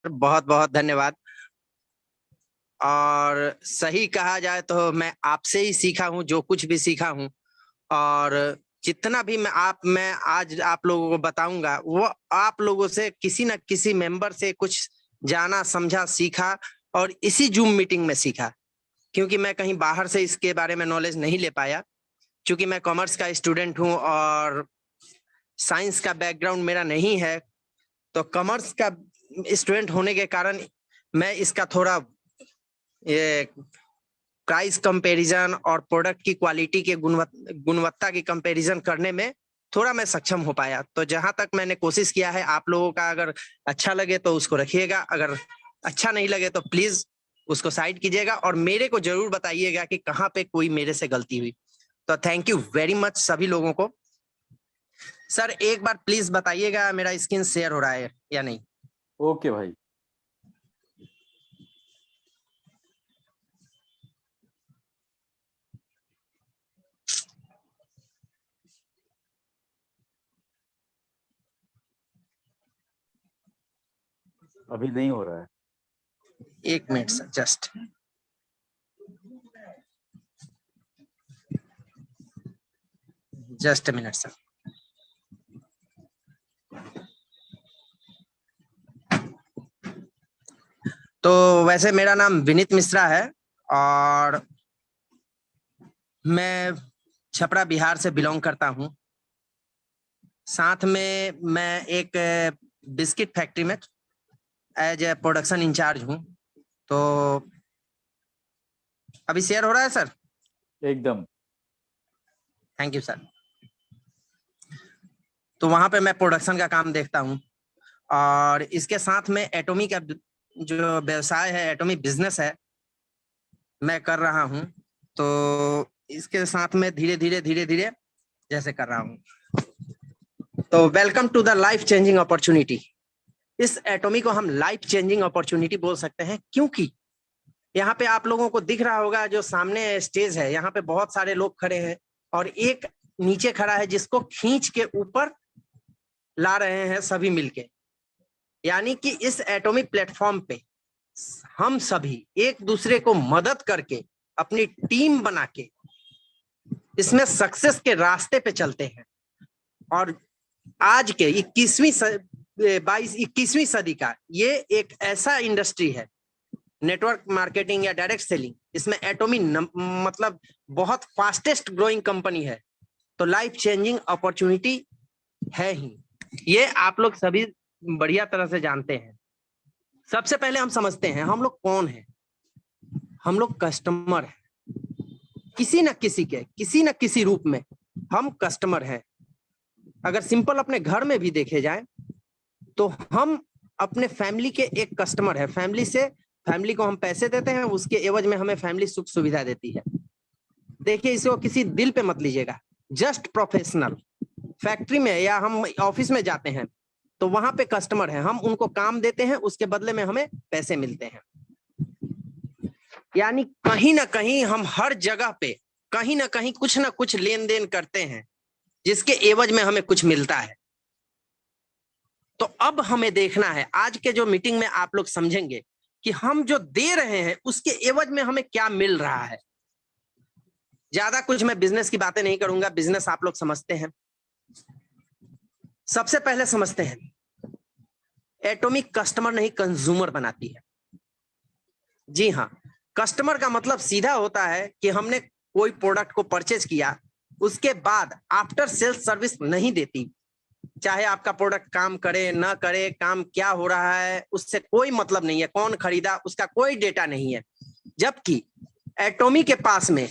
बहुत बहुत धन्यवाद। और सही कहा जाए तो मैं आपसे ही सीखा हूँ, जो कुछ भी सीखा हूँ। और जितना भी मैं आज आप लोगों को बताऊंगा वो आप लोगों से किसी न किसी मेंबर से कुछ जाना, समझा, सीखा और इसी जूम मीटिंग में सीखा। क्योंकि मैं कहीं बाहर से इसके बारे में नॉलेज नहीं ले पाया, क्योंकि मैं कॉमर्स का स्टूडेंट हूँ और साइंस का बैकग्राउंड मेरा नहीं है। तो कॉमर्स का स्टूडेंट होने के कारण मैं इसका थोड़ा ये प्राइस कंपैरिजन और प्रोडक्ट की क्वालिटी के गुणवत्ता की कंपैरिजन करने में थोड़ा मैं सक्षम हो पाया। तो जहां तक मैंने कोशिश किया है, आप लोगों का अगर अच्छा लगे तो उसको रखिएगा, अगर अच्छा नहीं लगे तो प्लीज उसको साइड कीजिएगा और मेरे को जरूर बताइएगा कि कहाँ पे कोई मेरे से गलती हुई। तो थैंक यू वेरी मच सभी लोगों को। सर एक बार प्लीज बताइएगा मेरा स्क्रीन शेयर हो रहा है या नहीं। ओके भाई। अभी नहीं हो रहा है। एक minute sir, just minute sir. तो वैसे मेरा नाम विनीत मिश्रा है और मैं छपरा बिहार से बिलोंग करता हूँ। साथ में मैं एक बिस्किट फैक्ट्री में एज ए प्रोडक्शन इंचार्ज हूँ। तो अभी शेयर हो रहा है सर? एकदम। Thank you sir. तो वहां पे मैं प्रोडक्शन का काम देखता हूँ और इसके साथ में एटॉमी का जो व्यवसाय है, एटॉमी बिजनेस है, मैं कर रहा हूँ। तो इसके साथ में धीरे धीरे जैसे कर रहा हूँ। तो welcome to the life changing opportunity. इस एटॉमी को हम लाइफ चेंजिंग अपॉर्चुनिटी बोल सकते हैं, क्योंकि यहाँ पे आप लोगों को दिख रहा होगा जो सामने स्टेज है, यहाँ पे बहुत सारे लोग खड़े हैं और एक नीचे खड़ा है जिसको खींच के ऊपर ला रहे हैं सभी मिलके। यानी कि इस एटॉमिक प्लेटफॉर्म पे हम सभी एक दूसरे को मदद करके अपनी टीम बना के इसमें सक्सेस के रास्ते पे चलते हैं। और आज के 21वीं सदी का ये एक ऐसा इंडस्ट्री है, नेटवर्क मार्केटिंग या डायरेक्ट सेलिंग, इसमें एटॉमी मतलब बहुत फास्टेस्ट ग्रोइंग कंपनी है। तो लाइफ चेंजिंग अपॉर्चुनिटी है ही, ये आप लोग सभी बढ़िया तरह से जानते हैं। सबसे पहले हम समझते हैं हम लोग कौन है। हम लोग कस्टमर हैं, किसी न किसी रूप में हम कस्टमर हैं। अगर सिंपल अपने घर में भी देखे जाए तो हम अपने फैमिली के एक कस्टमर है। फैमिली को हम पैसे देते हैं, उसके एवज में हमें फैमिली सुख सुविधा देती है। देखिए, इसको किसी दिल पे मत लीजिएगा, जस्ट प्रोफेशनल। फैक्ट्री में या हम ऑफिस में जाते हैं तो वहां पे कस्टमर है, हम उनको काम देते हैं, उसके बदले में हमें पैसे मिलते हैं। यानी कहीं ना कहीं हम हर जगह पे कहीं ना कहीं कुछ ना कुछ लेन देन करते हैं जिसके एवज में हमें कुछ मिलता है। तो अब हमें देखना है, आज के जो मीटिंग में आप लोग समझेंगे कि हम जो दे रहे हैं उसके एवज में हमें क्या मिल रहा है। ज्यादा कुछ मैं बिजनेस की बातें नहीं करूंगा, बिजनेस आप लोग समझते हैं। सबसे पहले समझते हैं, एटॉमिक कस्टमर नहीं कंज्यूमर बनाती है। जी हाँ, कस्टमर का मतलब सीधा होता है कि हमने कोई प्रोडक्ट को परचेज किया, उसके बाद आफ्टर सेल्स सर्विस नहीं देती। चाहे आपका प्रोडक्ट काम करे ना करे, काम क्या हो रहा है उससे कोई मतलब नहीं है, कौन खरीदा उसका कोई डेटा नहीं है। जबकि एटॉमी के पास में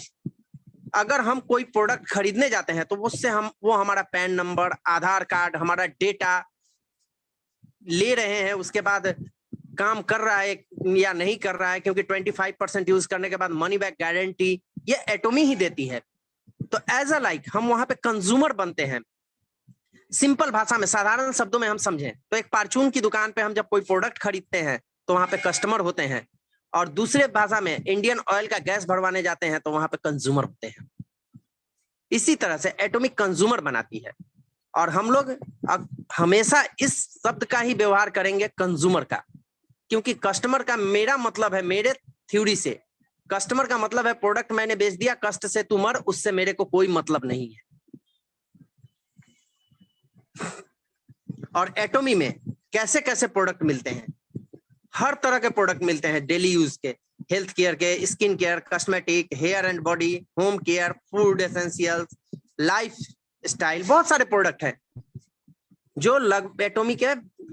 अगर हम कोई प्रोडक्ट खरीदने जाते हैं तो उससे वो हमारा पैन नंबर, आधार कार्ड, हमारा डेटा ले रहे हैं, उसके बाद काम कर रहा है या नहीं कर रहा है, क्योंकि 25% यूज करने के बाद मनी बैक गारंटी ये एटॉमी ही देती है। तो एज अ लाइक हम वहां पे कंज्यूमर बनते हैं। सिंपल भाषा में, साधारण शब्दों में हम समझें तो एक परचून की दुकान पे हम जब कोई प्रोडक्ट खरीदते हैं तो वहां पे कस्टमर होते हैं, और दूसरे भाषा में इंडियन ऑयल का गैस भरवाने जाते हैं तो वहां पे कंज्यूमर होते हैं। इसी तरह से एटॉमिक कंज्यूमर बनाती है और हम लोग हमेशा इस शब्द का ही व्यवहार करेंगे, कंज्यूमर का। क्योंकि कस्टमर का मेरा मतलब है, मेरे थ्योरी से कस्टमर का मतलब है प्रोडक्ट मैंने बेच दिया, कष्ट से तू मर, उससे मेरे को कोई मतलब नहीं है। और एटॉमी में कैसे कैसे प्रोडक्ट मिलते हैं, हर तरह के प्रोडक्ट मिलते हैं, डेली यूज के, हेल्थ केयर के, skin care, cosmetic, hair and body, home care, food essentials, lifestyle, बहुत सारे प्रोडक्ट हैं जो एटॉमी के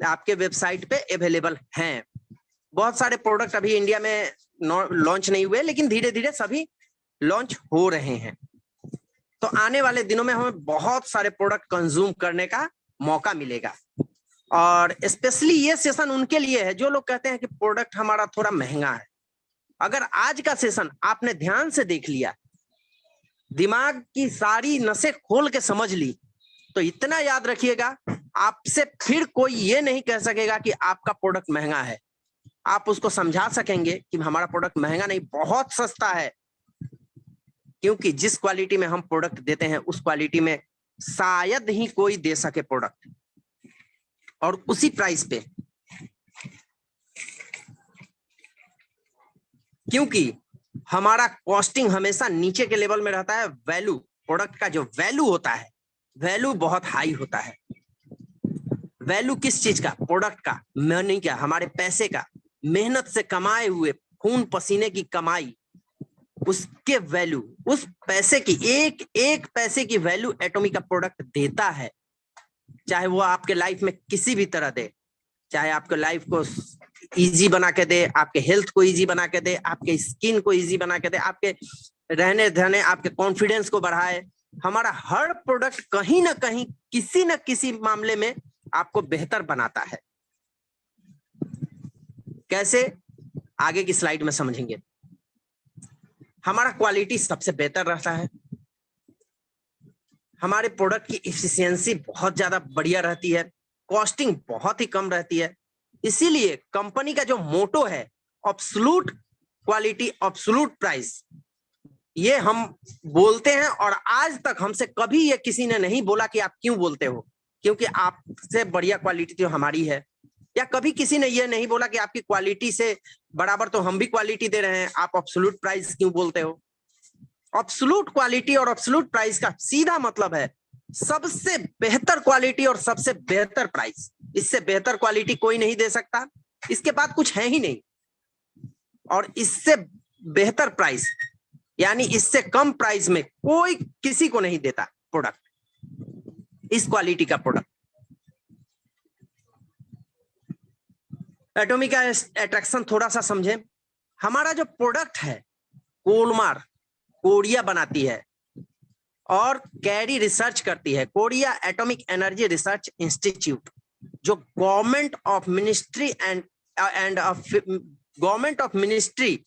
आपके वेबसाइट पे अवेलेबल हैं। बहुत सारे प्रोडक्ट अभी इंडिया में लॉन्च नहीं हुए, लेकिन धीरे धीरे सभी लॉन्च हो रहे हैं। तो आने वाले दिनों में हमें बहुत सारे प्रोडक्ट कंज्यूम करने का मौका मिलेगा। और स्पेशली ये सेशन उनके लिए है जो लोग कहते हैं कि प्रोडक्ट हमारा थोड़ा महंगा है। अगर आज का सेशन आपने ध्यान से देख लिया, दिमाग की सारी नसें खोल के समझ ली, तो इतना याद रखिएगा, आपसे फिर कोई ये नहीं कह सकेगा कि आपका प्रोडक्ट महंगा है। आप उसको समझा सकेंगे कि हमारा प्रोडक्ट महंगा नहीं, बहुत सस्ता है, क्योंकि जिस क्वालिटी में हम प्रोडक्ट देते हैं उस क्वालिटी में शायद ही कोई दे सके प्रोडक्ट, और उसी प्राइस पे। क्योंकि हमारा कॉस्टिंग हमेशा नीचे के लेवल में रहता है, वैल्यू, प्रोडक्ट का जो वैल्यू होता है, वैल्यू बहुत हाई होता है। वैल्यू किस चीज का? प्रोडक्ट का, मनी का, हमारे पैसे का, मेहनत से कमाए हुए खून पसीने की कमाई, उसके वैल्यू, उस पैसे की, एक एक पैसे की वैल्यू एटॉमी का प्रोडक्ट देता है। चाहे वो आपके लाइफ में किसी भी तरह दे, चाहे आपके लाइफ को इजी बना के दे, आपके हेल्थ को इजी बना के दे, आपके स्किन को इजी बना के दे, आपके रहने धरने, आपके कॉन्फिडेंस को बढ़ाए। हमारा हर प्रोडक्ट कहीं ना कहीं, किसी न किसी मामले में आपको बेहतर बनाता है। कैसे? आगे की स्लाइड में समझेंगे। हमारा क्वालिटी सबसे बेहतर रहता है, हमारे प्रोडक्ट की एफिशिएंसी बहुत ज्यादा बढ़िया रहती है, कॉस्टिंग बहुत ही कम रहती है। इसीलिए कंपनी का जो मोटो है, एब्सोल्यूट क्वालिटी, एब्सोल्यूट प्राइस, ये हम बोलते हैं। और आज तक हमसे कभी ये किसी ने नहीं बोला कि आप क्यों बोलते हो, क्योंकि आपसे बढ़िया क्वालिटी तो हमारी है। या कभी किसी ने ये नहीं बोला कि आपकी क्वालिटी से बराबर तो हम भी क्वालिटी दे रहे हैं, आप एब्सोल्यूट प्राइस क्यों बोलते हो। एब्सोल्यूट क्वालिटी और एब्सोल्यूट प्राइस का सीधा मतलब है सबसे बेहतर क्वालिटी और सबसे बेहतर प्राइस। इससे बेहतर क्वालिटी कोई नहीं दे सकता, इसके बाद कुछ है ही नहीं। और इससे बेहतर प्राइस, यानी इससे कम प्राइस में कोई किसी को नहीं देता प्रोडक्ट, इस क्वालिटी का प्रोडक्ट। एटॉमी का अट्रैक्शन थोड़ा सा समझें। हमारा जो प्रोडक्ट है, कोलमार कोरिया बनाती है और कैरी रिसर्च करती है, Korea atomic energy research institute, जो government of ministry and government of ministry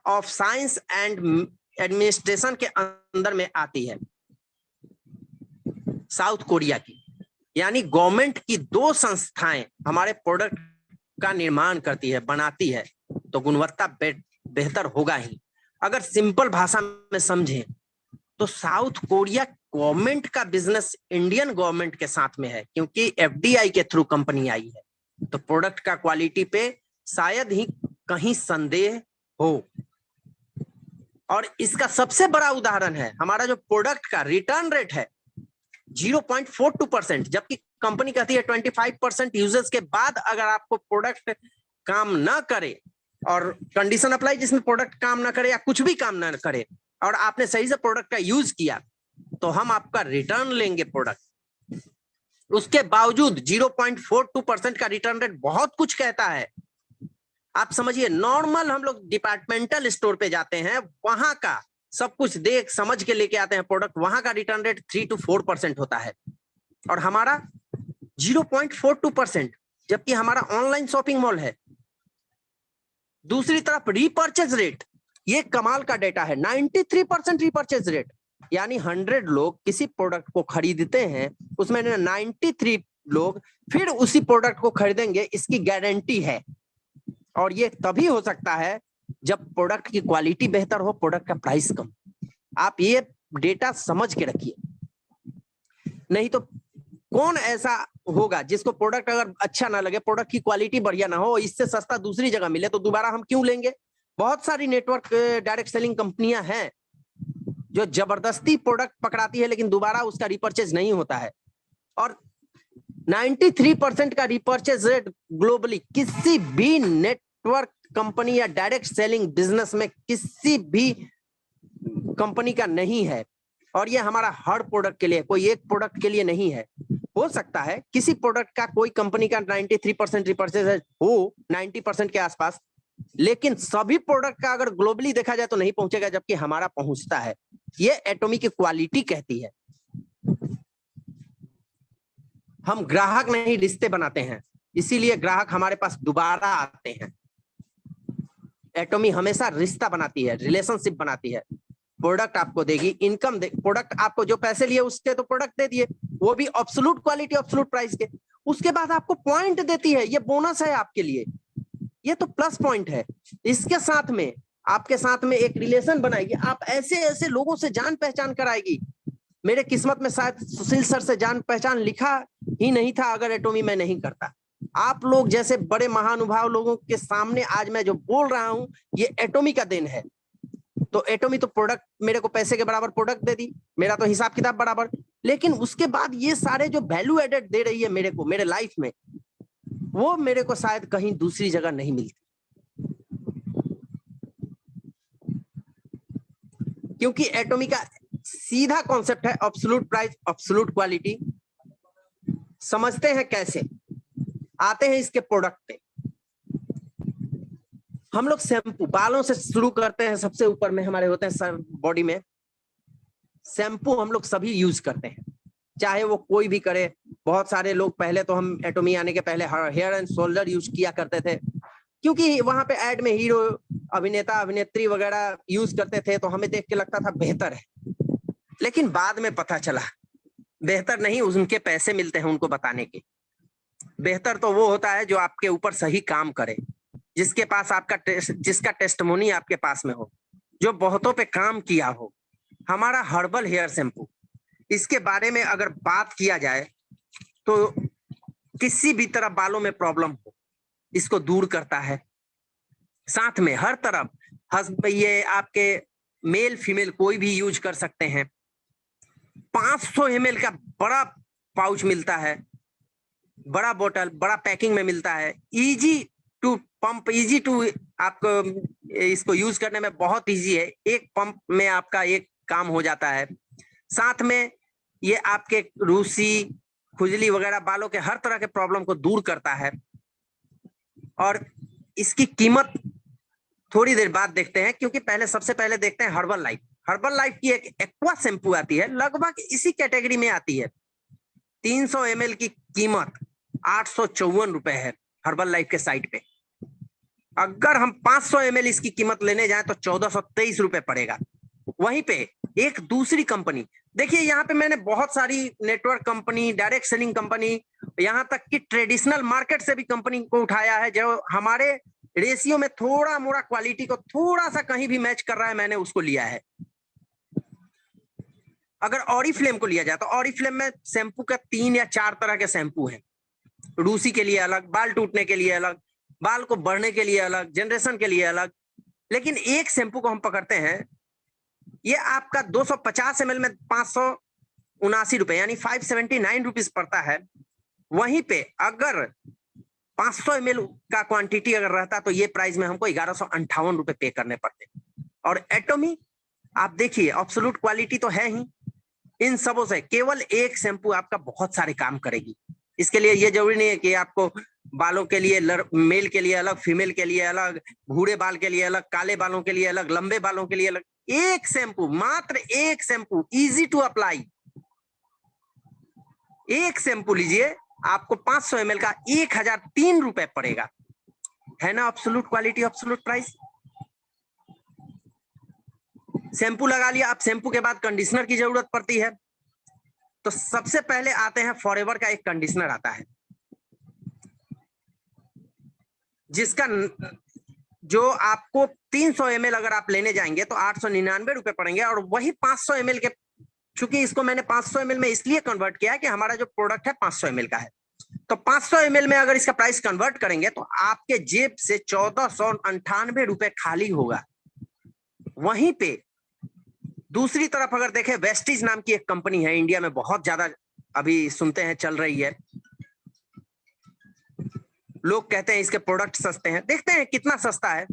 of science and administration के अंदर में आती है, साउथ कोरिया की। यानी गवर्नमेंट की दो संस्थाएं हमारे प्रोडक्ट का निर्माण करती है, बनाती है, तो गुणवत्ता बेहतर होगा ही। अगर सिंपल भाषा में समझें तो साउथ कोरिया गवर्नमेंट का बिजनेस इंडियन गवर्नमेंट के साथ में है, क्योंकि एफडीआई के थ्रू कंपनी आई है, तो प्रोडक्ट का क्वालिटी पे शायद ही कहीं संदेह हो। और इसका सबसे बड़ा उदाहरण है हमारा जो प्रोडक्ट का रिटर्न रेट है 0.42%, जबकि कंपनी कहती है 25% यूजर्स के बाद अगर आपको प्रोडक्ट काम ना करे, और कंडीशन अप्लाई जिसमें प्रोडक्ट काम ना करे या कुछ भी काम ना करे, और आपने सही से प्रोडक्ट का यूज किया, तो हम आपका रिटर्न लेंगे प्रोडक्ट। उसके बावजूद 0.42% का रिटर्न रेट बहुत कुछ कहता है। आप समझिए, नॉर्मल हम लोग डिपार्टमेंटल स्टोर पे जाते हैं, वहां का सब कुछ देख समझ के लेके आते हैं प्रोडक्ट, वहां का रिटर्न रेट 3 to 4% होता है, और हमारा 0.42%, जबकि हमारा ऑनलाइन शॉपिंग मॉल है। दूसरी तरफ रीपर्चेज रेट, ये कमाल का डेटा है, 93% रीपर्चेज रेट, यानी 100 लोग किसी प्रोडक्ट को खरीदते हैं, उसमें 93 लोग फिर उसी प्रोडक्ट को खरीदेंगे, इसकी गारंटी है। और ये तभी हो सकता है जब प्रोडक्ट की क्वालिटी बेहतर हो, प्रोडक्ट का प्राइस कम। आप ये डेटा समझ के रखिए, नहीं तो कौन ऐसा होगा, जिसको प्रोडक्ट अगर अच्छा ना लगे, प्रोडक्ट की क्वालिटी बढ़िया ना हो, इससे सस्ता दूसरी जगह मिले तो दोबारा हम क्यों लेंगे। बहुत सारी नेटवर्क डायरेक्ट सेलिंग कंपनियां हैं जो जबरदस्ती प्रोडक्ट पकड़ाती है लेकिन दोबारा उसका रिपर्चेज नहीं होता है। और 93% का रिपर्चेज रेट ग्लोबली किसी भी नेटवर्क कंपनी या डायरेक्ट सेलिंग बिजनेस में किसी भी कंपनी का नहीं है। और ये हमारा हर प्रोडक्ट के लिए, कोई एक प्रोडक्ट के लिए नहीं है। हो सकता है किसी प्रोडक्ट का कोई कंपनी का 93% रिपर्चेज हो, 90% के आसपास, लेकिन सभी प्रोडक्ट का अगर ग्लोबली देखा जाए तो नहीं पहुंचेगा, जबकि हमारा पहुंचता है। ये एटॉमी की क्वालिटी कहती है। हम ग्राहक नहीं रिश्ते बनाते हैं, इसीलिए ग्राहक हमारे पास दोबारा आते हैं। एटॉमी हमेशा रिश्ता बनाती है, रिलेशनशिप बनाती है। प्रोडक्ट आपको देगी, इनकम दे, प्रोडक्ट आपको जो पैसे लिए उसके तो प्रोडक्ट दे दिए, वो भी एब्सोल्यूट क्वालिटी एब्सोल्यूट प्राइस के। उसके बाद आपको पॉइंट देती है, ये बोनस है आपके लिए, ये तो प्लस पॉइंट है। इसके साथ में आपके साथ में एक रिलेशन बनाएगी, आप ऐसे ऐसे लोगों से जान पहचान कराएगी। मेरे किस्मत में शायद सुशील सर से जान पहचान लिखा ही नहीं था अगर एटॉमी मैं नहीं करता। आप लोग जैसे बड़े महानुभाव लोगों के सामने आज मैं जो बोल रहा हूं, ये एटॉमी का देन है। तो एटॉमी तो प्रोडक्ट मेरे को पैसे के बराबर प्रोडक्ट दे दी, मेरा तो हिसाब किताब बराबर, लेकिन उसके बाद ये सारे जो वैल्यू एडेड दे रही है मेरे को, मेरे लाइफ में, वो मेरे को शायद कहीं दूसरी जगह नहीं मिलती। क्योंकि एटॉमी का सीधा कॉन्सेप्ट है एब्सोल्यूट प्राइस एब्सोल्यूट क्वालिटी। समझते हैं कैसे, आते हैं इसके प्रोडक्ट पे। हम लोग शैम्पू, बालों से शुरू करते हैं, सबसे ऊपर में हमारे होते हैं सर बॉडी में शैम्पू, हम लोग सभी यूज करते हैं, चाहे वो कोई भी करे। बहुत सारे लोग, पहले तो हम एटॉमी आने के पहले हेयर एंड शोल्डर यूज किया करते थे, क्योंकि वहां पे ऐड में हीरो अभिनेता अभिनेत्री वगैरह यूज करते थे, तो हमें देख के लगता था बेहतर है। लेकिन बाद में पता चला बेहतर नहीं, उनके पैसे मिलते हैं उनको बताने के। बेहतर तो वो होता है जो आपके ऊपर सही काम करे, जिसके पास आपका जिसका टेस्टिमोनी आपके पास में हो, जो बहुतों पे काम किया हो। हमारा हर्बल हेयर शैम्पू, इसके बारे में अगर बात किया जाए तो किसी भी तरह बालों में प्रॉब्लम हो, इसको दूर करता है। साथ में हर तरफ ये आपके मेल फीमेल कोई भी यूज कर सकते हैं। 500 ml का बड़ा पाउच मिलता है, बड़ा बोतल, बड़ा पैकिंग में मिलता है। Easy to pump, easy to, आपको इसको यूज करने में बहुत इजी है। एक पंप में आपका एक काम हो जाता है। साथ में ये आपके रूसी, खुजली वगैरह, बालों के हर तरह के प्रॉब्लम को दूर करता है। और इसकी कीमत थोड़ी देर बाद देखते हैं, क्योंकि पहले सबसे पहले देखते हैं हर्बल लाइफ। हर्बल लाइफ की एक एक्वा शैम्पू आती है, लगभग इसी कैटेगरी में आती है। 300 ml की कीमत 854 रुपए है हर्बल लाइफ के साइट पे। अगर हम 500 ml इसकी कीमत लेने जाएं तो 1423 रुपए पड़ेगा। वहीं पे एक दूसरी कंपनी, देखिए यहाँ पे मैंने बहुत सारी network company, direct selling company, यहाँ तक कि ट्रेडिशनल मार्केट से भी कंपनी को उठाया है, जो हमारे रेशियो में थोड़ा मोड़ा क्वालिटी को थोड़ा सा कहीं भी मैच कर रहा है, मैंने उसको लिया है। अगर ऑरिफ्लेम को लिया जाए तो ऑरिफ्लेम में शैम्पू का 3 या 4 तरह के शैम्पू हैं। रूसी के लिए अलग, बाल टूटने के लिए अलग, बाल को बढ़ने के लिए अलग, जनरेशन के लिए अलग। लेकिन एक शैम्पू को हम पकड़ते हैं, ये आपका 250 ml में 579 रुपए यानी 579 रुपीज पड़ता है। वहीं पे अगर 500 ml का क्वांटिटी अगर रहता तो ये प्राइस में हमको 1158 रुपए पे करने पड़ते। और एटॉमी आप देखिए, एब्सोल्यूट क्वालिटी तो है ही, इन सबों से केवल एक शैम्पू आपका बहुत सारे काम करेगी। इसके लिए ये जरूरी नहीं है कि आपको बालों के लिए मेल के लिए अलग, फीमेल के लिए अलग, भूरे बाल के लिए अलग, काले बालों के लिए अलग, लंबे बालों के लिए अलग। एक शैम्पू, मात्र एक शैम्पू, इजी टू अप्लाई। एक शैम्पू लीजिए, आपको 500 ml का 1003 रुपए पड़ेगा। है ना absolute quality absolute price. Shampoo लगा लिया, अब शैम्पू के बाद कंडीशनर की जरूरत पड़ती है। तो सबसे पहले आते हैं फॉरएवर का एक कंडीशनर आता है, जिसका जो आपको 300 ml अगर आप लेने जाएंगे तो 899 रुपए पड़ेंगे। और वही 500 ml के, चूंकि इसको मैंने 500 ml में इसलिए कन्वर्ट किया है कि हमारा जो प्रोडक्ट है 500 ml का है, तो 500 ml में अगर इसका प्राइस कन्वर्ट करेंगे तो आपके जेब से 1498 रुपए खाली होगा। वहीं पे दूसरी तरफ अगर देखें, वेस्टीज नाम की एक कंपनी है, इंडिया में बहुत ज्यादा अभी सुनते हैं, चल रही है, लोग कहते हैं इसके प्रोडक्ट सस्ते हैं। देखते हैं कितना सस्ता है।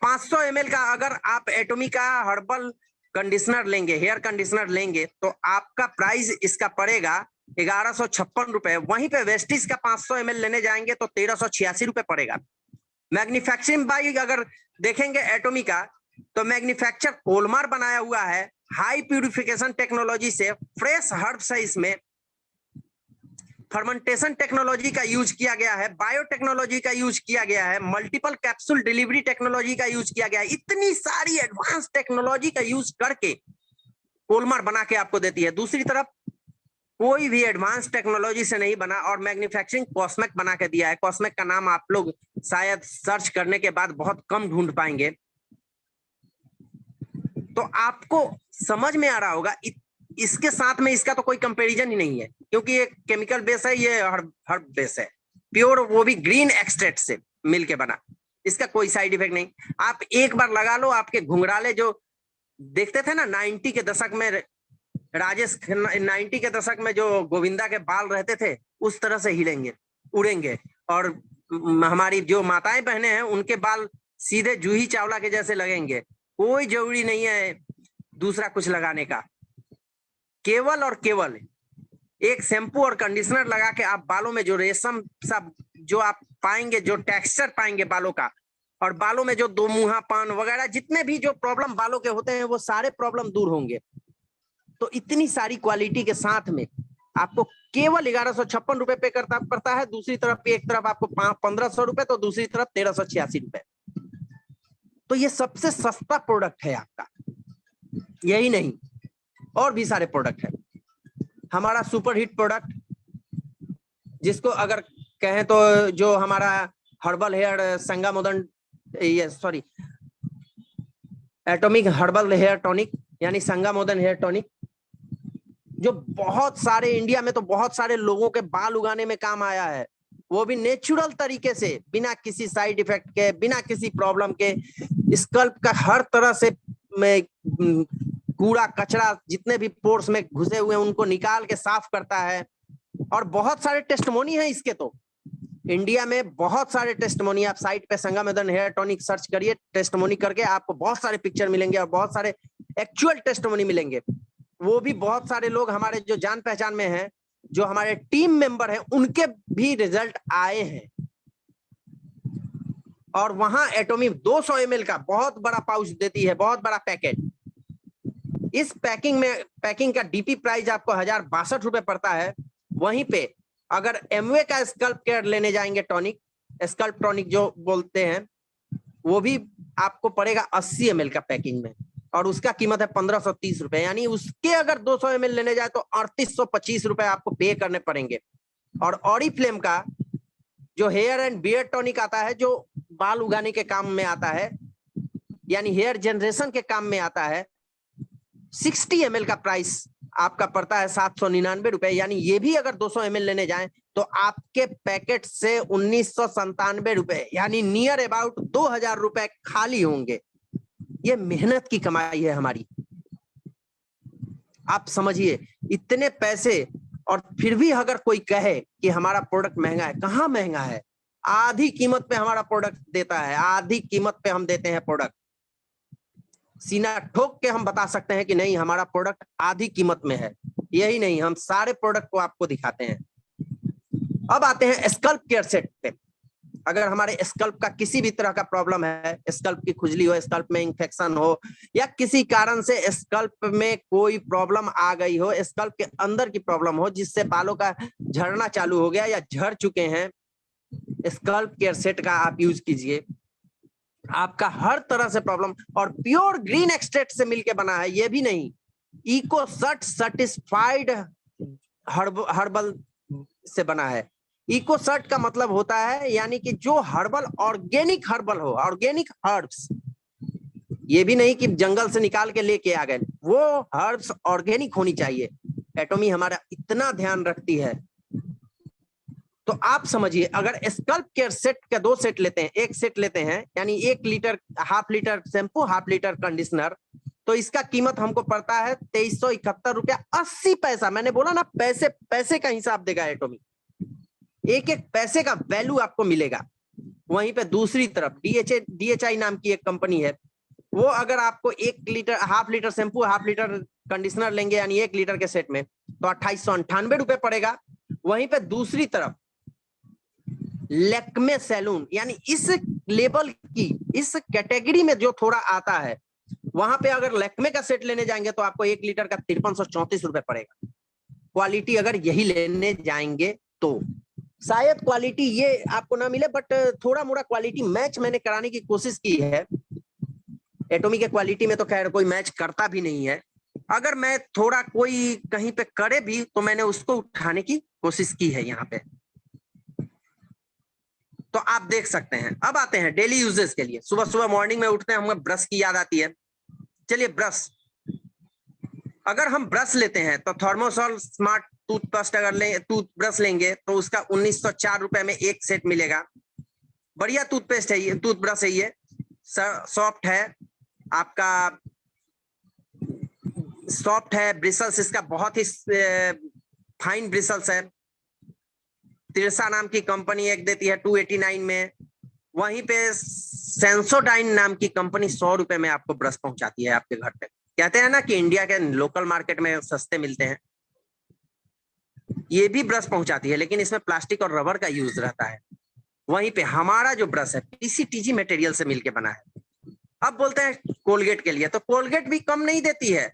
500 ml का अगर आप एटॉमिक का हर्बल कंडीशनर लेंगे, हेयर कंडीशनर लेंगे, तो आपका प्राइस इसका पड़ेगा 1156 रुपए। वहीं पे वेस्टीज का 500 ml लेने जाएंगे तो 1386 रुपए पड़ेगा। मैन्युफैक्चरिंग बाई अगर देखेंगे एटॉमिक का, तो मैन्युफैक्चर कोलमार बनाया हुआ है, हाई प्यूरिफिकेशन टेक्नोलॉजी से, फ्रेश हर्ब्स है इसमें, फर्मेंटेशन टेक्नोलॉजी का यूज किया गया है, बायोटेक्नोलॉजी का यूज किया गया है, मल्टीपल कैप्सूल डिलीवरी टेक्नोलॉजी का यूज किया गया है। इतनी सारी एडवांस टेक्नोलॉजी का यूज करके कोलमार बना के आपको देती है। दूसरी तरफ कोई भी एडवांस टेक्नोलॉजी से नहीं बना और मैन्युफैक्चरिंग कॉस्मेक बना के दिया है। कॉस्मेक का नाम आप लोग शायद सर्च करने के बाद बहुत कम ढूंढ पाएंगे। तो आपको समझ में आ रहा होगा, इसके साथ में इसका तो कोई कंपैरिजन ही नहीं है, क्योंकि ये केमिकल बेस है, ये हर्ब बेस है, प्योर, वो भी ग्रीन एक्सट्रैक्ट से मिल के बना। इसका कोई साइड इफेक्ट नहीं। आप एक बार लगा लो, आपके घुंघराले जो देखते थे ना 90 के दशक में, राजेश 90 के दशक में जो गोविंदा के बाल रहते थे, उस तरह से हिलेंगे, उड़ेंगे। और हमारी जो माताएं बहनें हैं, उनके बाल सीधे जूही चावला के जैसे लगेंगे। कोई जरूरी नहीं है दूसरा कुछ लगाने का, केवल और केवल एक शैम्पू और कंडीशनर लगा के आप बालों में जो रेशम सा जो आप पाएंगे, जो टेक्सचर पाएंगे बालों का, और बालों में जो दो मुहापन वगैरह जितने भी जो प्रॉब्लम बालों के होते हैं, वो सारे प्रॉब्लम दूर होंगे। तो इतनी सारी क्वालिटी के साथ में आपको केवल 1156 रुपए पे करता पड़ता है। दूसरी तरफ एक तरफ आपको 1500 रुपए, तो दूसरी तरफ 1386 रुपए। तो ये सबसे सस्ता प्रोडक्ट है आपका। यही नहीं, और भी सारे प्रोडक्ट है। हमारा सुपर हिट प्रोडक्ट, जिसको अगर कहें तो जो हमारा हर्बल हेयर संगामोदन, ये sorry atomic herbal hair tonic, यानी संगामोदन हेयर टॉनिक, जो बहुत सारे इंडिया में तो बहुत सारे लोगों के बाल उगाने में काम आया है, वो भी नेचुरल तरीके से, बिना किसी साइड इफेक्ट के, बिना किसी प्रॉब्लम के। स्कल्प का हर तरह से कूड़ा कचरा जितने भी पोर्स में घुसे हुए हैं उनको निकाल के साफ करता है। और बहुत सारे टेस्टमोनी है इसके। तो इंडिया में बहुत सारे टेस्टमोनी, आप साइट पे संगामोदन हेयर टॉनिक सर्च करिए, टेस्टमोनी करके आपको बहुत सारे पिक्चर मिलेंगे और बहुत सारे एक्चुअल टेस्टमोनी मिलेंगे। वो भी बहुत सारे लोग हमारे जो जान पहचान में हैं, जो हमारे टीम मेंबर हैं, उनके भी रिजल्ट आए हैं। और वहां एटॉमिक 200 ml का बहुत बड़ा पाउच देती है, बहुत बड़ा पैकेट। इस पैकिंग का डीपी प्राइस आपको 1062 रुपए पड़ता है। वहीं पे अगर एमवे का स्कल्प केयर लेने जाएंगे, टॉनिक, स्कल्प टॉनिक जो बोलते हैं, वो भी आपको पड़ेगा 80 ml का पैकिंग में, और उसका कीमत है 1530 रुपए। यानी उसके अगर 200 ml लेने जाए तो 3825 रुपए आपको पे करने पड़ेंगे। और ऑरिफ्लेम का जो हेयर एंड बियर्ड टॉनिक आता है, जो बाल उगाने के काम में आता है, यानी हेयर जनरेशन के काम में आता है, 60 ml का प्राइस आपका पड़ता है 799 रुपए। यानी ये भी अगर 200 ml लेने जाएं तो आपके पैकेट से 1997 रुपए, यानी नियर अबाउट 2000 रुपए खाली होंगे। ये मेहनत की कमाई है हमारी। आप समझिए, इतने पैसे, और फिर भी अगर कोई कहे कि हमारा प्रोडक्ट महंगा है, कहाँ महंगा है? आधी कीमत पे हमारा प्रोडक्ट देता है, आधी कीमत पे हम देते हैं प्रोडक्ट। सीना ठोक के हम बता सकते हैं कि नहीं, हमारा प्रोडक्ट आधी कीमत में है। यही नहीं, हम सारे प्रोडक्ट को आपको दिखाते हैं। अब आते हैं स्कल्प केयर सेट पे। अगर हमारे स्कल्प का किसी भी तरह का प्रॉब्लम है, स्कल्प की खुजली हो, स्कल्प में इंफेक्शन हो, या किसी कारण से स्कल्प में कोई प्रॉब्लम आ गई हो, स्कल्प के अंदर की प्रॉब्लम हो जिससे बालों का झड़ना चालू हो गया या झड़ चुके हैं, स्कल्प केयर सेट का आप यूज कीजिए। आपका हर तरह से प्रॉब्लम, और प्योर ग्रीन एक्सट्रैक्ट से मिलके बना है। ये भी नहीं, इको सर्टिफाइड हर्बल से बना है। इको सर्ट का मतलब होता है यानी कि जो हर्बल, ऑर्गेनिक हर्बल हो, ऑर्गेनिक हर्ब्स। ये भी नहीं कि जंगल से निकाल के लेके आ गए, वो हर्ब्स ऑर्गेनिक होनी चाहिए। एटॉमी हमारा इतना ध्यान रखती है तो आप समझिए, अगर स्कल्प केयर सेट का 2 सेट लेते हैं, एक सेट लेते हैं यानी 1 litre, half litre shampoo, half litre conditioner, तो इसका कीमत हमको पड़ता है 2371 रुपया 80 पैसा। मैंने बोला ना, पैसे पैसे का हिसाब देगा एटॉमिक, एक एक पैसे का वैल्यू आपको मिलेगा। वहीं पे दूसरी तरफ DHI नाम की एक कंपनी है, वो अगर आपको 1 litre, half litre shampoo, half litre conditioner लेंगे यानी 1 लीटर के सेट में, तो 2898 रुपए पड़ेगा। वहीं पे दूसरी तरफ लैक्मे सैलून, यानी इस लेवल की, इस कैटेगरी में जो थोड़ा आता है, वहां पे अगर लैक्मे का सेट लेने जाएंगे तो आपको 1 लीटर का 5334 रुपए पड़ेगा। क्वालिटी अगर यही लेने जाएंगे तो शायद क्वालिटी ये आपको ना मिले, बट थोड़ा मोड़ा क्वालिटी मैच मैंने कराने की कोशिश की है। एटॉमिक के क्वालिटी में तो खैर कोई मैच करता भी नहीं है, अगर मैं थोड़ा कोई कहीं पे करे भी तो मैंने उसको उठाने की कोशिश की है यहाँ पे। तो आप देख सकते हैं। अब आते हैं डेली यूजेस के लिए। सुबह सुबह मॉर्निंग में उठते हैं, हमें ब्रश की याद आती है। चलिए ब्रश, अगर हम ब्रश लेते हैं तो थर्मोसॉल स्मार्ट टूथपेस्ट अगर टूथब्रश लेंगे तो उसका 1904 रुपए में एक सेट मिलेगा। बढ़िया टूथपेस्ट है ये, टूथब्रश है ये, सॉफ्ट है आपका, सॉफ्ट है। ब्रिसल्स इसका बहुत ही फाइन ब्रिसल्स है। तिरसा नाम की कंपनी एक देती है 289 में। वहीं पे सेंसोडाइन नाम की कंपनी 100 रुपए में आपको ब्रश पहुंचाती है आपके घर पे। कहते हैं ना कि इंडिया के लोकल मार्केट में सस्ते मिलते हैं, ये भी ब्रश पहुंचाती है, लेकिन इसमें प्लास्टिक और रबर का यूज रहता है। वहीं पे हमारा जो ब्रश है PCTG मटेरियल से मिलके बना है। अब बोलते हैं कोलगेट के लिए, तो कोलगेट भी कम नहीं देती है,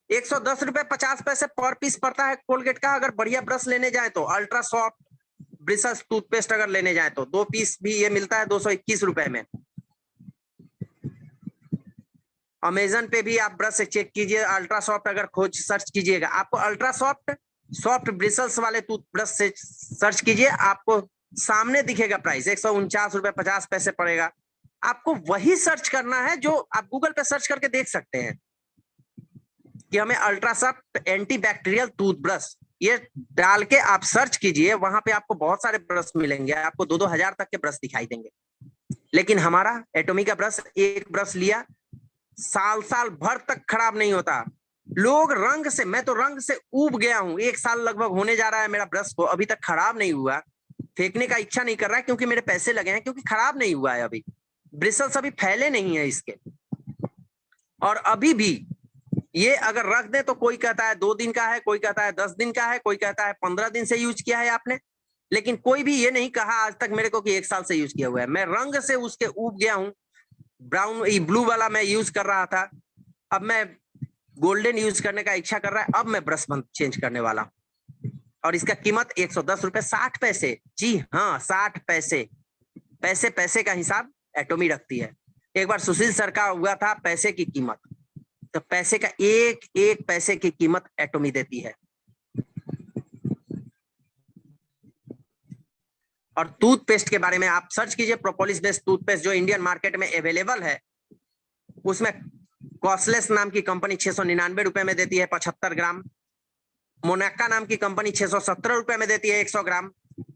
110 रुपए 50 पैसे पर पीस पड़ता है कोलगेट का। अगर बढ़िया ब्रश लेने जाए तो अल्ट्रा सॉफ्ट ब्रिसल्स टूथपेस्ट अगर लेने जाए तो 2 पीस भी ये मिलता है 221 रुपए में। अमेजन पे भी आप ब्रश चेक कीजिए, अल्ट्रा सॉफ्ट अगर खोज सर्च कीजिएगा, आपको अल्ट्रा सॉफ्ट ब्रिसल्स वाले टूथब्रश से सर्च कीजिए, आपको सामने दिखेगा प्राइस 149 रुपए 50 पैसे पड़ेगा। आपको वही सर्च करना है जो आप गूगल पे सर्च करके देख सकते हैं कि हमें ultra soft anti bacterial toothbrush, ये डाल के आप सर्च कीजिए, वहां पे आपको बहुत सारे ब्रश मिलेंगे, आपको 2-2 हजार तक के ब्रश दिखाई देंगे। लेकिन हमारा एटॉमिक का ब्रश, एक ब्रश लिया साल साल भर तक खराब नहीं होता। लोग रंग से, मैं तो रंग से ऊब गया हूं, 1 साल लगभग होने जा रहा है मेरा ब्रश को, अभी तक खराब नहीं हुआ। फेंकने का इच्छा नहीं कर रहा है क्योंकि मेरे पैसे लगे हैं, क्योंकि खराब नहीं हुआ है अभी, ब्रिसल्स अभी फैले नहीं है इसके। और अभी भी ये अगर रख दे तो कोई कहता है 2 दिन का है, कोई कहता है 10 दिन का है, कोई कहता है 15 दिन से यूज किया है आपने, लेकिन कोई भी ये नहीं कहा आज तक मेरे को कि 1 साल से यूज किया हुआ है। मैं रंग से उसके ऊब गया हूं। ब्राउन, ब्लू वाला मैं यूज कर रहा था, अब मैं गोल्डन यूज करने का इच्छा कर रहा है, अब मैं ब्रश चेंज करने वाला हूं। और इसका कीमत 110 रुपए 60 पैसे। जी हाँ, 60 पैसे। पैसे पैसे का हिसाब एटॉमी रखती है। एक बार सुशील सर का हुआ था पैसे की कीमत, तो पैसे का एक एक पैसे की कीमत एटॉमी देती है। और टूथपेस्ट के बारे में आप सर्च कीजिए, प्रोपोलिस बेस्ड टूथपेस्ट जो इंडियन मार्केट में अवेलेबल है, उसमें कॉस्टलेस नाम की कंपनी 699 रुपए में देती है 75 ग्राम। मोनाका नाम की कंपनी 617 रुपए में देती है 100 ग्राम।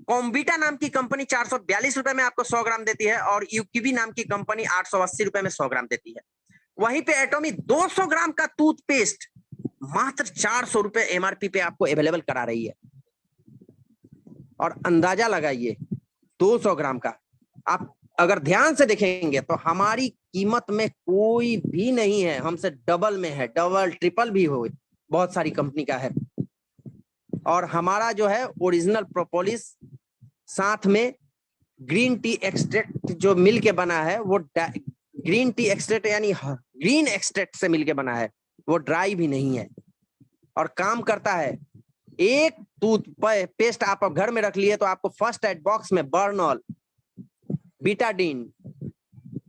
कॉम्बिटा नाम की कंपनी 442 रुपए में आपको 100 ग्राम देती है। और यूकीबी नाम की कंपनी 880 रुपए में 100 ग्राम देती है। वहीं पे एटॉमी 200 ग्राम का टूथपेस्ट मात्र 400 रुपए MRP पे आपको अवेलेबल करा रही है। और अंदाजा लगाइए 200 ग्राम का, आप अगर ध्यान से देखेंगे तो हमारी कीमत में कोई भी नहीं है, हमसे डबल में है, डबल ट्रिपल भी हो, बहुत सारी कंपनी का है। और हमारा जो है ओरिजिनल प्रोपोलिस, साथ में ग्रीन टी एक्सट्रैक्ट जो मिल के बना है, वो ग्रीन टी एक्सट्रैक्ट यानी ग्रीन एक्सट्रैक्ट से मिलके बना है, वो ड्राई भी नहीं है और काम करता है। एक टूथपेस्ट आप घर में रख लिए तो आपको फर्स्ट एड बॉक्स में बर्नॉल, बीटाडीन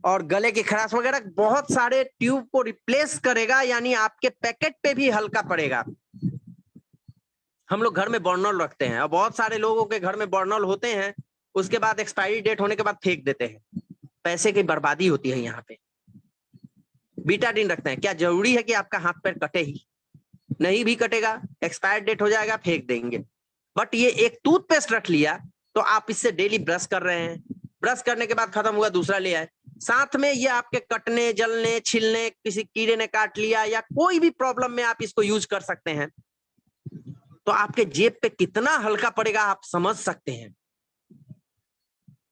और गले की खराश वगैरह बहुत सारे ट्यूब को रिप्लेस करेगा, यानी आपके पैकेट पे भी हल्का पड़ेगा। हम लोग घर में बर्नॉल रखते हैं और बहुत सारे लोगों के घर में बर्नॉल होते हैं, उसके बाद एक्सपायरी डेट होने के बाद फेंक देते हैं, पैसे की बर्बादी होती है। यहाँ पे बीटाडीन रखते हैं, क्या जरूरी है कि आपका हाथ पैर कटे ही? नहीं भी कटेगा, एक्सपायर डेट हो जाएगा, फेंक देंगे। बट ये एक टूथपेस्ट रख लिया तो आप इससे डेली ब्रश कर रहे हैं, ब्रश करने के बाद खत्म हुआ दूसरा ले आए, साथ में ये आपके कटने, जलने, छिलने, किसी कीड़े ने काट लिया या कोई भी प्रॉब्लम में आप इसको यूज कर सकते हैं, तो आपके जेब पे कितना हल्का पड़ेगा आप समझ सकते हैं।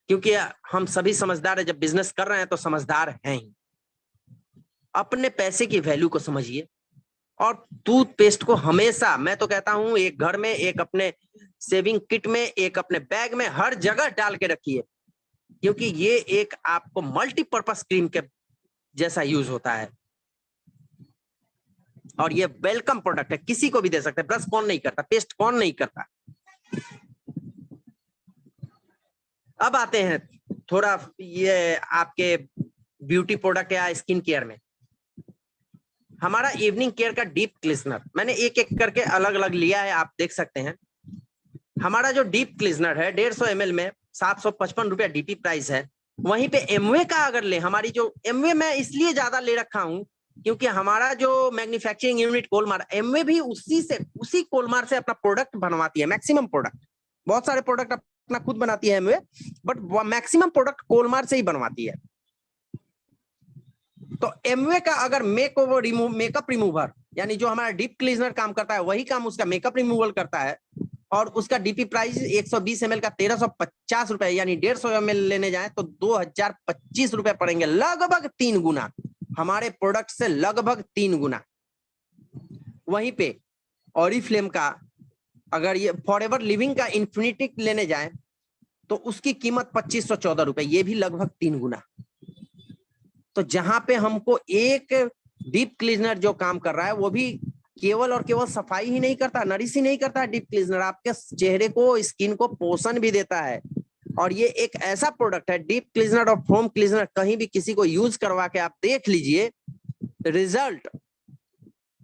क्योंकि हम सभी समझदार है, जब बिजनेस कर रहे हैं तो समझदार हैं ही। अपने पैसे की वैल्यू को समझिए और टूथपेस्ट को हमेशा, मैं तो कहता हूं, एक घर में, एक अपने सेविंग किट में, एक अपने बैग में, हर जगह डाल के रखिए, क्योंकि ये एक आपको मल्टीपर्पस क्रीम के जैसा यूज होता है और ये वेलकम प्रोडक्ट है, किसी को भी दे सकते हैं। ब्रश कौन नहीं करता, पेस्ट कौन नहीं करता। अब आते हैं थोड़ा ये आपके ब्यूटी प्रोडक्ट या स्किन केयर में। हमारा इवनिंग केयर का डीप क्लीजनर, मैंने एक एक करके अलग अलग लिया है, आप देख सकते हैं। हमारा जो डीप क्लीजनर है 150 ml में 755 रुपया डीपी प्राइस है। वहीं पे एमवे का अगर ले, हमारी जो एमवे मैं इसलिए ज्यादा ले रखा हूं क्योंकि हमारा जो मैन्युफैक्चरिंग यूनिट कोलमार, एमवे भी उसी कोलमार से अपना प्रोडक्ट बनवाती है, मैक्सिमम प्रोडक्ट। बहुत सारे प्रोडक्ट अपना खुद बनाती है एमवे, बट मैक्सिमम प्रोडक्ट कोलमार से ही बनवाती है। तो एमवे का अगर मेकअप रिमूवर, यानी जो हमारा डीप क्लीजनर काम करता है वही काम उसका मेकअप रिमूवल करता है, और उसका डीपी प्राइस 120 ml का 1350 रुपए, यानी 150 ml लेने जाए तो 2025 रुपए पड़ेंगे, लगभग 3 गुना, हमारे प्रोडक्ट से लगभग 3 गुना। वहीं पे ऑरिफ्लेम का अगर ये फॉरएवर लिविंग का इन्फिनिटी लेने जाए तो उसकी कीमत 2514 रुपए, ये भी लगभग 3 गुना। तो जहां पे हमको एक डीप क्लीजनर जो काम कर रहा है वो भी केवल और केवल सफाई ही नहीं करता, नरिश ही नहीं करता, डीप क्लीजनर आपके चेहरे को, स्किन को पोषण भी देता है। और ये एक ऐसा प्रोडक्ट है, डीप क्लीजनर और फोम क्लीजनर, कहीं भी किसी को यूज करवा के आप देख लीजिए,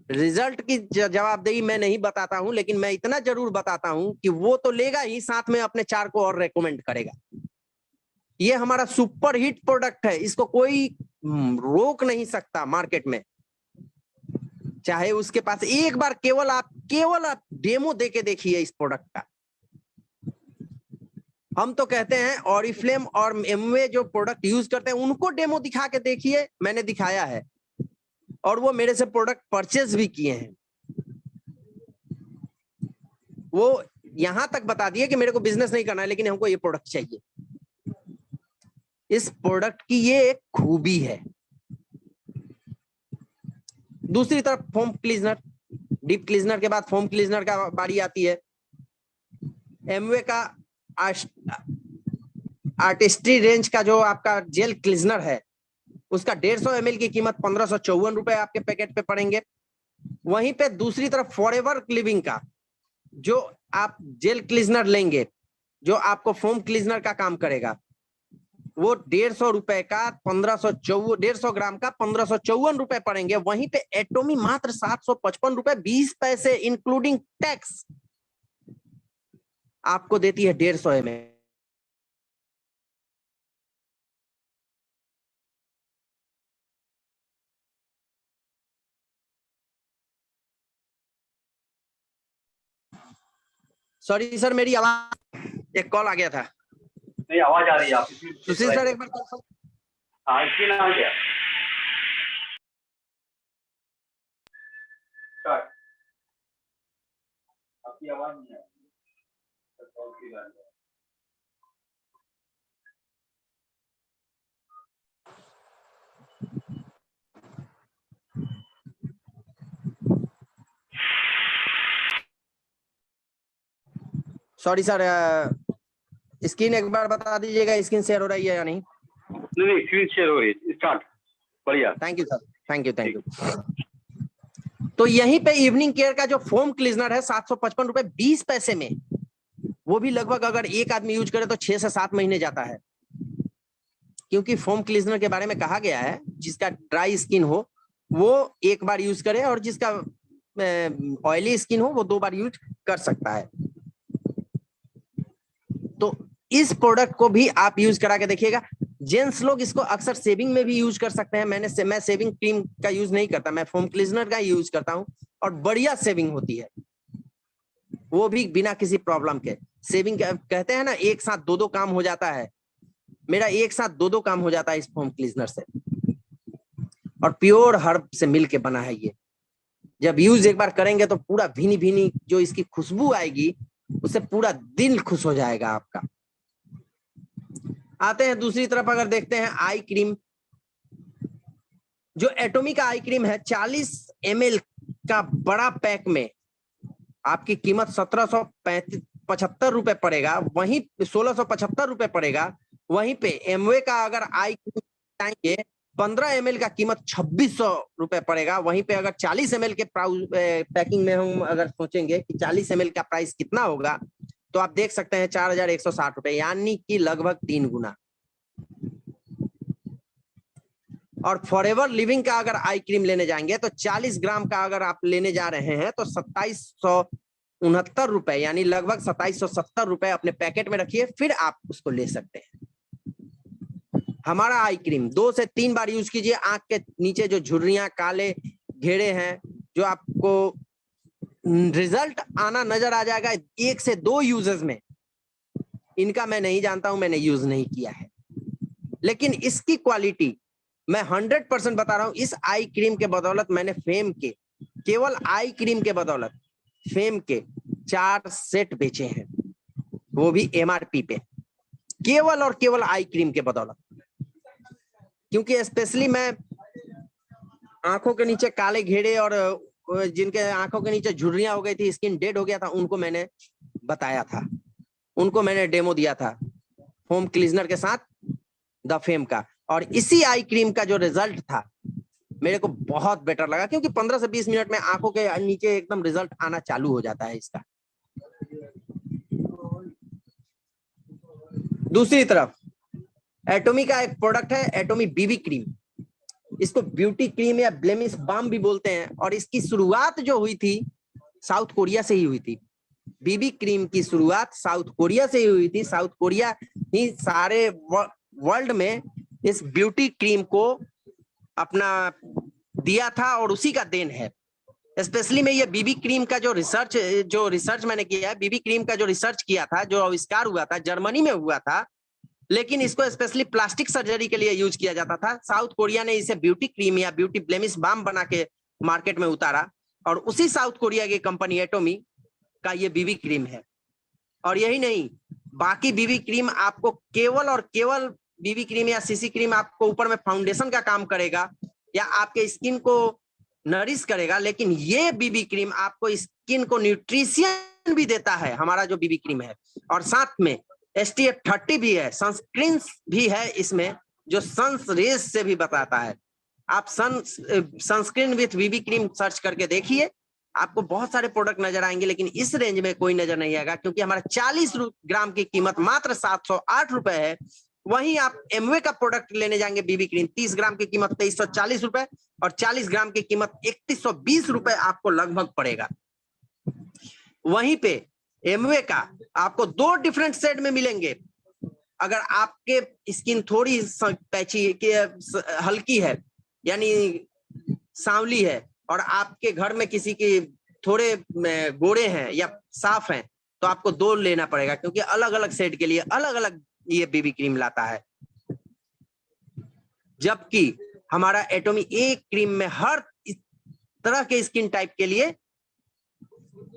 रिजल्ट की जवाबदेही मैं नहीं बताता हूं, लेकिन मैं इतना जरूर बताता हूं कि वो तो लेगा ही, साथ में अपने 4 को और रेकमेंड करेगा। ये हमारा सुपर हिट प्रोडक्ट है, इसको कोई रोक नहीं सकता मार्केट में। चाहे उसके पास एक बार केवल आप डेमो देके देखिए इस प्रोडक्ट का। हम तो कहते हैं ऑरिफ्लेम और एमवे जो प्रोडक्ट यूज करते हैं उनको डेमो दिखा के देखिए, मैंने दिखाया है और वो मेरे से प्रोडक्ट परचेज भी किए हैं। वो यहां तक बता दिए कि मेरे को बिजनेस नहीं करना है, लेकिन हमको ये प्रोडक्ट चाहिए। इस प्रोडक्ट की ये एक खूबी है। दूसरी तरफ फोम क्लीजनर, डीप क्लीजनर के बाद फोम क्लीजनर का बारी आती है। एमवे का आर्टिस्ट्री रेंज का जो आपका जेल क्लीजनर है उसका 150 ml की कीमत 1554 रुपए आपके पैकेट पे पड़ेंगे। वहीं पे दूसरी तरफ फॉरएवर लिविंग का जो आप जेल क्लीजनर लेंगे, जो आपको फोम क्लीजनर का काम करेगा, वो 150 रुपए का 150 ग्राम का 1554 रुपए पड़ेंगे। वहीं पे एटोमी मात्र 755 रुपए 20 पैसे इंक्लूडिंग टैक्स आपको देती है 150 ml। सॉरी सर, मेरी आवाज, एक कॉल आ गया था। नहीं, आवाज आ रही है आप सुशील सर एक बार कॉल। हाँ, इसकी नाम क्या? आपकी आवाज नहीं आ रही। सॉरी सर, स्क्रीन एक बार बता दीजिएगा, स्क्रीन शेयर हो रही है या नहीं? नहीं, स्क्रीन शेयर हो रही है। स्टार्ट। बढ़िया, thank you sir, thank you. तो यहीं पे इवनिंग केयर का जो फोम क्लीजनर है 755 रुपए 20 पैसे में, वो भी लगभग अगर एक आदमी यूज करे तो 6 से 7 महीने जाता है। क्योंकि फोम क्लीजनर के बारे में कहा गया है जिसका ड्राई स्किन हो वो एक बार यूज करे, और जिसका ऑयली स्किन हो वो 2 बार यूज कर सकता है। तो इस प्रोडक्ट को भी आप यूज करा के देखिएगा। जेंट्स लोग इसको अक्सर सेविंग में भी यूज कर सकते हैं। मैं सेविंग क्रीम का यूज नहीं करता, मैं फोम क्लीजनर का यूज करता हूं और बढ़िया सेविंग होती है, वो भी बिना किसी प्रॉब्लम के। सेविंग कहते हैं ना, एक साथ दो दो काम हो जाता है, मेरा एक साथ दो दो काम हो जाता है इस फोम क्लीनर से। और प्योर हर्ब से मिलके बना है ये। जब यूज एक बार करेंगे तो पूरा भीनी भीनी जो इसकी खुशबू आएगी, उससे पूरा दिल खुश हो जाएगा आपका। आते हैं दूसरी तरफ, अगर देखते हैं आई क्रीम, जो एटॉमी का आई क्रीम है 40 ml का बड़ा पैक में आपकी कीमत 1775 रुपए पड़ेगा, वहीं 1675 रुपए पड़ेगा। वहीं पे एमवे का अगर आई क्रीम चाहेंगे 15 ml का कीमत 2600 रुपए पड़ेगा। वहीं पे अगर 40 ml के पैकिंग में हम अगर सोचेंगे कि 40 ml का प्राइस कितना होगा, तो आप देख सकते हैं 4160 रुपए, यानी कि लगभग 3 गुना। और फॉरएवर लिविंग का अगर आई क्रीम लेने जाएंगे तो 40 ग्राम का अगर आप लेने जा रहे हैं तो 2769 रुपए, यानी लगभग 2770 रुपए अपने पैकेट में रखिए, फिर आप उसको ले सकते हैं। हमारा आई क्रीम 2 से 3 बार यूज कीजिए। आंख के नीचे जो झुर्रियां, काले घेरे हैं, जो आपको रिजल्ट आना नजर आ जाएगा 1 से 2 यूजेस में। इनका मैं नहीं जानता हूं, मैंने यूज नहीं किया है, लेकिन इसकी क्वालिटी मैं 100% बता रहा हूं। इस आई क्रीम के बदौलत मैंने फेम के, केवल आई क्रीम के बदौलत फेम के 4 सेट बेचे हैं, वो भी MRP पे, केवल और केवल आई क्रीम के बदौलत। क्योंकि स्पेशली मैं आंखों के नीचे काले घेरे और जिनके आंखों के नीचे झुर्रियां हो गई थी, स्किन डेड हो गया था, उनको मैंने बताया था, उनको मैंने डेमो दिया था फोम क्लीनर के साथ द फेम का। और इसी आई क्रीम का जो रिजल्ट था मेरे को बहुत बेटर लगा, क्योंकि 15 से 20 मिनट में आंखों के नीचे एकदम रिजल्ट आना चालू हो जाता है इसका। दूसरी तरफ एटॉमी का एक प्रोडक्ट है, एटॉमी बीबी क्रीम। इसको ब्यूटी क्रीम या ब्लेमिश बाम भी बोलते हैं, और इसकी शुरुआत जो हुई थी साउथ कोरिया से ही हुई थी। बीबी क्रीम की शुरुआत साउथ कोरिया से ही हुई थी। साउथ कोरिया ही सारे वर्ल्ड में इस ब्यूटी क्रीम को अपना दिया था, और उसी का देन है। स्पेशली में ये बीबी क्रीम का जो रिसर्च मैंने किया है, बीबी क्रीम का जो रिसर्च किया था, जो आविष्कार हुआ था, जर्मनी में हुआ था, लेकिन इसको स्पेशली प्लास्टिक सर्जरी के लिए यूज किया जाता था। साउथ कोरिया ने इसे ब्यूटी क्रीम या ब्यूटी ब्लेमिश बाम बना के मार्केट में उतारा, और उसी साउथ कोरिया की कंपनी एटॉमी का ये बीबी क्रीम है। और यही नहीं, बाकी बीबी क्रीम आपको केवल और केवल बीबी क्रीम या सीसी क्रीम आपको ऊपर में फाउंडेशन का काम करेगा या आपके स्किन को नरिश करेगा, लेकिन ये बीबी क्रीम आपको स्किन को न्यूट्रिशन भी देता है, हमारा जो बीबी क्रीम है। और साथ में SPF 30 भी है, सनस्क्रीन भी है इसमें, जो सन्स रेज से भी बताता है। आप sunscreen with BB cream search करके देखिए, आपको बहुत सारे प्रोडक्ट नजर आएंगे, लेकिन इस रेंज में कोई नजर नहीं आएगा, क्योंकि हमारा 40 ग्राम की कीमत मात्र 708 रुपए है। वहीं आप एमवे का प्रोडक्ट लेने जाएंगे बीबी क्रीम, 30 ग्राम की कीमत 2340 रुपए, और 40 ग्राम की कीमत 3120 रुपए आपको लगभग पड़ेगा। वहीं पे एमवे का आपको 2 डिफरेंट शेड में मिलेंगे। अगर आपके स्किन थोड़ी पैची के हल्की है, यानी सांवली है, और आपके घर में किसी की थोड़े गोरे हैं या साफ हैं, तो आपको 2 लेना पड़ेगा, क्योंकि अलग अलग शेड के लिए अलग अलग ये बीबी क्रीम लाता है। जबकि हमारा एटॉमी एक क्रीम में हर तरह के स्किन टाइप के लिए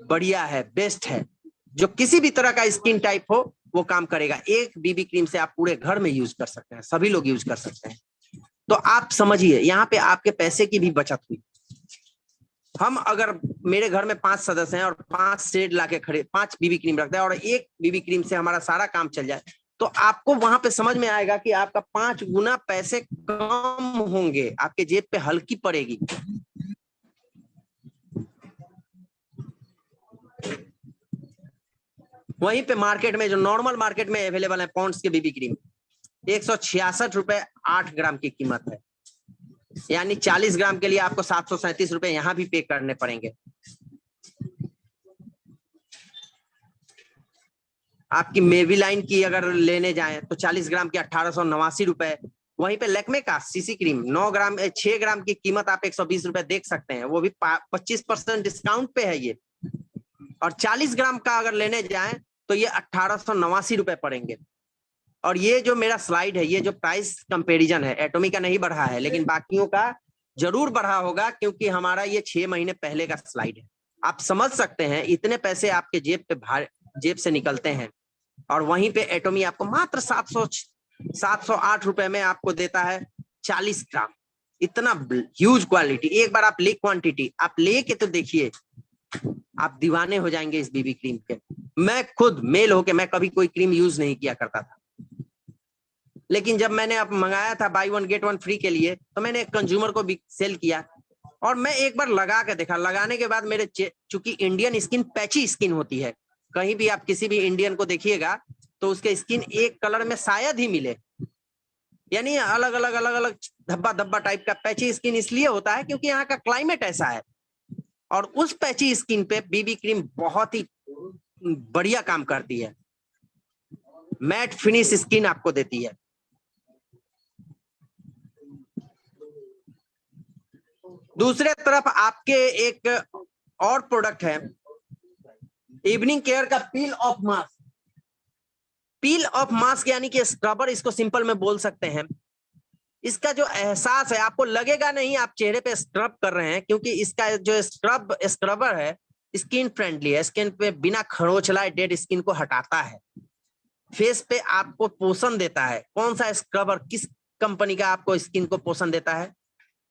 बढ़िया है, बेस्ट है। जो किसी भी तरह का स्किन टाइप हो वो काम करेगा। एक बीबी क्रीम से आप पूरे घर में यूज कर सकते हैं, सभी लोग यूज कर सकते हैं। तो आप समझिए, यहाँ पे आपके पैसे की भी बचत हुई। हम अगर मेरे घर में 5 सदस्य हैं और 5 शेड लाके खड़े 5 बीबी क्रीम रखते हैं और एक बीबी क्रीम से हमारा सारा काम चल जाए, तो आपको वहां पे समझ में आएगा कि आपका 5 गुना पैसे कम होंगे, आपके जेब पे हल्की पड़ेगी। वहीं पे मार्केट में जो नॉर्मल मार्केट में अवेलेबल है पॉन्ड्स के बीबी क्रीम 166 रुपए 8 ग्राम की कीमत है, यानी 40 ग्राम के लिए आपको 737 रुपए यहां भी पे करने पड़ेंगे। आपकी मेविलाइन की अगर लेने जाएं तो 40 ग्राम की 1889 रुपए। वहीं पे लैक्मे का सीसी क्रीम 6 ग्राम की कीमत आप 120 रुपए देख सकते हैं, वो भी 25% डिस्काउंट पे है ये। और 40 ग्राम का अगर लेने जाएं तो ये 1889 रुपए पड़ेंगे। और ये जो मेरा स्लाइड है, ये जो प्राइस कंपैरिजन है, एटॉमिक का नहीं बढ़ा है, लेकिन बाकियों का जरूर बढ़ा होगा, क्योंकि हमारा ये 6 महीने पहले का स्लाइड है। आप समझ सकते हैं इतने पैसे आपके जेब से निकलते हैं, और वहीं पे एटॉमी आपको मात्र 708 रुपए में आपको देता है 40 ग्राम। इतना ह्यूज क्वालिटी। एक बार आप ले क्वांटिटी आप लेके तो देखिए, आप दीवाने हो जाएंगे इस बीबी क्रीम के। मैं खुद मेल होके मैं कभी कोई क्रीम यूज नहीं किया करता था, लेकिन जब मैंने अब मंगाया था बाई 1 गेट 1 फ्री के लिए, तो मैंने कंज्यूमर को भी सेल किया, और मैं एक बार लगा के देखा। लगाने के बाद मेरे, चूंकि इंडियन स्किन पैची स्किन होती है, कहीं भी आप किसी भी इंडियन को देखिएगा तो उसके स्किन एक कलर में शायद ही मिले, यानी अलग अलग धब्बा धब्बा टाइप का पैची स्किन इसलिए होता है क्योंकि यहाँ का क्लाइमेट ऐसा है। और उस पैची स्किन पे बीबी क्रीम बहुत ही बढ़िया काम करती है, मैट फिनिश स्किन आपको देती है। दूसरे तरफ आपके एक और प्रोडक्ट है, इवनिंग केयर का पील ऑफ मास्क। पील ऑफ मास्क यानी कि स्क्रबर, इसको सिंपल में बोल सकते हैं। इसका जो एहसास है, आपको लगेगा नहीं आप चेहरे पे स्क्रब कर रहे हैं, क्योंकि इसका जो स्क्रबर है स्किन फ्रेंडली है, स्किन पे बिना खरोंचलाए डेड स्किन को हटाता है, फेस पे आपको पोषण देता है। कौन सा स्क्रबर किस कंपनी का आपको स्किन को पोषण देता है?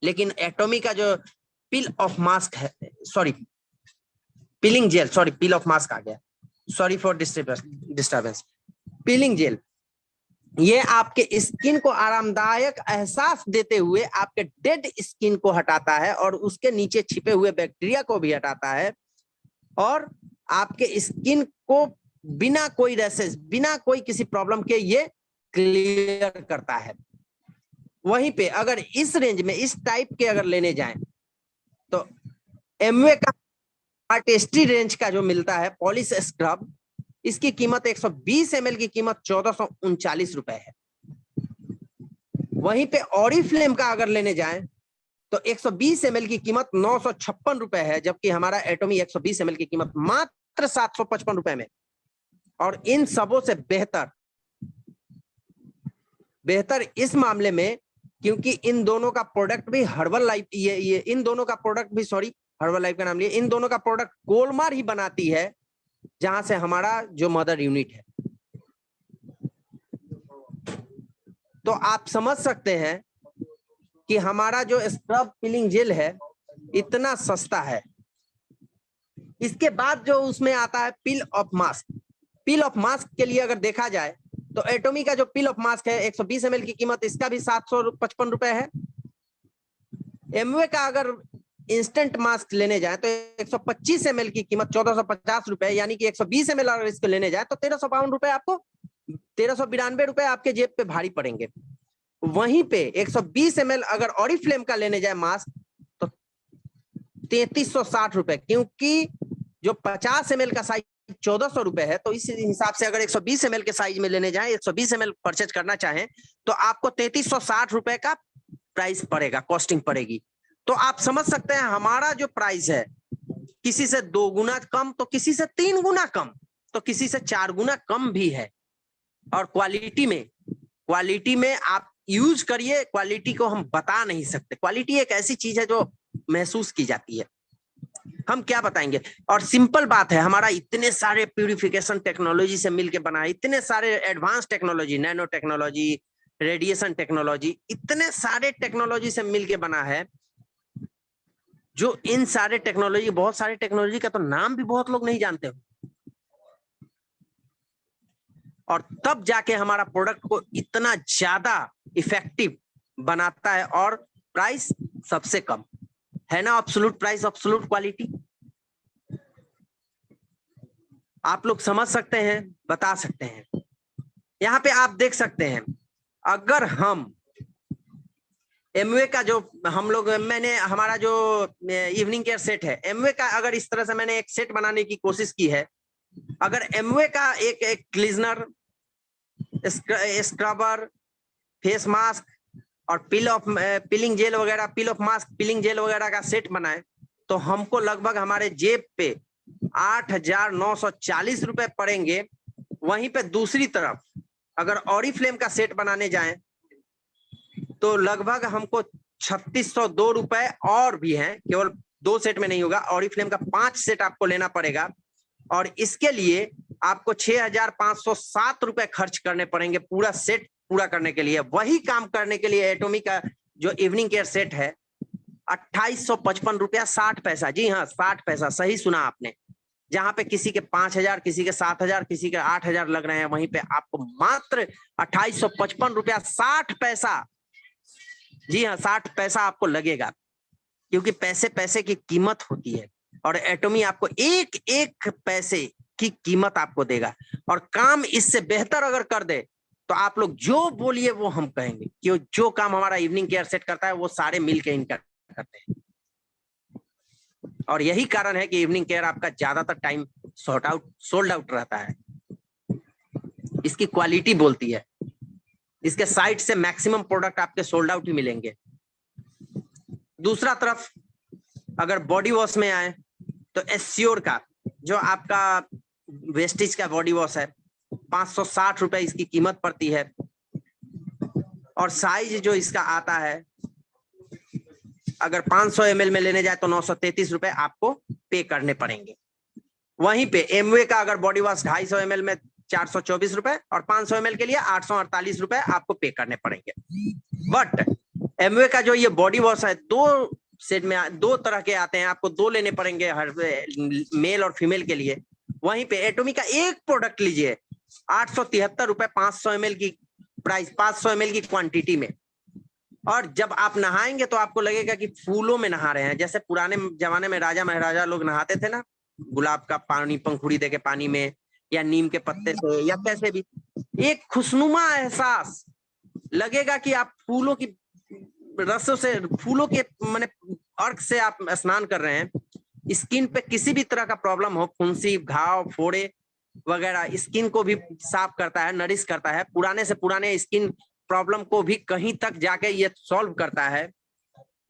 लेकिन एटॉमी का जो पील ऑफ मास्क है, sorry peeling gel, sorry peel off mask आ गया, sorry for disturbance. Peeling gel ये आपके स्किन को आरामदायक एहसास देते हुए आपके डेड स्किन को हटाता है, और उसके नीचे छिपे हुए बैक्टीरिया को भी हटाता है, और आपके स्किन को बिना कोई रैशेस, बिना कोई किसी प्रॉब्लम के ये क्लियर करता है। वहीं पे अगर इस रेंज में इस टाइप के अगर लेने जाएं तो एमवे का आर्टिस्ट्री रेंज का जो मिलता है पॉलिश स्क्रब, इसकी कीमत 120 ml की कीमत 1439 रुपए है। वहीं पे ऑरिफ्लेम का अगर लेने जाएं तो 120 ml की कीमत 956 रुपए है, जबकि हमारा एटॉमी 120 ml की कीमत मात्र 755 रुपए में। और इन सबों से बेहतर इस मामले में, क्योंकि इन दोनों का प्रोडक्ट भी हर्बल लाइफ, ये इन दोनों का प्रोडक्ट भी, सॉरी हर्बल लाइफ का नाम लिए, इन दोनों का प्रोडक्ट गोलमार ही बनाती है, जहां से हमारा जो मदर यूनिट है। तो आप समझ सकते हैं कि हमारा जो स्क्रब पीलिंग जेल है इतना सस्ता है। इसके बाद जो उसमें आता है पील ऑफ मास्क। पील ऑफ मास्क के लिए अगर देखा जाए तो एटॉमी का जो पील ऑफ मास्क है 120 ml की कीमत इसका भी 755 रुपए है। एमवे का अगर इंस्टेंट मास्क लेने जाए तो 125 ml की कीमत 1450 रुपए, यानी कि 120 ml अगर इसको लेने जाए तो 1352 रुपए, आपको 1392 रुपए आपके जेब पे भारी पड़ेंगे। वहीं पे 120 ml अगर ऑरिफ्लेम का लेने जाए मास्क तो 3360 रुपए, क्योंकि जो 50 ml का साइज 1400 रुपए है, तो इस हिसाब से अगर 120 ml के साइज में लेने जाएं, 120 ml परचेज करना चाहें तो आपको 3360 रुपए का प्राइस पड़ेगा, कॉस्टिंग पड़ेगी। तो आप समझ सकते हैं हमारा जो प्राइस है किसी से 2 गुना कम, तो किसी से 3 गुना कम, तो किसी से 4 गुना कम भी है। और क्वालिटी में आप यूज करिए, क्वालिटी को हम बता नहीं सकते। क्वालिटी एक ऐसी चीज है जो महसूस की जाती है, हम क्या बताएंगे। और सिंपल बात है, हमारा इतने सारे प्यूरिफिकेशन टेक्नोलॉजी से मिलके बना है, इतने सारे advance technology, nano technology, radiation technology, इतने सारे टेक्नोलॉजी से मिलके बना है, जो इन सारे टेक्नोलॉजी, बहुत सारे टेक्नोलॉजी का तो नाम भी बहुत लोग नहीं जानते हो, और तब जाके हमारा प्रोडक्ट को इतना ज्यादा इफेक्टिव बनाता है, और प्राइस सबसे कम है ना। एब्सोल्यूट प्राइस, एब्सोल्यूट क्वालिटी, आप लोग समझ सकते हैं, बता सकते हैं। यहाँ पे आप देख सकते हैं, अगर हम एमवे का जो हम लोग, मैंने हमारा जो इवनिंग केयर सेट है एमवे का, अगर इस तरह से मैंने एक सेट बनाने की कोशिश की है, अगर एमवे का एक क्लीजनर, स्क्रबर, फेस मास्क और पीलिंग जेल वगैरह, पील ऑफ मास्क, पीलिंग जेल वगैरह का सेट बनाए, तो हमको लगभग हमारे जेब पे 8,940 रुपए पड़ेंगे, वहीं पे दूसरी तरफ अगर ऑरिफ्लेम का सेट बनाने जाएं तो लगभग हमको 3602 रुपए और भी हैं, केवल 2 सेट में नहीं होगा, ऑरिफ्लेम का 5 सेट आपको लेना पड़ेगा और इसके लिए आपको 6507 रुपए खर्च करने पड़ेंगे पूरा सेट पूरा करने के लिए। वही काम करने के लिए एटॉमिक का जो इवनिंग केयर सेट है 2855 रुपया 60 पैसा, जी हाँ 60 पैसा, सही सुना आपने। जहां पे किसी के 5000, किसी के 7000, किसी के 8000 लग रहे हैं, वहीं पे आपको मात्र 2855 रुपया 60 पैसा, जी हाँ 60 पैसा आपको लगेगा, क्योंकि पैसे पैसे की कीमत होती है और एटॉमी आपको एक एक पैसे की कीमत आपको देगा और काम इससे बेहतर अगर कर दे तो आप लोग जो बोलिए वो हम कहेंगे, कि जो काम हमारा इवनिंग केयर सेट करता है वो सारे मिलके इनका करते हैं। और यही कारण है कि इवनिंग केयर आपका ज्यादातर टाइम सोल्ड आउट रहता है। इसकी क्वालिटी बोलती है, इसके साइट से मैक्सिमम प्रोडक्ट आपके सोल्ड आउट ही मिलेंगे। दूसरा तरफ अगर बॉडी वॉश में आए तो एस्योर का जो आपका वेस्टिज का बॉडी वॉश है 560 रुपए इसकी कीमत पड़ती है और साइज जो इसका आता है अगर 500 ml में लेने जाए तो 933 रुपए आपको पे करने पड़ेंगे। वहीं पे एमवे का अगर बॉडी वॉश 250 ml में 424 रुपए और 500 ml के लिए 848 रुपए आपको पे करने पड़ेंगे। बट एमवे का जो ये बॉडी वॉश है 2 सेट में 2 तरह के आते हैं, आपको 2 लेने पड़ेंगे हर मेल और फीमेल के लिए। वहीं पे एटॉमी का एक प्रोडक्ट लीजिए 873 रुपए 500 ml की प्राइस, 500 ml की क्वांटिटी में, और जब आप नहाएंगे तो आपको लगेगा कि फूलों में नहा रहे हैं। जैसे पुराने जमाने में राजा महाराजा लोग नहाते थे ना, गुलाब का पानी पंखुड़ी देके पानी में या नीम के पत्ते से या कैसे भी, एक खुशनुमा एहसास लगेगा कि आप फूलों की रसों से, फूलों के माने अर्क से आप स्नान कर रहे हैं। स्किन पे किसी भी तरह का प्रॉब्लम हो, फुंसी, घाव, फोड़े वगैरह, स्किन को भी साफ करता है, नरिश करता है। पुराने से पुराने स्किन प्रॉब्लम को भी कहीं तक जाके ये सॉल्व करता है।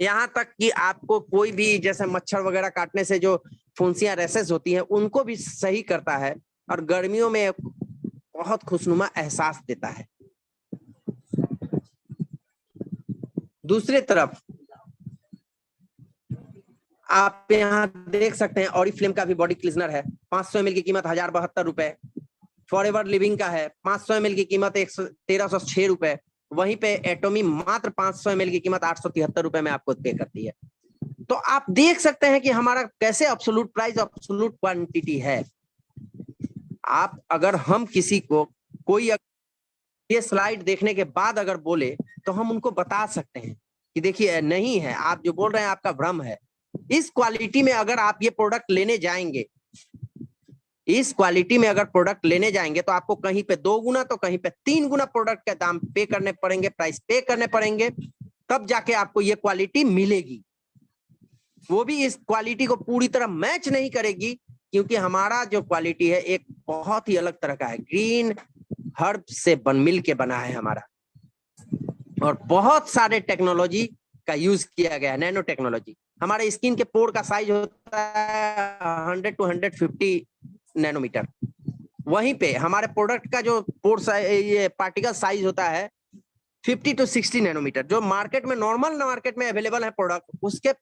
यहाँ तक कि आपको कोई भी जैसे मच्छर वगैरह काटने से जो फुंसियां, रैसेस होती हैं, उनको भी सही करता है और गर्मियों में बहुत खुशनुमा एहसास देता है। दूसरी तरफ आप यहाँ देख सकते हैं ऑरिफ्लेम का भी बॉडी क्लीजनर है, 500 ml की कीमत 1072 रुपए। फॉरएवर लिविंग का है 500 ml की कीमत 1306 रुपए। वहीं पे एटॉमी मात्र 500 ml की कीमत 873 रुपए में आपको पे करती है। तो आप देख सकते हैं कि हमारा कैसे एब्सोल्यूट प्राइस, एब्सोल्यूट क्वांटिटी है। आप अगर हम किसी को कोई ये स्लाइड देखने के बाद अगर बोले तो हम उनको बता सकते हैं कि देखिए नहीं है, आप जो बोल रहे हैं आपका भ्रम है। इस क्वालिटी में अगर आप ये प्रोडक्ट लेने जाएंगे, इस क्वालिटी में अगर प्रोडक्ट लेने जाएंगे तो आपको कहीं पे 2 गुना तो कहीं पे 3 गुना प्रोडक्ट के दाम पे करने पड़ेंगे, प्राइस पे करने पड़ेंगे, तब जाके आपको ये क्वालिटी मिलेगी। वो भी इस क्वालिटी को पूरी तरह मैच नहीं करेगी, क्योंकि हमारा जो क्वालिटी है एक बहुत ही अलग तरह का है, ग्रीन हर्ब से मिल के बना है हमारा, और बहुत सारे टेक्नोलॉजी का यूज किया गया है, नैनो टेक्नोलॉजी। हमारे स्किन के पोर का साइज होता है 100 to 150 नैनोमीटर। वहीं पे हमारे प्रोडक्ट का जो पोर ये पार्टिकल साइज होता है 50 to 60 नैनोमीटर। जो मार्केट में नॉर्मल मार्केट में अवेलेबल है प्रोडक्ट, उसके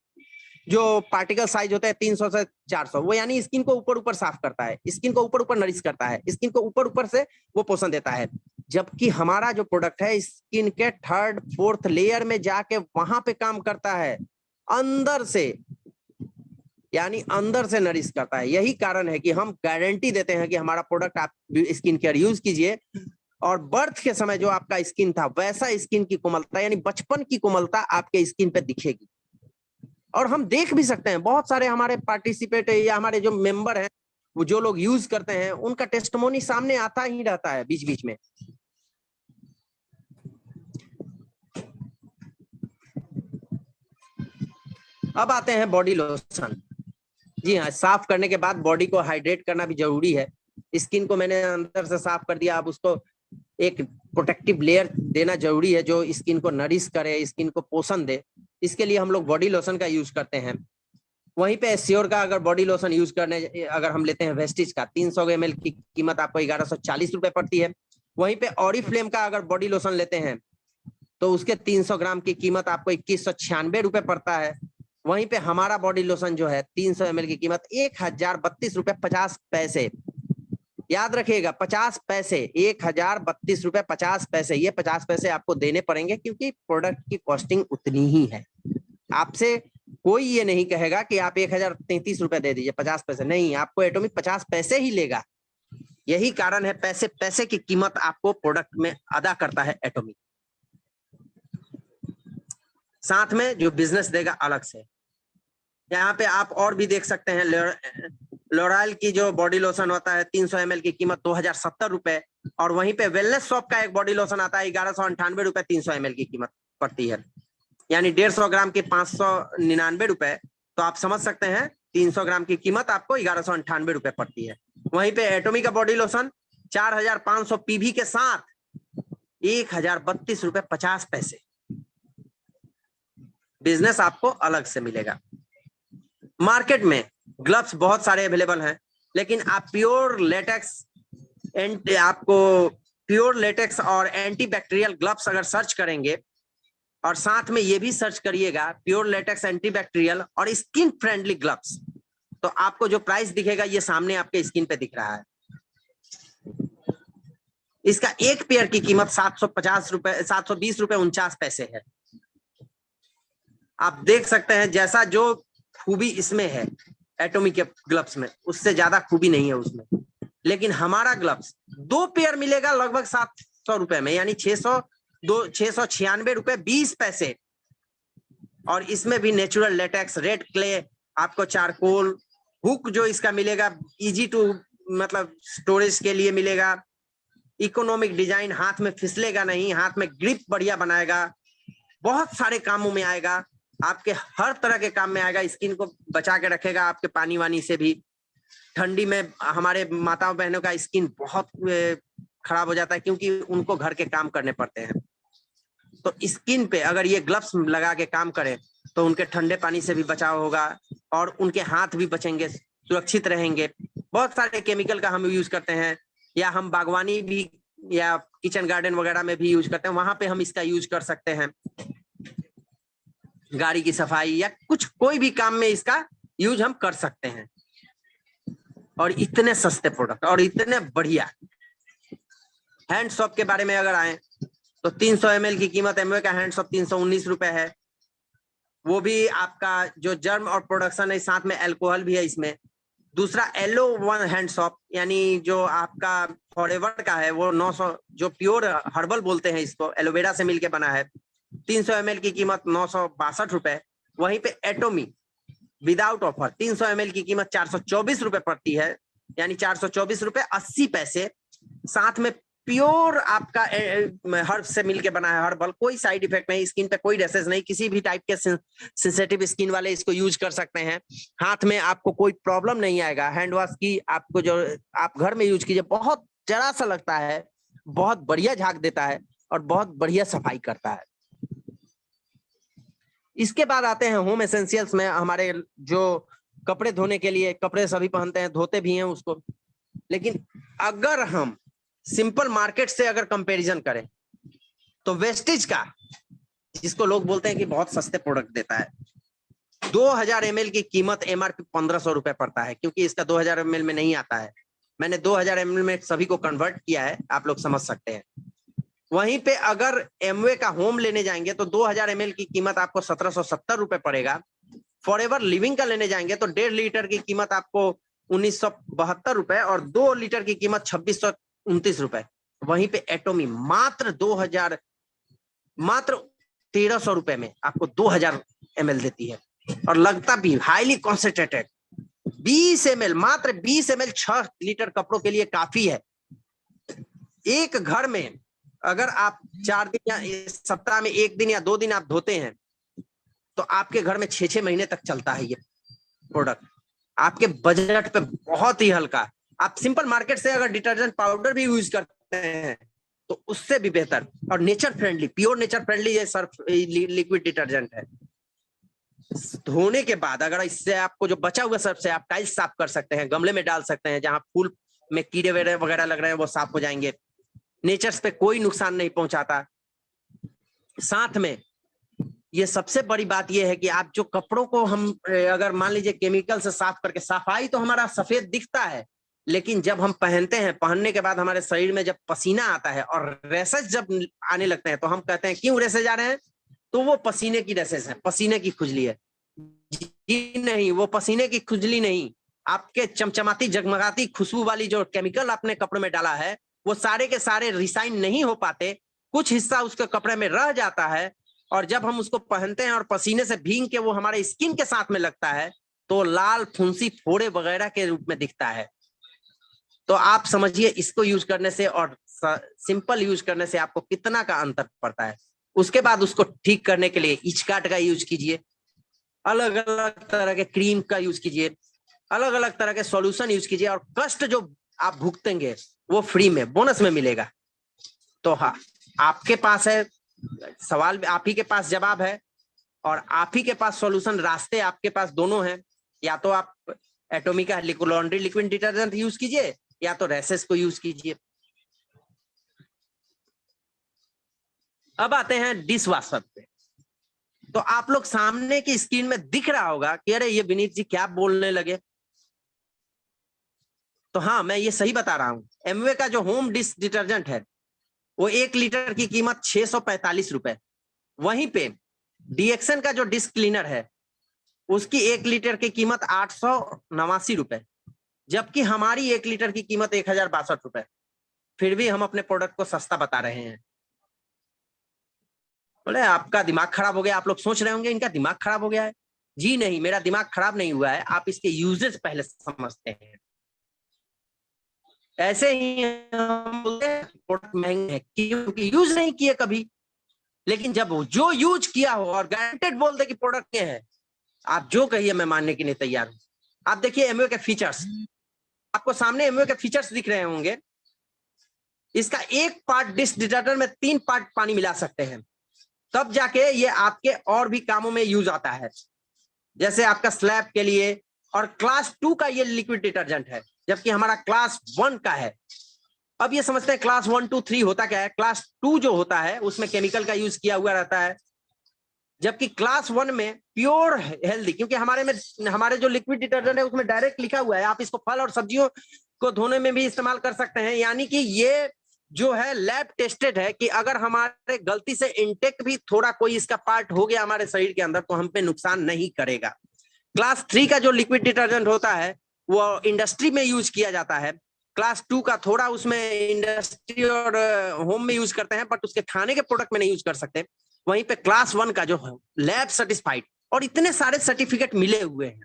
जो पार्टिकल साइज होता है 300 से 400। वो यानी स्किन को ऊपर ऊपर साफ करता है, स्किन को ऊपर ऊपर नरिश करता है, स्किन को ऊपर ऊपर से वो पोषण देता है। जबकि हमारा जो प्रोडक्ट है स्किन के 3rd 4th लेयर में जाके वहां पे काम करता है, अंदर से, यानी अंदर से नरिश करता है। यही कारण है कि हम गारंटी देते हैं कि हमारा प्रोडक्ट आप स्किन केयर यूज कीजिए और बर्थ के समय जो आपका स्किन था वैसा स्किन की कोमलता, यानी बचपन की कोमलता आपके स्किन पे दिखेगी। और हम देख भी सकते हैं, बहुत सारे हमारे पार्टिसिपेट या हमारे जो मेंबर हैं, वो जो लोग यूज करते हैं, उनका टेस्टिमोनी सामने आता ही रहता है बीच बीच में। अब आते हैं बॉडी लोशन। जी हाँ, साफ करने के बाद बॉडी को हाइड्रेट करना भी जरूरी है। स्किन को मैंने अंदर से साफ कर दिया, अब उसको एक प्रोटेक्टिव लेयर देना जरूरी है जो स्किन को नरिश करे, स्किन को पोषण दे। इसके लिए हम लोग बॉडी लोशन का यूज करते हैं। वहीं पे एस्योर का अगर बॉडी लोशन यूज करने अगर हम लेते हैं वेस्टिज का 300 ml की कीमत आपको 1140 रुपए पड़ती है। वहीं पे ऑरिफ्लेम का अगर बॉडी लोशन लेते हैं तो उसके 300 ग्राम की कीमत आपको 2196 रुपए पड़ता है। वहीं पे हमारा बॉडी लोशन जो है 300 ml की कीमत 1032 रुपए 50 पैसे। याद रखिएगा 50 पैसे, 1032 रुपए 50 पैसे। ये 50 पैसे आपको देने पड़ेंगे क्योंकि प्रोडक्ट की कॉस्टिंग उतनी ही है। आपसे कोई ये नहीं कहेगा कि आप 1033 रुपए दे दीजिए 50 पैसे, नहीं, आपको एटॉमिक 50 पैसे ही लेगा। यही कारण है पैसे पैसे की कीमत आपको प्रोडक्ट में अदा करता है एटॉमिक। साथ में जो बिजनेस देगा अलग से। यहाँ पे आप और भी देख सकते हैं लॉराइल की जो बॉडी लोशन होता है 300 ml की कीमत 2070 रुपए, और वहीं पे वेलनेस शॉप का एक बॉडी लोशन आता है 1198 रुपए 300 ml की कीमत पड़ती है, यानी 150 ग्राम की 599 रुपए। तो आप समझ सकते हैं 300 ग्राम की कीमत आपको 1198 रुपए पड़ती है। वहीं पे एटॉमिक का बॉडी लोशन 4500 पीवी के साथ 1032 रुपए 50 पैसे। बिजनेस आपको अलग से मिलेगा। मार्केट में ग्लव्स बहुत सारे अवेलेबल हैं, लेकिन आप प्योर लेटेक्स और एंटीबैक्टीरियल ग्लव्स अगर सर्च करेंगे, और साथ में ये भी सर्च करिएगा प्योर लेटेक्स एंटीबैक्टीरियल और स्किन फ्रेंडली ग्लव्स, तो आपको जो प्राइस दिखेगा ये सामने आपके स्क्रीन पे दिख रहा है। इसका एक पेयर की कीमत 750 रुपए 720 रुपए 49 पैसे है। आप देख सकते हैं जैसा जो खूबी इसमें है एटॉमिक के ग्लव्स में, उससे ज्यादा खूबी नहीं है उसमें। लेकिन हमारा ग्लव्स 2 पेयर मिलेगा लगभग 700 रुपए में, यानी 696 रुपए 20 पैसे। और इसमें भी नेचुरल लेटेक्स, रेड क्ले, आपको चारकोल हुक जो इसका मिलेगा, इजी टू मतलब स्टोरेज के लिए मिलेगा। इकोनॉमिक डिजाइन, हाथ में फिसलेगा नहीं, हाथ में ग्रिप बढ़िया बनाएगा, बहुत सारे कामों में आएगा, आपके हर तरह के काम में आएगा। स्किन को बचा के रखेगा आपके पानी वानी से भी। ठंडी में हमारे माताओं बहनों का स्किन बहुत खराब हो जाता है क्योंकि उनको घर के काम करने पड़ते हैं। तो स्किन पे अगर ये ग्लव्स लगा के काम करें तो उनके ठंडे पानी से भी बचाव होगा और उनके हाथ भी बचेंगे, सुरक्षित रहेंगे। बहुत सारे केमिकल का हम यूज करते हैं, या हम बागवानी भी या किचन गार्डन वगैरह में भी यूज करते हैं, वहां पे हम इसका यूज कर सकते हैं। गाड़ी की सफाई या कुछ कोई भी काम में इसका यूज हम कर सकते हैं। और इतने सस्ते प्रोडक्ट और इतने बढ़िया। हैंड सोप के बारे में अगर आए तो 300 ml की कीमत एमवे का हैंड सोप 319 रुपए है। वो भी आपका जो जर्म और प्रोडक्शन है, साथ में अल्कोहल भी है इसमें। दूसरा एलो वन हैंड सोप, यानी जो आपका फॉरएवर का है, वो 900, जो प्योर हर्बल बोलते हैं इसको, एलोवेरा से मिलके बना है, 300 ml की कीमत 962 रुपए। वहीं पे एटॉमी विदाउट ऑफर 300 ml की कीमत 424 रुपए पड़ती है, यानी 424 रुपए 80 पैसे। साथ में प्योर आपका हर्ब से मिलके बना है, हर्बल, कोई साइड इफेक्ट नहीं, स्किन पे कोई रैशेस नहीं, किसी भी टाइप के सेंसिटिव स्किन वाले इसको यूज कर सकते हैं। हाथ में आपको कोई प्रॉब्लम नहीं आएगा। हैंड वॉश की आपको जो आप घर में यूज कीजिए, बहुत जरा सा लगता है, बहुत बढ़िया झाग देता है और बहुत बढ़िया सफाई करता है। इसके बाद आते हैं होम एसेंशियल्स में। हमारे जो कपड़े धोने के लिए, कपड़े सभी पहनते हैं, धोते भी हैं उसको, लेकिन अगर हम सिंपल मार्केट से अगर कंपैरिजन करें तो वेस्टिज का, जिसको लोग बोलते हैं कि बहुत सस्ते प्रोडक्ट देता है, 2000 ml की कीमत एमआरपी 1500 रुपए पड़ता है, क्योंकि इसका 2000 ml में नहीं आता है। मैंने 2000 ml में सभी को कन्वर्ट किया है, आप लोग समझ सकते हैं। वहीं पे अगर एमवे का होम लेने जाएंगे तो 2000 ml की कीमत आपको 1770 रुपए पड़ेगा। फॉरएवर लिविंग का लेने जाएंगे तो 1.5 लीटर की कीमत आपको 1972 रुपए और 2 लीटर की कीमत 2629 रुपए। वहीं पे एटॉमी मात्र 1300 रुपए में आपको 2000 ml देती है, और लगता भी हाईली कॉन्सेंट्रेटेड 20 ml, मात्र 20 ml 6 लीटर कपड़ों के लिए काफी है। एक घर में अगर आप 4 दिन या सप्ताह में 1 दिन या 2 दिन आप धोते हैं तो आपके घर में 6-6 महीने तक चलता है ये प्रोडक्ट, आपके बजट पे बहुत ही हल्का। आप सिंपल मार्केट से अगर डिटर्जेंट पाउडर भी यूज करते हैं तो उससे भी बेहतर और nature friendly, pure nature friendly ये सर्फ लिक्विड डिटर्जेंट है। धोने के बाद अगर इससे आपको जो बचा हुआ सर्फ से आप टाइल्स साफ कर सकते हैं, गमले में डाल सकते हैं, जहां फूल में कीड़े वगैरह लग रहे हैं वो साफ हो जाएंगे। नेचर्स पे कोई नुकसान नहीं पहुंचाता। साथ में ये सबसे बड़ी बात ये है कि आप जो कपड़ों को हम अगर मान लीजिए केमिकल से साफ करके, सफाई तो हमारा सफेद दिखता है, लेकिन जब हम पहनते हैं, पहनने के बाद हमारे शरीर में जब पसीना आता है और रेसेस जब आने लगते हैं तो हम कहते हैं क्यों रेसेस आ रहे हैं, तो वो पसीने की रेसेस है, पसीने की खुजली है। जी नहीं, वो पसीने की खुजली नहीं, आपके चमचमाती जगमगाती खुशबू वाली जो केमिकल आपने कपड़े में डाला है वो सारे के सारे रिसाइन नहीं हो पाते, कुछ हिस्सा उसके कपड़े में रह जाता है, और जब हम उसको पहनते हैं और पसीने से भीग के वो हमारे स्किन के साथ में लगता है तो लाल फुंसी फोड़े वगैरह के रूप में दिखता है। तो आप समझिए इसको यूज करने से और सिंपल यूज करने से आपको कितना का अंतर पड़ता है। उसके बाद उसको ठीक करने के लिए इचकाट का यूज कीजिए, अलग अलग तरह के क्रीम का यूज कीजिए, अलग अलग तरह के सॉल्यूशन यूज कीजिए, और कष्ट जो आप भुगतेंगे वो फ्री में बोनस में मिलेगा। तो हाँ, आपके पास है सवाल, आप ही के पास जवाब है, और आप ही के पास सॉल्यूशन, रास्ते आपके पास दोनों हैं। या तो आप एटॉमिक का लॉन्ड्री लिक्विड डिटर्जेंट यूज कीजिए, या तो रेसेस को यूज कीजिए। अब आते हैं डिश वॉशर पे। तो आप लोग सामने की स्क्रीन में दिख रहा होगा कि अरे ये विनीत जी क्या बोलने लगे। तो हाँ, मैं ये सही बता रहा हूं। एमवे का जो होम डिश डिटर्जेंट है वो 1 लीटर की कीमत 645 रुपए। वहीं पे डीएक्सन का जो डिश क्लीनर है उसकी 1 लीटर की कीमत 889 रुपए, जबकि हमारी 1 लीटर की कीमत 1062 रुपए। फिर भी हम अपने प्रोडक्ट को सस्ता बता रहे हैं। बोले आपका दिमाग खराब हो गया। आप लोग सोच रहे होंगे इनका दिमाग खराब हो गया है। जी नहीं, मेरा दिमाग खराब नहीं हुआ है, आप इसके यूजेस पहले समझते हैं। ऐसे ही हम बोलते हैं प्रोडक्ट महंगे हैं क्योंकि यूज नहीं किए कभी, लेकिन जब जो यूज किया हो और गारंटेड बोल दे कि प्रोडक्ट के हैं, आप जो कहिए मैं मानने के लिए तैयार हूं। आप देखिए एमवे के फीचर्स, आपको सामने एमवे के फीचर्स दिख रहे होंगे। इसका 1 पार्ट डिश डिटर्जेंट में 3 पार्ट पानी मिला सकते हैं, तब जाके ये आपके और भी कामों में यूज आता है, जैसे आपका स्लैब के लिए। और क्लास 2 का ये लिक्विड डिटर्जेंट है, जबकि हमारा क्लास 1 का है। अब ये समझते हैं क्लास 1, 2, 3 होता क्या है। क्लास 2 जो होता है उसमें केमिकल का यूज किया हुआ रहता है, जबकि क्लास 1 में प्योर हेल्दी, क्योंकि हमारे जो लिक्विड डिटर्जेंट है उसमें डायरेक्ट लिखा हुआ है आप इसको फल और सब्जियों को धोने में भी इस्तेमाल कर सकते हैं। यानी कि ये जो है लैब टेस्टेड है कि अगर हमारे गलती से इंटेक भी थोड़ा कोई इसका पार्ट हो गया हमारे शरीर के अंदर तो हम पे नुकसान नहीं करेगा। क्लास 3 का जो लिक्विड डिटर्जेंट होता है वो इंडस्ट्री में यूज किया जाता है। क्लास 2 का थोड़ा उसमें इंडस्ट्री और होम में यूज करते हैं, बट उसके खाने के प्रोडक्ट में नहीं यूज कर सकते। वहीं पे क्लास 1 का जो लैब सर्टिफाइड और इतने सारे सर्टिफिकेट मिले हुए हैं,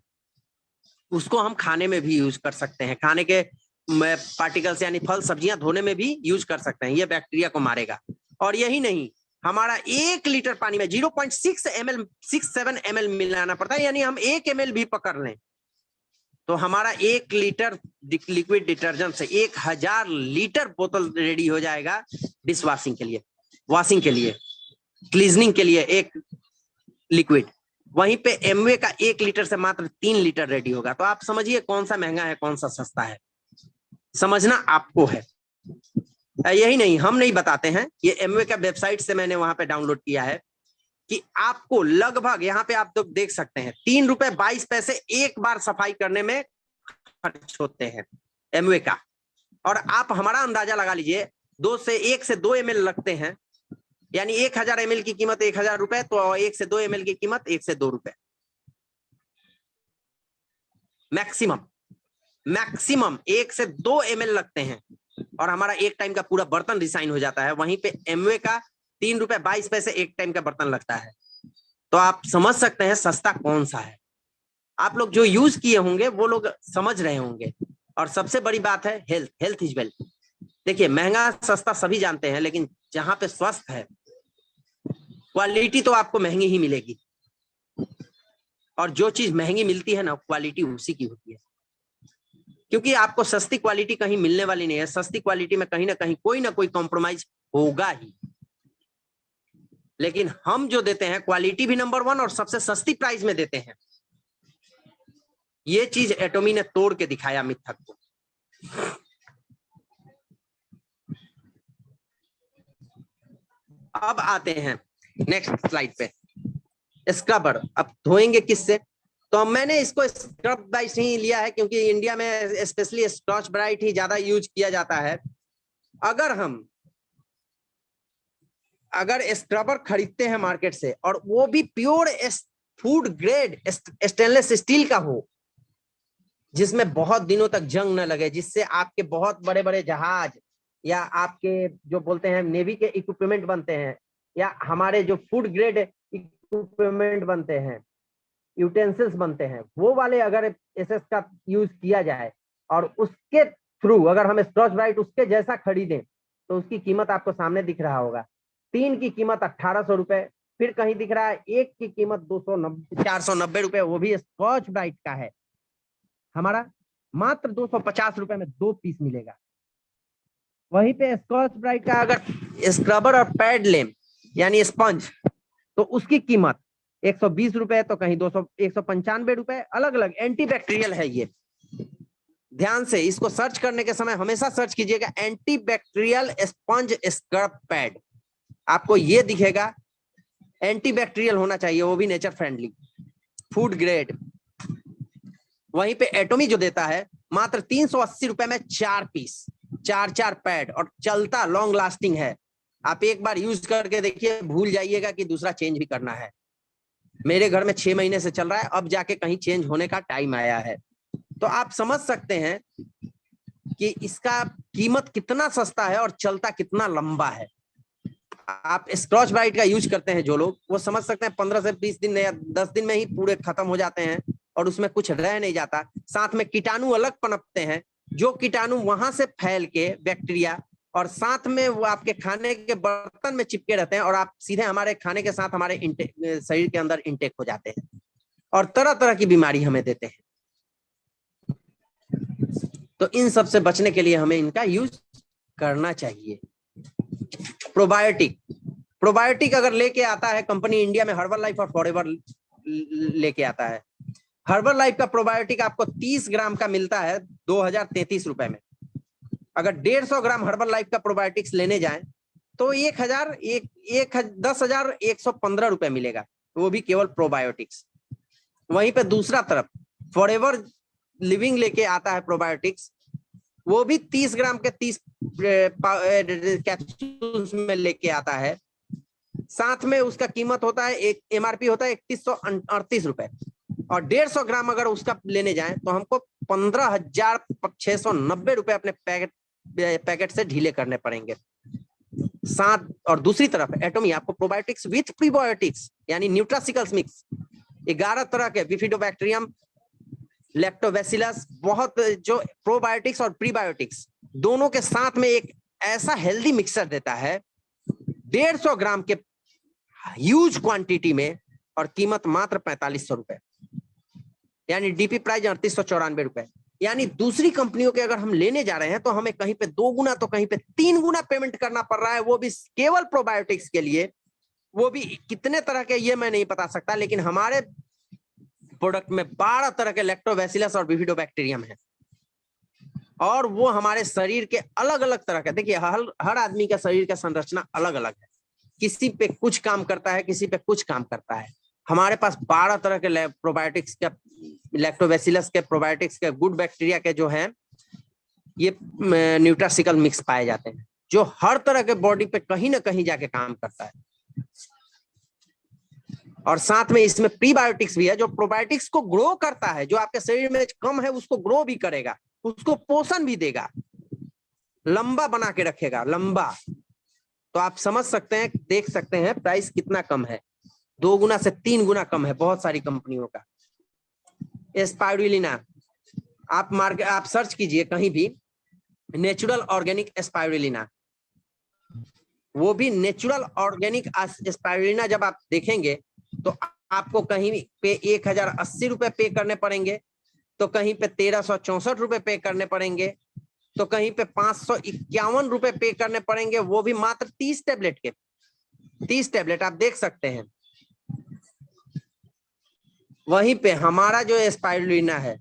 उसको हम खाने में भी यूज कर सकते हैं। खाने के पार्टिकल्स यानी फल सब्जियां धोने में भी यूज कर सकते हैं, ये बैक्टीरिया को मारेगा। और यही नहीं, हमारा 1 लीटर पानी में 0.67 ml मिलाना पड़ता है, यानी हम 1 ml भी पकड़ लें तो हमारा 1 लीटर लिक्विड डिटर्जेंट से 1000 लीटर बोतल रेडी हो जाएगा डिश वॉशिंग के लिए, वॉशिंग के लिए, क्लीजनिंग के लिए एक लिक्विड। वहीं पे एमवे का 1 लीटर से मात्र 3 लीटर रेडी होगा। तो आप समझिए कौन सा महंगा है कौन सा सस्ता है, समझना आपको है। यही नहीं, हम नहीं बताते हैं, ये एमवे का वेबसाइट से मैंने वहां पे डाउनलोड किया है कि आपको लगभग, यहाँ पे आप तो देख सकते हैं, 3 रुपए 22 पैसे एक बार सफाई करने में खर्च होते हैं एमवे का। और आप हमारा अंदाजा लगा लीजिए, 1 से 2 ml लगते हैं, यानी 1000 ml की कीमत 1000 रुपए, तो 1 से 2 ml की कीमत 1 से 2 रुपए मैक्सिमम 1 से 2 ml लगते हैं, और हमारा एक टाइम का पूरा बर्तन रिसाइन हो जाता है। वहीं पे एमवे का 3 रुपए 22 पैसे एक टाइम का बर्तन लगता है। तो आप समझ सकते हैं सस्ता कौन सा है। आप लोग जो यूज किए होंगे वो लोग समझ रहे होंगे। और सबसे बड़ी बात है हेल्थ इज वेल्थ। देखिए महंगा सस्ता सभी जानते हैं, लेकिन जहां पे स्वस्थ है, क्वालिटी तो आपको महंगी ही मिलेगी। और जो चीज महंगी मिलती है ना, क्वालिटी उसी की होती है, क्योंकि आपको सस्ती क्वालिटी कहीं मिलने वाली नहीं है। सस्ती क्वालिटी में कहीं ना कहीं कोई ना कोई कॉम्प्रोमाइज होगा ही। लेकिन हम जो देते हैं क्वालिटी भी नंबर 1 और सबसे सस्ती प्राइस में देते हैं। ये चीज एटॉमी ने तोड़ के दिखाया मिथक को। अब आते हैं नेक्स्ट स्लाइड पे, स्क्रबर। अब धोएंगे किससे? तो मैंने इसको स्क्रब ब्राइट ही लिया है क्योंकि इंडिया में स्पेशली स्कॉच ब्राइट ही ज्यादा यूज किया जाता है। अगर स्क्रबर खरीदते हैं मार्केट से और वो भी pure food grade stainless steel का हो, जिसमें बहुत दिनों तक जंग न लगे, जिससे आपके बहुत बड़े बड़े जहाज या आपके जो बोलते हैं नेवी के इक्विपमेंट बनते हैं, या हमारे जो फूड ग्रेड इक्विपमेंट बनते हैं, यूटेंसिल्स बनते हैं, वो वाले अगर एसएस का यूज किया जाए और उसके थ्रू अगर हम स्कॉच ब्राइट उसके जैसा खरीदें तो उसकी कीमत आपको सामने दिख रहा होगा। 3 की कीमत 1800 रुपए, फिर कहीं दिख रहा है 1 की कीमत 490 रुपए, वो भी स्कॉच ब्राइट का है। हमारा मात्र 250 रुपए में 2 पीस मिलेगा। वहीं पे स्कॉच ब्राइट का अगर स्क्रबर और पैड लें यानी स्पंज, तो उसकी कीमत 120 रुपए, तो कहीं 195 रुपए, अलग अलग एंटीबैक्टीरियल है ये। ध्यान से इसको सर्च करने के समय हमेशा सर्च कीजिएगा एंटीबैक्टीरियल स्पंज स्क्रब पैड, आपको ये दिखेगा। एंटीबैक्टीरियल होना चाहिए, वो भी नेचर फ्रेंडली, फूड ग्रेड। वहीं पे एटॉमी जो देता है मात्र 380 रुपए में 4 पीस, 4 पैड, और चलता लॉन्ग लास्टिंग है। आप एक बार यूज करके देखिए, भूल जाइएगा कि दूसरा चेंज भी करना है। मेरे घर में 6 महीने से चल रहा है, अब जाके कहीं चेंज होने का टाइम आया है। तो आप समझ सकते हैं कि इसका कीमत कितना सस्ता है और चलता कितना लंबा है। आप स्कॉच ब्राइट का यूज करते हैं जो लोग, वो समझ सकते हैं 15 से 20 दिन या 10 दिन में ही पूरे खत्म हो जाते हैं और उसमें कुछ रह नहीं जाता। साथ में कीटाणु अलग पनपते हैं, जो कीटाणु वहां से फैल के बैक्टीरिया, और साथ में वो आपके खाने के बर्तन में चिपके रहते हैं और आप सीधे हमारे खाने के साथ हमारे शरीर के अंदर इंटेक हो जाते हैं और तरह तरह की बीमारी हमें देते हैं। तो इन सब से बचने के लिए हमें इनका यूज करना चाहिए। प्रोबायोटिक अगर लेके आता है कंपनी इंडिया में, हर्बल लाइफ और फॉरएवर लेके आता है। हर्बल लाइफ का प्रोबायोटिक आपको 30 ग्राम का मिलता है 2033 रुपए में। अगर 150 ग्राम हर्बल लाइफ का प्रोबायोटिक्स लेने जाएं तो 10,115 रुपए मिलेगा, वो भी केवल प्रोबायोटिक्स। वहीं पे दूसरा तरफ फॉरएवर लिविंग लेके आता है प्रोबायोटिक्स, वो भी 30 ग्राम के 30 कैप्सूल्स में लेके आता है। साथ में उसका कीमत होता है, एक एमआरपी होता है 3138 रुपए, और 150 ग्राम अगर उसका लेने जाएं तो हमको 15,690 रुपए अपने पैकेट से ढीले करने पड़ेंगे। साथ और दूसरी तरफ एटॉमी आपको प्रोबायोटिक्स विथ प्रीबायोटिक्स यानी न्यूट्रासिकल्स मिक्स 11 तरह के विफिडोबैक्टीरियम, लैक्टोबैसिलस, बहुत जो प्रोबायोटिक्स और प्रीबायोटिक्स दोनों के साथ में एक ऐसा हेल्दी मिक्सर देता है 150 ग्राम के ह्यूज क्वांटिटी में, और कीमत मात्र 4500 रुपए, यानी डीपी प्राइस 3894 रुपए। यानी दूसरी कंपनियों के अगर हम लेने जा रहे हैं तो हमें कहीं पे 2 गुना तो कहीं पे 3 गुना पेमेंट करना पड़ रहा है, वो भी केवल प्रोबायोटिक्स के लिए। वो भी कितने तरह के ये मैं नहीं बता सकता, लेकिन हमारे प्रोडक्ट में 12 तरह के लैक्टोबैसिलस और बिफिडोबैक्टीरियम है, और वो हमारे शरीर के अलग अलग तरह के, देखिए हर आदमी का शरीर का संरचना अलग अलग है, किसी पे कुछ काम करता है, किसी पे कुछ काम करता है। हमारे पास 12 तरह के प्रोबायोटिक्स के, लैक्टोबैसिलस के, प्रोबायोटिक्स के, गुड बैक्टीरिया के जो है ये न्यूट्रासिकल मिक्स पाए जाते हैं, जो हर तरह के बॉडी पे कहीं ना कहीं जाके काम करता है। और साथ में इसमें प्रीबायोटिक्स भी है जो प्रोबायोटिक्स को ग्रो करता है, जो आपके शरीर में कम है उसको ग्रो भी करेगा, उसको पोषण भी देगा, लंबा बना के रखेगा, लंबा। तो आप समझ सकते हैं, देख सकते हैं प्राइस कितना कम है, 2 गुना से 3 गुना कम है बहुत सारी कंपनियों का। स्पाइरुलिना आप सर्च कीजिए कहीं भी, नेचुरल ऑर्गेनिक स्पाइरुलिना, वो भी नेचुरल ऑर्गेनिक स्पाइरुलिना जब आप देखेंगे तो आपको कहीं पे 1080 रुपए पे करने पड़ेंगे, तो कहीं पे 1364 रुपए पे करने पड़ेंगे, तो कहीं पे 551 रुपए पे करने पड़ेंगे, वो भी मात्र 30 टेबलेट के। 30 टैबलेट आप देख सकते हैं। वहीं पे हमारा जो स्पाइरुलिना है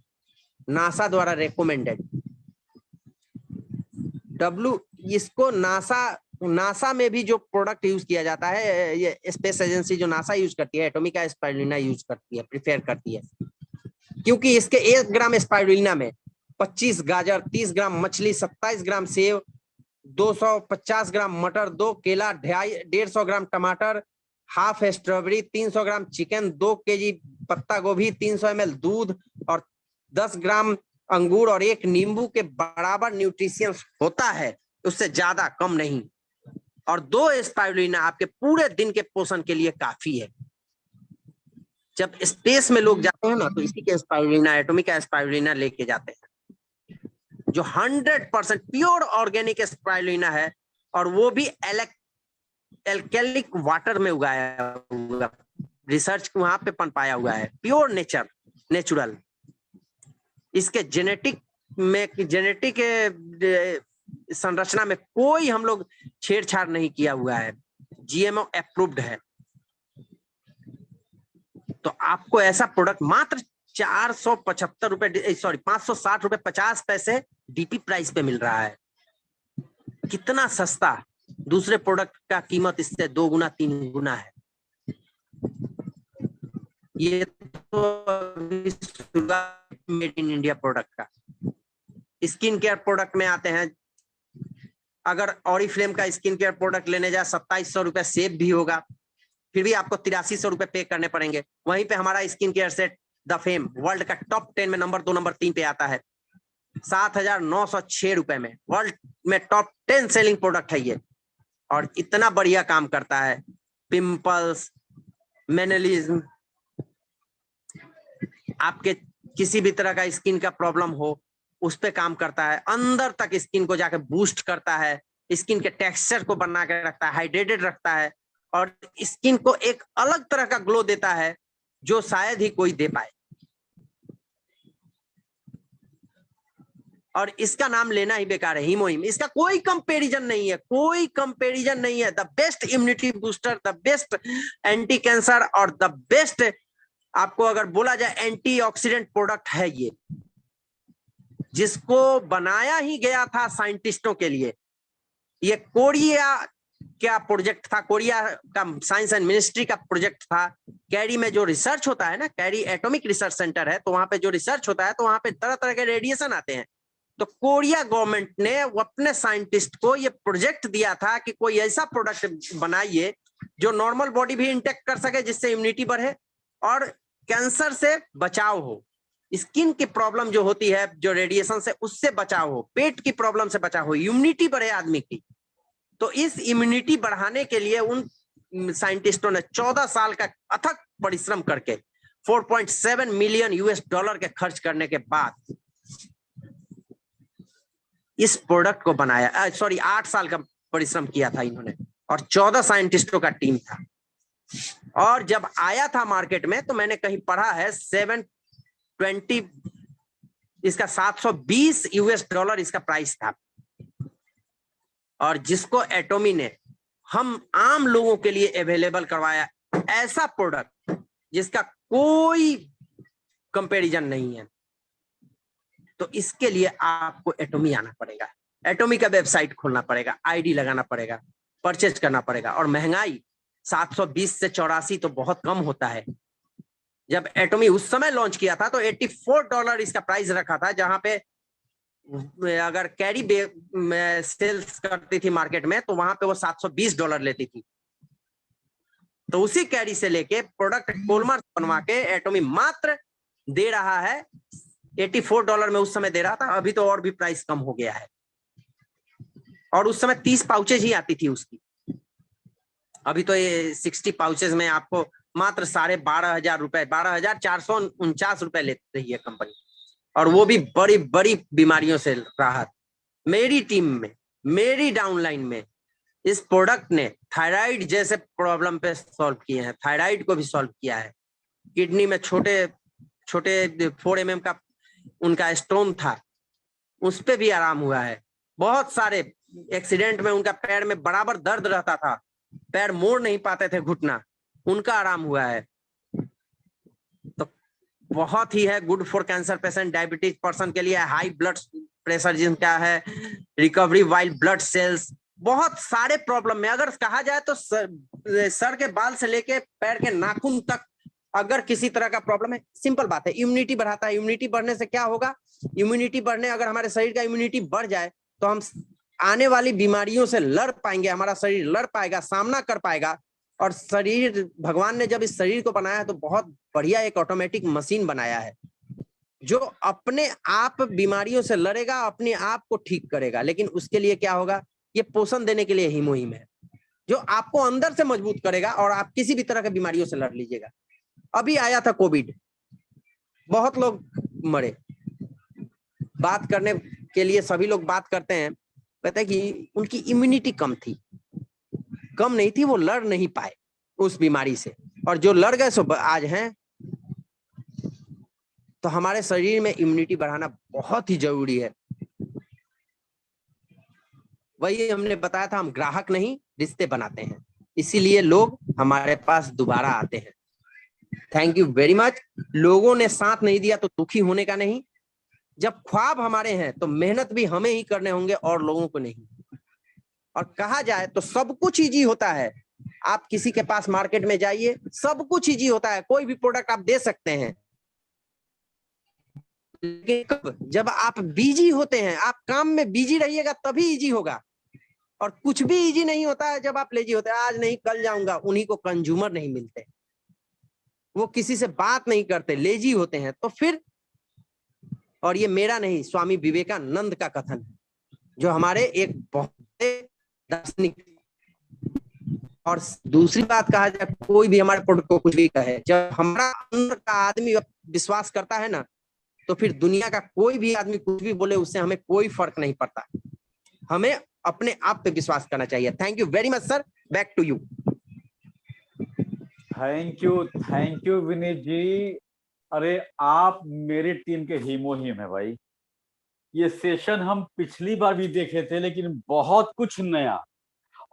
नासा द्वारा रेकमेंडेड, इसको नासा में भी जो प्रोडक्ट यूज किया जाता है, ये स्पेस एजेंसी जो नासा यूज करती है, एटॉमिका स्पाइरुलिना यूज करती है, प्रिफेयर करती है, क्योंकि इसके 1 ग्राम स्पाइरुलिना में 25 गाजर, 30 ग्राम मछली, 27 ग्राम सेव, 250 ग्राम मटर, 2 केला, 150 ग्राम टमाटर, half strawberry, 300 gram chicken, 2 KG पत्ता गोभी, 300 ml दूध और 10 ग्राम अंगूर और 1 नींबू के बराबर न्यूट्रिशियंस होता है, उससे ज्यादा कम नहीं। और 2 स्पाइरुलिना आपके पूरे दिन के पोषण के लिए काफी है। जब स्पेस में लोग जाते हैं ना, तो इसी के स्पाइरुलिना, एटॉमिका स्पाइरुलिना लेके जाते हैं, जो 100% प्योर ऑर्गेनिक स्पाइरुलिना है, और वो भी एल्केलिक वाटर में उगाया हुआ, रिसर्च वहां पे पनपाया हुआ है, प्योर नेचुरल। इसके जेनेटिक संरचना में कोई हम लोग छेड़छाड़ नहीं किया हुआ है, जीएमओ अप्रूव्ड है। तो आपको ऐसा प्रोडक्ट मात्र 475 रुपए, सॉरी 560 रुपए 50 पैसे डीपी प्राइस पे मिल रहा है। कितना सस्ता! दूसरे प्रोडक्ट का कीमत इससे 2 गुना 3 गुना है। ये तो मेड इन इंडिया प्रोडक्ट का। स्किन केयर प्रोडक्ट में आते हैं, अगर ऑरिफ्लेम का स्किन केयर प्रोडक्ट लेने जाए 2700 रुपए सेव भी होगा, फिर भी आपको 8300 रुपए पे करने पड़ेंगे। वहीं पे हमारा skin care set the fame world का टॉप 10 में नंबर 2 नंबर 3 पे आता है, 7906 रुपए में। वर्ल्ड में टॉप 10 सेलिंग प्रोडक्ट है ये, और इतना बढ़िया काम करता है। पिंपल्स, मेनलिज्म, आपके किसी भी तरह का स्किन का प्रॉब्लम हो उस पे काम करता है, अंदर तक स्किन को जाके बूस्ट करता है, स्किन के टेक्सचर को बना के रखता है, हाइड्रेटेड रखता है, और स्किन को एक अलग तरह का ग्लो देता है जो शायद ही कोई दे पाए। और इसका नाम लेना ही बेकार है, हीमोहिम। इसका कोई कंपैरिजन नहीं है, कोई कंपैरिजन नहीं है। The best immunity booster, the best anti cancer, और द बेस्ट, आपको अगर बोला जाए, एंटीऑक्सीडेंट प्रोडक्ट है ये, जिसको बनाया ही गया था साइंटिस्टों के लिए। ये कोरिया क्या प्रोजेक्ट था, कोरिया का साइंस एंड मिनिस्ट्री का प्रोजेक्ट था। कैरी में जो रिसर्च होता है ना, कैरी एटॉमिक रिसर्च सेंटर है, तो वहां पे जो रिसर्च होता है, तो वहां पे तरह तरह के रेडिएशन आते हैं। तो कोरिया गवर्नमेंट ने अपने साइंटिस्ट को ये प्रोजेक्ट दिया था कि कोई ऐसा प्रोडक्ट बनाइए जो नॉर्मल बॉडी भी इंटेक्ट कर सके, जिससे इम्यूनिटी बढ़े और कैंसर से बचाव हो, स्किन की प्रॉब्लम जो होती है जो रेडिएशन से, उससे बचाव हो, पेट की प्रॉब्लम से बचाव हो, इम्यूनिटी बढ़े आदमी की। तो इस इम्यूनिटी बढ़ाने के लिए उन साइंटिस्टों ने 14 साल का अथक परिश्रम करके 4.7 मिलियन US$ के खर्च करने के बाद इस प्रोडक्ट को बनाया। सॉरी 8 साल का परिश्रम किया था इन्होंने, और 14 साइंटिस्टों का टीम था। और जब आया था मार्केट में, तो मैंने कहीं पढ़ा है 720, इसका $720 इसका प्राइस था। और जिसको एटॉमी ने हम आम लोगों के लिए अवेलेबल करवाया, ऐसा प्रोडक्ट जिसका कोई कंपैरिजन नहीं है। तो इसके लिए आपको एटॉमी आना पड़ेगा, एटॉमी का वेबसाइट खोलना पड़ेगा, आईडी लगाना पड़ेगा, परचेज करना पड़ेगा। और महंगाई 720 से 84 तो बहुत कम होता है। जब एटॉमी उस समय लॉन्च किया था तो $84 इसका प्राइस रखा था, जहां पे अगर कैरी सेल्स करती थी मार्केट में, तो वहां पे वो $720 लेती थी। तो उसी कैरी से लेके प्रोडक्ट पॉलीमर बनवा के एटॉमी मात्र दे रहा है $84 में, उस समय दे रहा था। अभी तो और भी प्राइस कम हो गया है। और उस समय 30 पाउचेज ही आती थी उसकी, अभी तो ये 60 पाउचेज में आपको मात्र 12,500 रुपए, 12,449 रुपए लेती रही है कंपनी। और वो भी बड़ी बड़ी बीमारियों से राहत। मेरी टीम में, मेरी डाउनलाइन में इस प्रोडक्ट ने थायराइड जैसे प्रॉब्लम पे सॉल्व किए हैं, थायराइड को भी सॉल्व किया है। किडनी में छोटे छोटे 4 mm का उनका स्टोन था, उस पे भी आराम हुआ है। बहुत सारे एक्सीडेंट में उनका पैर में बराबर दर्द रहता था, पैर मोड़ नहीं पाते थे घुटना, उनका आराम हुआ है। तो बहुत ही है good for cancer patient, diabetes person के लिए, हाई ब्लड प्रेशर जिनका है, रिकवरी वाइल्ड ब्लड सेल्स, बहुत सारे प्रॉब्लम में अगर कहा जाए तो सर के बाल से लेके पैर के नाखून तक अगर किसी तरह का प्रॉब्लम है, सिंपल बात है, इम्यूनिटी बढ़ाता है। इम्यूनिटी बढ़ने से क्या होगा, इम्यूनिटी बढ़ने, अगर हमारे शरीर का इम्यूनिटी बढ़ जाए तो हम आने वाली बीमारियों से लड़ पाएंगे, हमारा शरीर लड़ पाएगा, सामना कर पाएगा। और शरीर, भगवान ने जब इस शरीर को बनाया है तो बहुत बढ़िया एक ऑटोमेटिक मशीन बनाया है जो अपने आप बीमारियों से लड़ेगा, अपने आप को ठीक करेगा। लेकिन उसके लिए क्या होगा, ये पोषण देने के लिए ही मुहिम है जो आपको अंदर से मजबूत करेगा और आप किसी भी तरह की बीमारियों से लड़ लीजिएगा। अभी आया था कोविड, बहुत लोग मरे, बात करने के लिए सभी लोग बात करते हैं, कहते हैं कि उनकी इम्यूनिटी कम थी, कम नहीं थी, वो लड़ नहीं पाए उस बीमारी से, और जो लड़ गए सो आज हैं। तो हमारे शरीर में इम्यूनिटी बढ़ाना बहुत ही जरूरी है। वही हमने बताया था, हम ग्राहक नहीं रिश्ते बनाते हैं, इसीलिए लोग हमारे पास दोबारा आते हैं। Thank you very much. लोगों ने साथ नहीं दिया तो दुखी होने का नहीं, जब ख्वाब हमारे हैं तो मेहनत भी हमें ही करने होंगे और लोगों को नहीं। और कहा जाए तो सब कुछ इजी होता है, आप किसी के पास मार्केट में जाइए, सब कुछ इजी होता है, कोई भी प्रोडक्ट आप दे सकते हैं, लेकिन कब, जब आप बिजी होते हैं, आप काम में बिजी रहिएगा तभी इजी होगा। और कुछ भी इजी नहीं होता है जब आप लेजी होते हैं, आज नहीं कल जाऊंगा, उन्हीं को कंज्यूमर नहीं मिलते, वो किसी से बात नहीं करते, लेजी होते हैं। तो फिर, और ये मेरा नहीं, स्वामी विवेकानंद का कथन है, जो हमारे एक बहुत दार्शनिक। और दूसरी बात कहा जाए, कोई भी हमारे प्रोडक्ट को कुछ भी कहे, जब हमारा अंदर का आदमी विश्वास करता है ना, तो फिर दुनिया का कोई भी आदमी कुछ भी बोले, उससे हमें कोई फर्क नहीं पड़ता। हमें अपने आप पे विश्वास करना चाहिए। Thank you very much sir, back to you. Thank you Vineet ji. अरे आप मेरी टीम के हीमो हीम है भाई। ये सेशन हम पिछली बार भी देखे थे, लेकिन बहुत कुछ नया,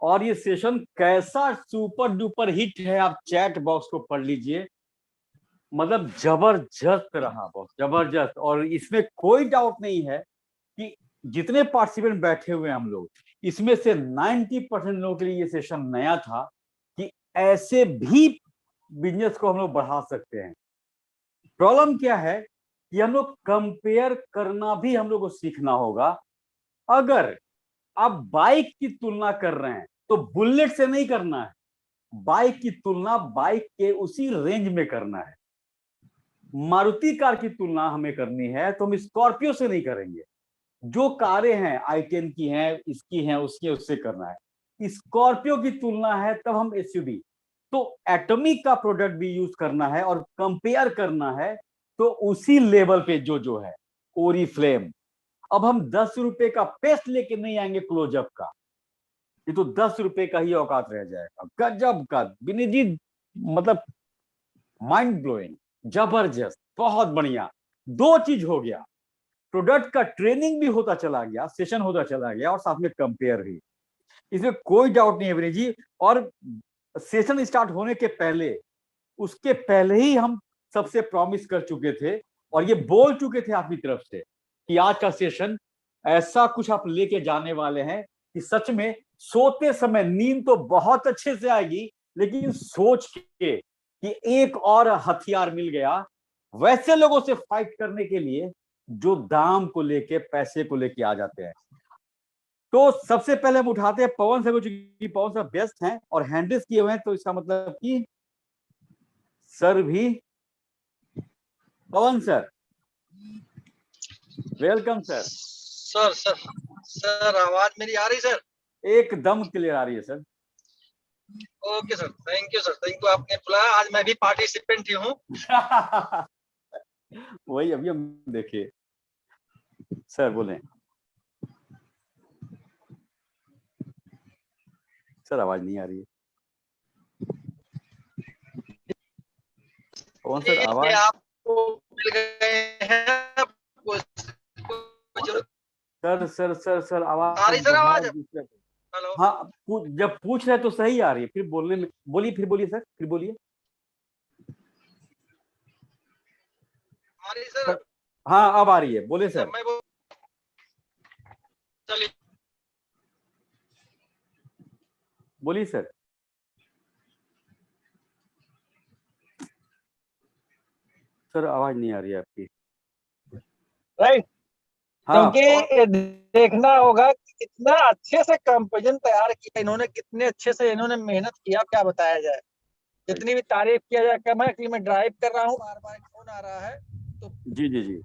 और ये सेशन कैसा सुपर डुपर हिट है, आप चैट बॉक्स को पढ़ लीजिए, मतलब जबरदस्त रहा, बहुत जबरदस्त। और इसमें कोई डाउट नहीं है कि जितने पार्टिसिपेंट बैठे हुए हैं हम लोग, इसमें से 90% लोगों के लिए ये सेशन नया था कि ऐसे भी बिजनेस को हम लोग बढ़ा सकते हैं। प्रॉब्लम क्या है कि हम लोग कंपेयर करना भी हम लोग को सीखना होगा। अगर आप बाइक की तुलना कर रहे हैं तो बुलेट से नहीं करना है, बाइक की तुलना बाइक के उसी रेंज में करना है। मारुति कार की तुलना हमें करनी है तो हम स्कॉर्पियो से नहीं करेंगे। जो कारें हैं i10 की हैं, इसकी हैं, उसकी, उससे करना है। स्कॉर्पियो की तुलना है तब हम एसयूवी, तो एटॉमिक का प्रोडक्ट भी यूज करना है और कंपेयर करना है तो उसी लेवल पे जो है ओरिफ्लेम। अब हम 10 रुपए का पेस्ट लेके नहीं आएंगे क्लोजअप का, ये तो 10 रुपए का ही औकात रह जाएगा। गजब का विनीत जी, मतलब माइंड ब्लोइंग, जबरदस्त, बहुत बढ़िया। दो चीज हो गया, प्रोडक्ट का ट्रेनिंग भी होता चला गया, सेशन होता चला गया, और साथ में कंपेयर भी। इसमें कोई डाउट नहीं है विनीत जी। और सेशन स्टार्ट होने के पहले, उसके पहले ही हम सबसे प्रॉमिस कर चुके थे और ये बोल चुके थे आपकी तरफ से कि आज का सेशन ऐसा कुछ आप लेके जाने वाले हैं कि सच में सोते समय नींद तो बहुत अच्छे से आएगी, लेकिन सोच के कि एक और हथियार मिल गया वैसे लोगों से फाइट करने के लिए जो दाम को लेके, पैसे को लेके आ जाते हैं। तो सबसे पहले हम उठाते हैं पवन सर को, चूंकि पवन सर व्यस्त हैं और हैंडल्स किए हुए हैं, तो इसका मतलब कि सर भी, Pavan sir welcome sir. Sir sir sir आवाज मेरी आ रही सर? एकदम क्लियर आ रही है sir. Okay sir, thank you sir, thank you, आपने बुलाया, आज मैं भी पार्टिसिपेंट ही हूँ। वही अभी हम देखे। सर बोले। सर आवाज नहीं आ रही है पवन सर, आवाज आपको मिल गए हैं सर सर सर सर आवाज आ रही सर, आवाज? हेलो, हाँ जब पूछ रहे तो सही आ रही है, फिर बोलने में बोलिए, फिर बोलिए सर, फिर बोलिए हमारी सर। हाँ अब आ रही है, बोलिए सर सर। मैं वो चलिए बोलिए सर। सर आवाज नहीं आ रही है आपकी। राइट। हाँ क्योंकि देखना होगा कि कितना अच्छे से कंपोजिशन तैयार किया इन्होंने, कितने अच्छे से इन्होंने मेहनत किया, क्या बताया जाए। जितनी भी तारीफ किया जाए कम है। एक्चुअली मैं ड्राइव कर रहा हूँ, बार बार फोन आ रहा है, तो जी जी जी।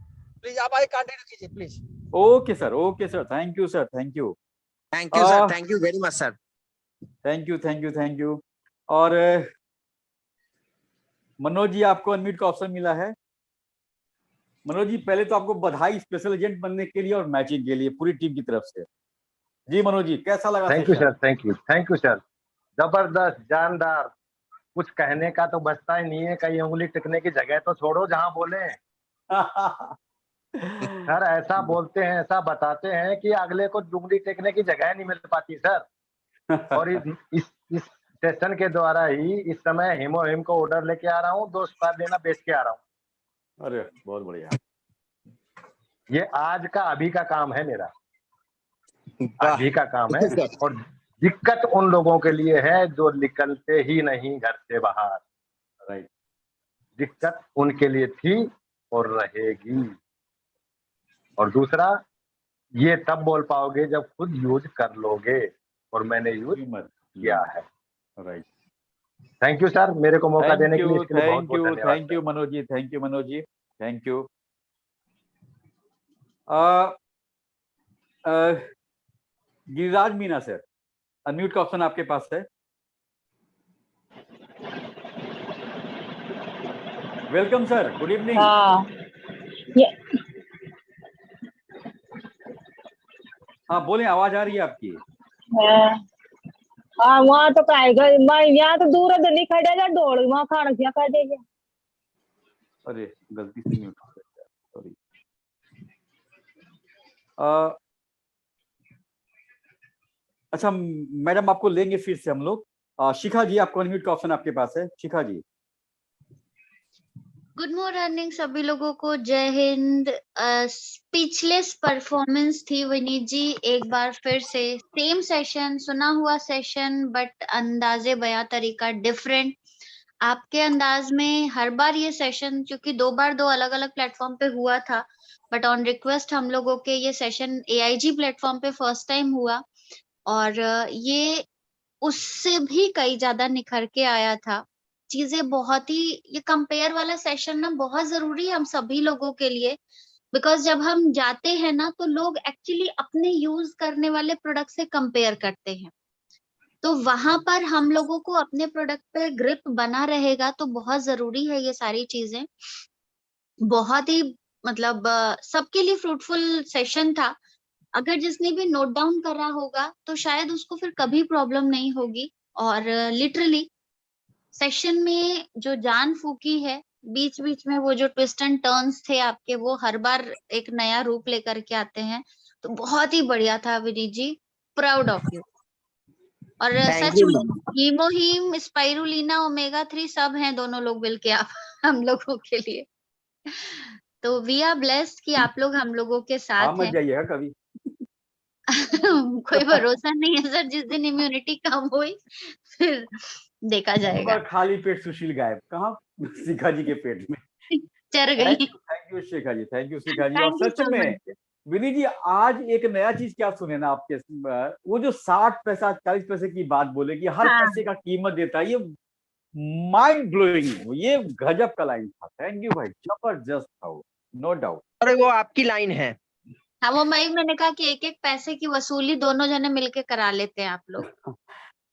प्लीज आप आगे कंटिन्यू कीजिए please. Okay sir, okay sir, thank you sir, thank you. Thank you sir, thank you very much sir. Thank you thank you thank you. और मनोज जी आपको अनम्यूट का ऑप्शन मिला है। मनोज जी पहले तो आपको बधाई स्पेशल एजेंट बनने के लिए और मैचिंग के लिए पूरी टीम की तरफ से। जी मनोज जी कैसा लगा thank you session? Sir, thank you sir, जबरदस्त, जानदार। कुछ कहने का तो बचता ही नहीं है, कहीं उंगली टिकने की जगह तो छोड़ो जहां बोले। सर ऐसा बोलते हैं, ऐसा बताते हैं कि अगले को उंगली टेकने की जगह नहीं मिल पाती सर। और इस सेशन के द्वारा ही इस समय हिमोहिम को ऑर्डर लेके आ रहा हूँ, 2 स्क्वायर लेना बेच के आ रहा हूँ। अरे बहुत बढ़िया। ये आज का अभी का काम है मेरा, वाह अभी का काम है। और दिक्कत उन लोगों के लिए है जो निकलते ही नहीं घर से बाहर। राइट। दिक्कत उनके लिए थी और रहेगी। और दूसरा, ये तब बोल पाओगे जब खुद यूज कर लोगे, और मैंने यूज कीमत किया है। राइट। थैंक यू सर, मेरे को मौका देने थैंक के लिए, यू इसके लिए बहुत थैंक बहुत यू धन्यवाद thank sir. You Manoj ji, thank you Manoj ji, thank you. Giriraj Meena sir, unmute का ऑप्शन आपके पास है। Welcome sir, good evening. हाँ ये हाँ बोले, आवाज आ रही है आपकी। हाँ वहाँ तो कहेगा मैं यहाँ तो दूर है नहीं खड़ेगा ढोल वहाँ खाना क्या काटेगा। अरे गलती से म्यूट हो गया, सॉरी। अच्छा मैडम आपको लेंगे फिर से हम लोग। शिखा जी आपको अनम्यूट का ऑप्शन आपके पास है, शिखा जी। गुड मॉर्निंग सभी लोगों को, जय हिंद। स्पीचलेस परफॉर्मेंस थी विनीत जी, एक बार फिर से सेम सेशन, सुना हुआ सेशन, बट अंदाजे बयां तरीका डिफरेंट। आपके अंदाज में हर बार ये सेशन, क्योंकि 2 बार 2 अलग अलग प्लेटफॉर्म पे हुआ था, बट ऑन रिक्वेस्ट हम लोगों के ये सेशन AIG प्लेटफॉर्म पे फर्स्ट टाइम हुआ, और ये उससे भी कई ज्यादा निखर के आया था। चीजें बहुत ही, ये कंपेयर वाला सेशन ना बहुत जरूरी है हम सभी लोगों के लिए, बिकॉज जब हम जाते हैं ना तो लोग एक्चुअली अपने यूज करने वाले प्रोडक्ट से कंपेयर करते हैं, तो वहां पर हम लोगों को अपने प्रोडक्ट पे ग्रिप बना रहेगा, तो बहुत जरूरी है ये सारी चीजें। बहुत ही मतलब सबके लिए फ्रूटफुल सेशन था। अगर जिसने भी नोट डाउन करा होगा तो शायद उसको फिर कभी प्रॉब्लम नहीं होगी। और लिटरली सेशन में जो जान फूकी है, बीच बीच में वो जो ट्विस्ट एंड टर्न्स थे आपके, वो हर बार एक नया रूप लेकर के आते हैं, तो बहुत ही बढ़िया था विनीत जी, प्राउड ऑफ यू। और थैंक सच यू में मैम। हीमोहीम, स्पाइरुलिना, ओमेगा 3 सब हैं दोनों लोग मिलके आप हम लोगों के लिए। तो वी आर ब्लेस्ड कि आप लोग हम लोगों के हाँ साथ मत हैं। जाइएगा कभी। कोई भरोसा नहीं है सर, जिस दिन इम्यूनिटी कम हुई फिर देखा जाएगा। खाली पेट सुशील गायब कहाँ? शिखा जी के पेट में। चर गई। Thank you Shikha ji, thank you Shikha ji. और थैंक यू सच सो में मच। विनीत जी आज एक नया चीज क्या सुने ना आपके, वो जो 60 पैसा 40 पैसे की बात बोले कि हर हाँ पैसे का कीमत देता है, ये माइंड ब्लोइंग, ये गजब का लाइन था। थैंक यू भाई, जबरदस्त था वो, नो डाउट। अरे वो आपकी लाइन है। हाँ, वो मैंने कहा कि एक एक पैसे की वसूली दोनों जने मिलके करा लेते हैं आप लोग।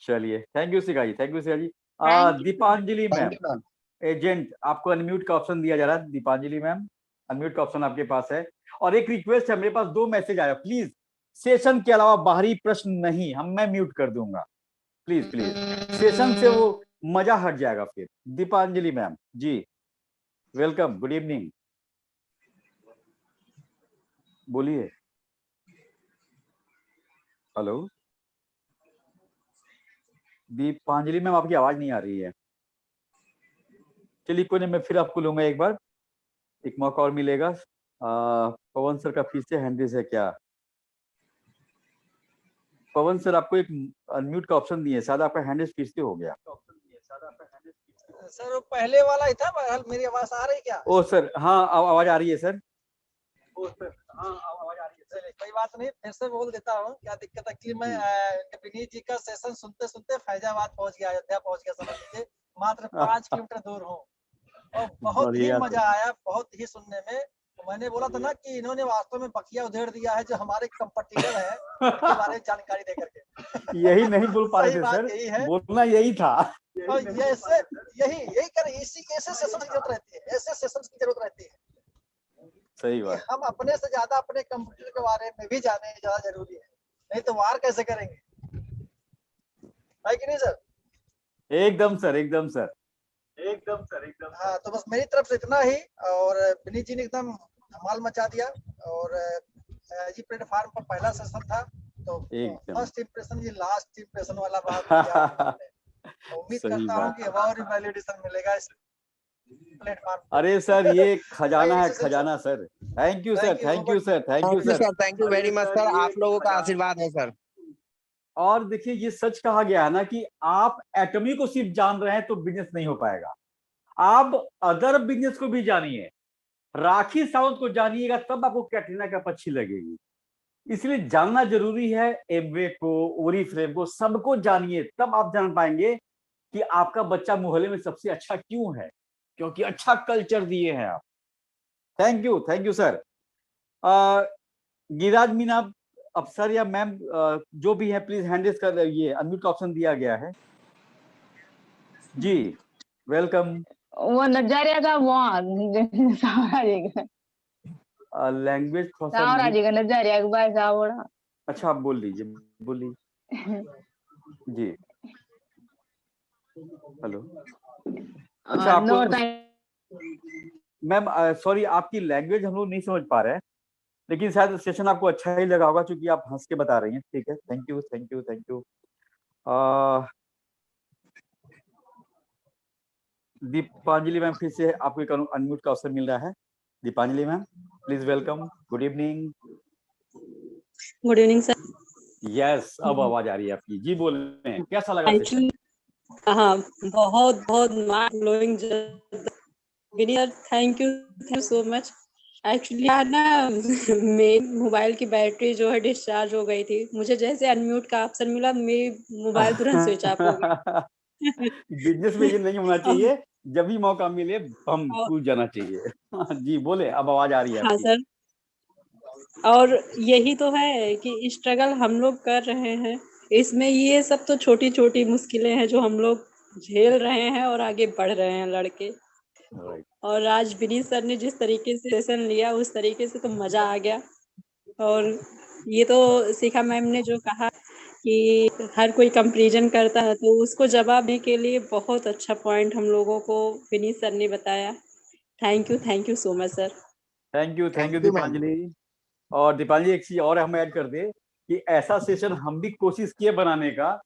चलिए thank you Shikha ji, thank you Shikha ji. Thank you. Deepanjali thank ma'am, you ma'am. Agent आपको अनम्यूट का ऑप्शन दिया जा रहा है। दीपांजलि मैम अनम्यूट का ऑप्शन आपके पास है। और एक रिक्वेस्ट है, मेरे पास 2 मैसेज आया, प्लीज सेशन के अलावा बाहरी प्रश्न नहीं, मैं म्यूट कर दूंगा, प्लीज प्लीज, सेशन से वो मजा हट जाएगा फिर। दीपांजलि मैम जी, वेलकम, गुड इवनिंग, बोलिए। हेलो दीपांजलि मैम आपकी आवाज नहीं आ रही है। चलिए कोई नहीं, मैं फिर आपको लूंगा, एक बार एक मौका और मिलेगा। पवन सर का फिर से हैंड है क्या? पवन सर आपको एक अनम्यूट का ऑप्शन दिए, शायद आपका हैंड फिर से हो गया। सर वो पहले वाला ही था, मेरी आवाज आ रही क्या? ओ सर, हाँ आवाज आ रही है सर। कोई बात नहीं, फिर से बोल देता हूँ, क्या दिक्कत है कि मैं विनीत जी का सेशन सुनते सुनते फैजाबाद पहुंच गया, अयोध्या पहुंच गया, समझ लीजिए मात्र 5 किलोमीटर दूर हूँ, और बहुत ही मजा आया, बहुत ही सुनने में। तो मैंने बोला था ना कि इन्होंने वास्तव में बकिया उधेड़ दिया है जो हमारे कंपटीटर है, उनके बारे में जानकारी दे करके। यही नहीं बोल पा रहे थे सर, यही है, बोलना यही था। और यही कर, इसी ऐसे सेशन की जरूरत रहती है, ऐसे सेशन की जरूरत रहती है। सही बात, हम अपने से ज्यादा अपने कंप्यूटर के बारे में भी जाने ज्यादा जरूरी है, नहीं तो वार कैसे करेंगे, है कि नहीं सर? एकदम सर, एकदम सर। हाँ, तो बस मेरी तरफ से इतना ही, और विनीत जी ने एकदम धमाल मचा दिया, और जी प्लेटफॉर्म पर पहला सेशन था, तो फर्स्ट इंप्रेशन ये लास्ट इंप्रेशन वाला बात किया। उम्मीद करता हूँ कि और वैलिडेशन मिलेगा इस प्लेटफॉर्म। अरे सर ये खजाना है, खजाना sir. Thank you sir, thank you sir, thank you sir, thank you very much sir, आप लोगों का आशीर्वाद है सर। और देखिए ये सच कहा गया है ना कि आप एटॉमी को सिर्फ जान रहे हैं तो बिजनेस नहीं हो पाएगा, आप अदर बिजनेस को भी जानिए। राखी सावंत को जानिएगा तब आपको कैटरीना कैफ अच्छी लगेगी, इसलिए जानना जरूरी है। एमवे को, ओरिफ्लेम को, सबको जानिए, तब आप जान पाएंगे कि आपका बच्चा मोहल्ले में सबसे अच्छा क्यों है, क्योंकि अच्छा कल्चर दिए हैं आप। Thank you sir. Giriraj Meena अफसर या मैम जो भी है, प्लीज हैंड रेज कर, ये अनम्यूट का ऑप्शन दिया गया है जी। वेलकम। वो नजरिया का वहाँ लैंग्वेज जी का नजरिया के भाई साहब बड़ा। अच्छा आप बोल लीजिए, बोलिए जी। हेलो, अच्छा आपको मैम सॉरी आपकी लैंग्वेज हम लोग नहीं समझ पा रहे हैं, लेकिन शायद सेशन आपको अच्छा ही लगा होगा क्योंकि आप हंस के बता रही हैं। ठीक है, thank you thank you thank you. Deepanjali ma'am फिर से आपको एक अनम्यूट का अवसर मिल रहा है। Deepanjali ma'am please welcome, good evening. Good evening sir. Yes, अब आवाज आ रही है आपकी जी, बोले कैसा लगा सेशन? हाँ, बहुत बहुत mind blowing. Vineet thank you so much. Actually ना मेरी मोबाइल की बैटरी जो है डिस्चार्ज हो गई थी, मुझे जैसे अनम्यूट का ऑप्शन मिला मेरी मोबाइल तुरंत स्विच ऑफ हो गई। बिजनेस में ये नहीं होना चाहिए, जब भी मौका मिले हम कूद जाना चाहिए। जी बोले, अब आवाज आ रही है। हाँ सर, और यही तो है कि स्ट्रगल हम लोग कर रहे हैं, इसमें ये सब तो छोटी छोटी मुश्किलें हैं जो हम लोग झेल रहे हैं और आगे बढ़ रहे हैं लड़के। और आज विनीत सर ने जिस तरीके से सेशन लिया उस तरीके से तो मजा आ गया। और ये तो शिखा मैम ने जो कहा कि हर कोई कंपैरिजन करता है, तो उसको जवाब देने के लिए बहुत अच्छा पॉइंट हम लोगों को विनीत सर ने बताया। Thank you so much sir. Thank you Deepanjali. और दीपांजलि एक चीज और हम ऐड कर दे कि ऐसा सेशन हम भी कोशिश किए बनाने का,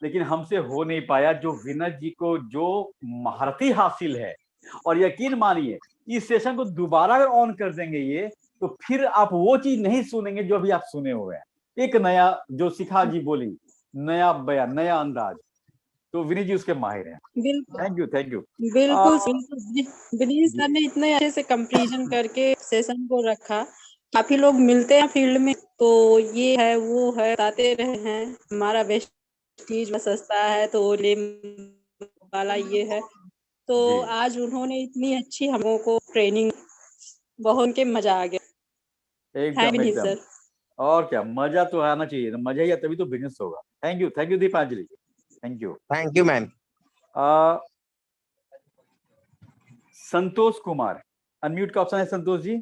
लेकिन हमसे हो नहीं पाया। जो विनर जी को जो महारती हासिल है, और यकीन मानिए इस सेशन को दोबारा अगर ऑन कर देंगे ये, तो फिर आप वो चीज नहीं सुनेंगे जो अभी आप सुने हुए हैं। एक नया, जो शिखा जी बोली, नया बयान, नया अंदाज, तो विनीत जी उसके माहिर हैं। थैंक यू बिल्कुल। विनीत सर ने इतने अच्छे से कंपैरिजन करके सेशन को रखा। काफी लोग मिलते हैं फील्ड में तो ये है वो है बताते रहे हैं, हमारा वेस्टीज सस्ता है तो वाला ये है, तो आज उन्होंने इतनी अच्छी हम लोगों को ट्रेनिंग, बहुत के मजा आ गया। एकदम सर। और क्या, मजा तो आना चाहिए, मजा ही तभी तो बिजनेस होगा। Thank you Deepanjali, thank you ma'am. Santosh Kumar, unmute का ऑप्शन है संतोष जी।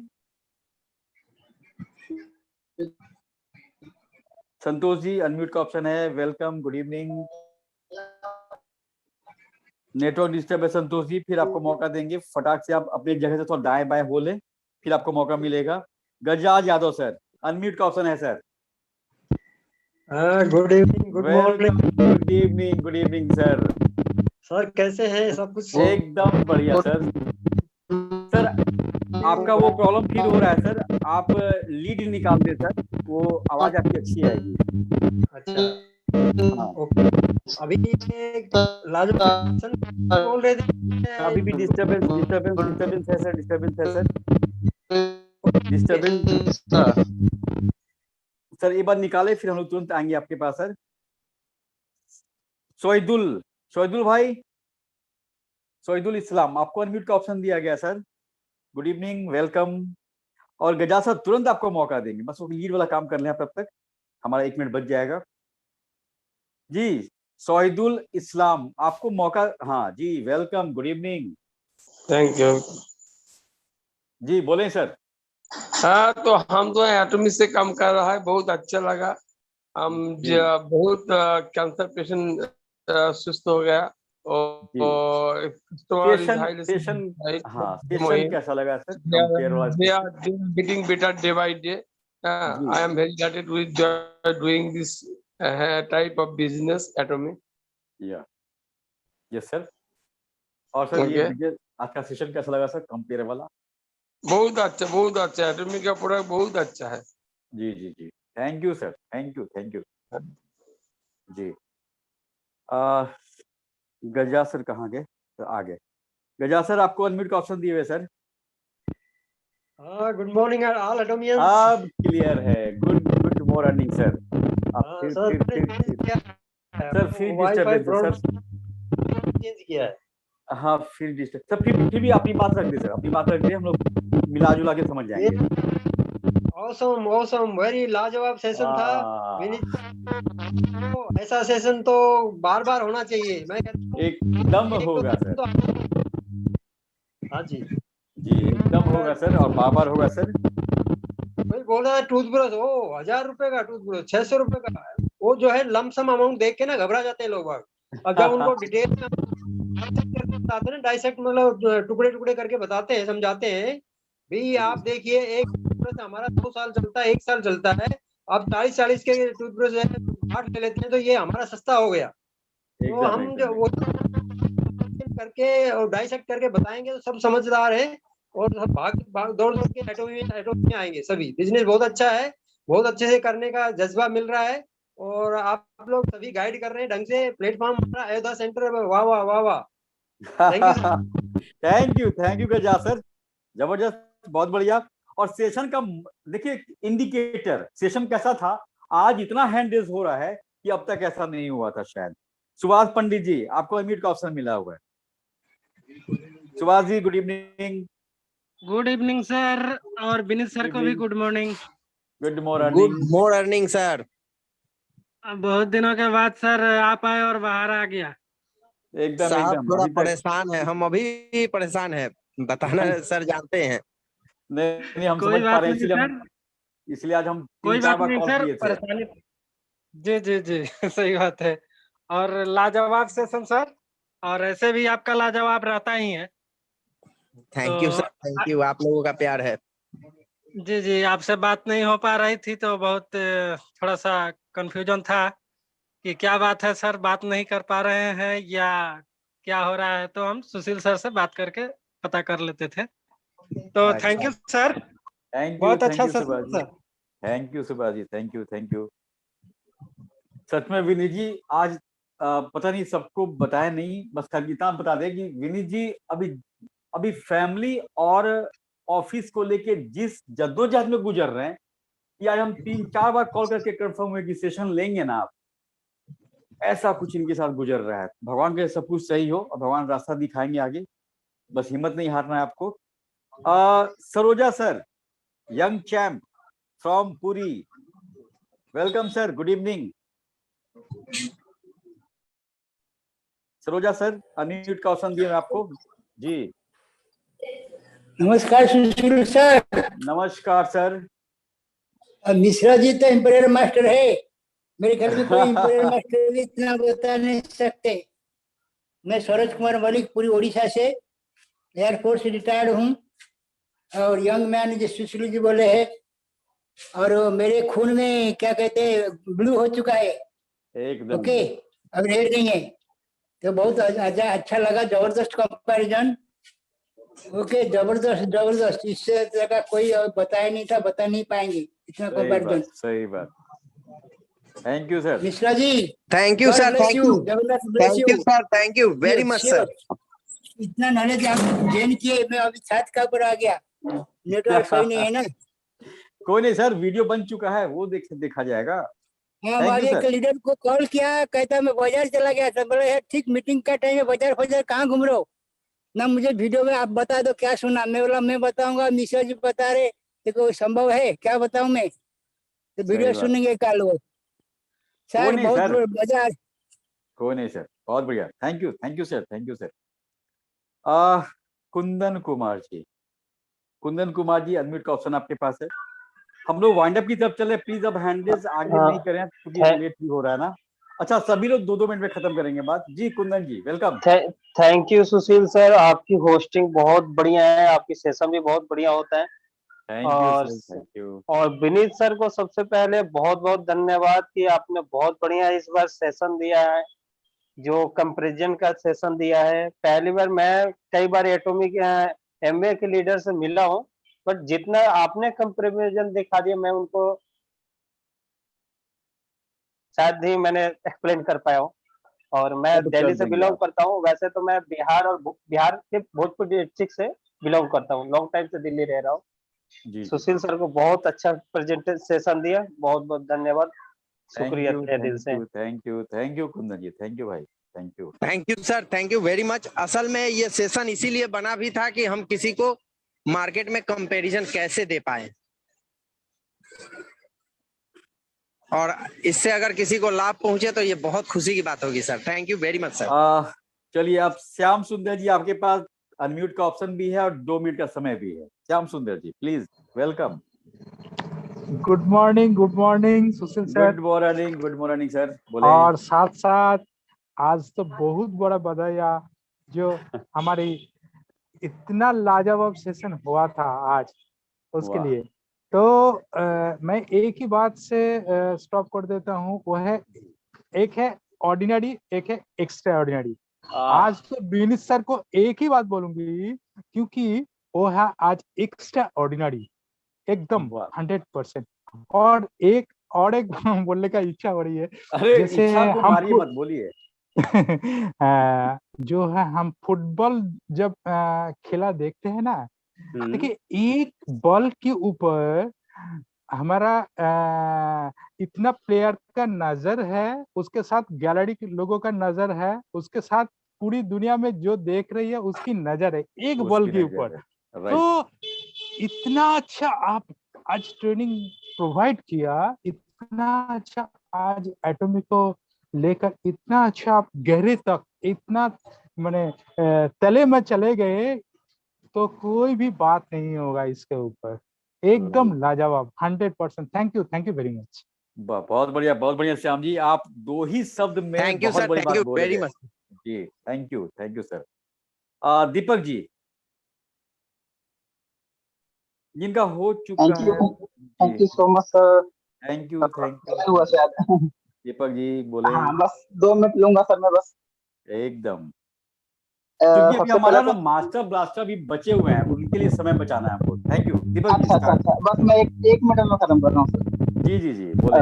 संतोष जी अनम्यूट का ऑप्शन है, welcome, good evening. Network disturb है संतोष जी, फिर आपको मौका देंगे, फटाक से आप अपनी जगह से थोड़ा दाएं बाएं हो लें, फिर आपको मौका मिलेगा। गजराज यादव सर, अनम्यूट का ऑप्शन है sir. Good evening, good morning good evening sir. Sir, कैसे हैं? सब कुछ एकदम बढ़िया सर। सर आपका वो प्रॉब्लम फिर हो रहा है सर, आप लीड निकालते सर, वो आवाज आपकी अच्छी आएगी। अच्छा, हाँ ओके। अभी लाजवाब बोल रहे थे। अभी भी डिस्टरबेंस है सर, डिस्टरबेंस है सर, डिस्टरबेंस। सर एक बार निकाले फिर हम लोग तुरंत आएंगे आपके पास सर। सोहिदुल भाई, सोहिदुल इस्लाम, आपको अनम्यूट का ऑप्शन दिया गया सर। Good evening, welcome. और गजा सर तुरंत आपको मौका देंगे, बस वो लीड वाला काम कर लें तब तक, हमारा 1 मिनट बच जाएगा जी। सोहिदुल इस्लाम आपको मौका, हाँ जी, welcome, good evening. Thank you. जी बोलें सर। हाँ, तो हम तो एटॉमी से काम कर रहा है, बहुत अच्छा लगा। हम बहुत कैंसर पेशेंट सुस्त हो गया और सेशन कैसा लगा sir? getting better day by day. I am very delighted with doing this type of business Atomy. Yeah. Yes sir. और सर ये आज का सेशन कैसा लगा सर, कंपेयर वाला? बहुत अच्छा एटॉमी का प्रोडक्ट बहुत अच्छा है। जी जी जी, thank you sir, thank you जी। गजा सर कहाँ गए? तो आ गए। गजा सर आपको अनम्यूट का ऑप्शन दिए हुए sir. Good morning all Atomians. अब क्लियर है, गुड मॉर्निंग सर। अब सर फिर डिस्टर्बेंस सर, चेंज किया है। हाँ फिर डिस्टर्ब सर, फिर भी अपनी बात रख दे सर, अपनी बात रख दे, हम लोग मिला जुला के समझ जाएंगे। ऑसम वेरी लाजवाब सेशन था। ऐसा सेशन तो बार बार होना चाहिए, मैं एकदम होगा सर। हाँ जी एकदम होगा सर, और बार होगा सर। कोई बोल रहा है टूथब्रश, 1000 रुपए का टूथब्रश, 600 रुपए का, वो जो है लमसम अमाउंट देख के ना घबरा जाते हैं लोग। अब जब उनको डिटेल बताते हैं, डाइसेक्ट मतलब टुकड़े करके बताते हैं, समझाते हैं, भाई आप देखिए एक टूथब्रश हमारा 2 साल चलता है, 1 साल चलता है, आप 40 के टूथब्रश 8 ले लेते हैं, तो ये हमारा सस्ता हो गया। तो हम जो वो करके और डाइसेक्ट करके बताएंगे तो सब समझदार है, और सब भाग दौड़ के एटोमी में आएंगे सभी। बिजनेस बहुत अच्छा है, बहुत अच्छे से करने का जज्बा मिल रहा है, और आप लोग सभी गाइड कर रहे हैं ढंग से। प्लेटफॉर्म हमारा अयोध्या सेंटर, वाह वाह वाह वाह, थैंक यू गजा सर, जबरदस्त, बहुत बढ़िया। और सेशन का देखिए इंडिकेटर, सेशन कैसा था, आज इतना हैंड रेज हो रहा है कि अब तक ऐसा नहीं हुआ था शायद। सुभाष पंडित जी आपको अनम्यूट का ऑप्शन मिला हुआ है। Subhash ji good evening. Good evening sir, और विनीत सर को भी good morning. Good morning sir. बहुत दिनों के बाद सर आप आए और बाहर आ गया। एकदम थोड़ा परेशान है, हम अभी परेशान है, बताना सर जानते हैं। नहीं हम समझ पा रहे हैं, इसलिए आज हम 3-4 बार कॉल किए थे। जी सही बात है। और लाजवाब सेशन सर, और ऐसे भी आपका लाजवाब रहता ही है। Thank you sir, thank you, आप लोगों का प्यार है। जी आपसे बात नहीं हो पा रही थी तो बहुत थोड़ा सा कंफ्यूजन था कि क्या बात है सर, बात नहीं कर पा रहे हैं या क्या हो रहा है, तो हम सुशील सर से बात करके पता कर लेते थे। तो थैंक यू सर, बहुत अच्छा sir. Thank you Subhash ji, thank you. सच में विनीत जी आज पता नहीं सबको बताया नहीं, बस खाली इतना बता दें कि विनीत जी अभी फैमिली और ऑफिस को लेके जिस जद्दोजहद में गुजर रहे हैं, कि आज हम 3-4 बार कॉल करके कंफर्म हुए कि सेशन लेंगे ना आप, ऐसा कुछ इनके साथ गुजर रहा है। भगवान के सब कुछ सही हो और भगवान रास्ता दिखाएंगे आगे, बस हिम्मत नहीं हारना है आपको। Saroja sir, young champ from Puri, welcome sir, good evening. Saroja sir unmute का ऑप्शन दिया आपको जी। नमस्कार सुशील सर। नमस्कार सर। मिश्रा जी तो एम्पायर मास्टर है, मेरे ख्याल में कोई एम्पायर मास्टर इतना बता नहीं सकते। मैं सरोज कुमार मलिक, पूरी ओडिशा से एयरफोर्स से रिटायर्ड हूँ, और यंग मैन जो सुशील जी बोले है और मेरे खून में क्या कहते हैं ब्लू हो चुका है। एकदम ओके, अब रेड नहीं है। तो बहुत अच्छा लगा, जबरदस्त कंपैरिजन। ओके, जबरदस्त जबरदस्त, इससे ज्यादा कोई और बताया नहीं था, बता नहीं पाएंगे इतना कंपैरिजन। सही बात। Thank you sir. Mishra ji, thank you God sir, bless thank you, you, जबरदस्त bless thank you। You sir, thank you very much Sure, sir. इतना नॉलेज आप गेन किए, मैं अभी छत का ऊपर आ गया, नेटवर्क सही नहीं है ना। कोई नहीं सर, वीडियो बन चुका है, वो देखा जाएगा। हाँ, थैंक आज यू एक सर। लीडर को कॉल किया, कहता मैं बाजार चला गया था। बोले यार ठीक मीटिंग का टाइम है, बाजार बाजार कहाँ घूम रहे हो ना, मुझे वीडियो में आप बता दो क्या सुना। मैं बोला मैं बताऊंगा, मिश्रा जी बता रहे, देखो संभव है क्या बताऊं मैं, तो वीडियो सुनेंगे कल वो। सर नहीं बहुत सर, मजा। कोई नहीं सर, बहुत बढ़िया। Thank you sir, thank you sir. Kundan Kumar ji, Kundan Kumar ji, unmute का ऑप्शन आपके पास है। हम लोग वाइंड अप की तरफ चले, प्लीज अब हैंडल्स आगे नहीं करें क्योंकि लेट भी हो रहा है ना। अच्छा, सभी लोग 2-2 मिनट में खत्म करेंगे बात। जी Kundan ji, welcome. Thank you Sushil sir, आपकी होस्टिंग बहुत बढ़िया है, आपकी सेशन भी बहुत बढ़िया होता है। Thank you. और विनीत सर को सबसे पहले बहुत बहुत धन्यवाद कि आपने बहुत बढ़िया इस बार सेशन दिया है, जो कंपैरिजन का सेशन दिया है। पहली बार मैं कई बार एटॉमिक एमबीए के लीडर से मिला हूँ, बट जितना आपने कंपैरिजन दिखा दिया, मैं उनको शायद ही मैंने एक्सप्लेन कर पाया हूँ। और मैं दिल्ली से बिलोंग करता हूँ, वैसे तो मैं बिहार के भोजपुर डिस्ट्रिक्ट से बिलोंग करता हूँ, लॉन्ग टाइम से दिल्ली रह रहा हूँ। सुशील सर को बहुत अच्छा प्रेजेंटेशन दिया, बहुत बहुत धन्यवाद, शुक्रिया दिल से। Thank you Kundan ji, thank you भाई, thank you sir, thank you very much. असल में ये सेशन इसीलिए बना भी था कि हम किसी को मार्केट में कंपैरिजन कैसे दे पाए, और इससे अगर किसी को लाभ पहुंचे तो ये बहुत खुशी की बात होगी sir. Thank you very much sir. चलिए, अब श्याम सुंदर जी, आपके पास अनम्यूट का ऑप्शन भी है और 2 मिनट का समय भी है। Shyam Sundar ji, please, welcome. Good morning Sushil sir. Good morning sir, बोले। और साथ साथ आज तो बहुत बड़ा बधाई जो हमारी इतना लाजवाब सेशन हुआ था आज, उसके लिए। तो मैं एक ही बात से स्टॉप कर देता हूँ, वो है, एक है ऑर्डिनरी, एक है एक्स्ट्रा ऑर्डिनरी। आज तो विनीत सर को एक ही बात बोलूंगी, क्योंकि वो है आज एक्स्ट्रा ऑर्डिनरी, एकदम 100%। और एक बोलने का इच्छा हो रही है। अरे जैसे इच्छा को हम मारिए मत, बोलिए। जो है हम फुटबॉल जब खेला देखते हैं ना, देखिए एक बॉल के ऊपर हमारा इतना प्लेयर का नजर है, उसके साथ गैलरी के लोगों का नजर है, उसके साथ पूरी दुनिया में जो देख रही है उसकी नजर है एक बॉल के ऊपर। तो इतना अच्छा आप आज ट्रेनिंग प्रोवाइड किया, इतना अच्छा आज एटॉमिक को लेकर, इतना अच्छा आप गहरे तक, इतना माने तले में चले गए, तो कोई भी बात नहीं होगा इसके ऊपर। एकदम लाजवाब, 100%। Thank you very much. बहुत बढ़िया श्याम जी, आप 2 ही शब्द में बहुत बड़ी बात बोल रहे हैं जी। Thank you sir. Deepak ji, जिनका हो चुका है। Thank you so much sir. Thank you Deepak ji, बोले। हाँ, बस 2 मिनट लूंगा सर मैं, बस एकदम, क्योंकि अभी हमारा ना मास्टर ब्लास्टर भी बचे हुए हैं, उनके लिए समय बचाना है हमको। थैंक यू दीपक जी। अच्छा, बस मैं एक मिनट में खत्म कर रहा हूँ सर। जी बोले।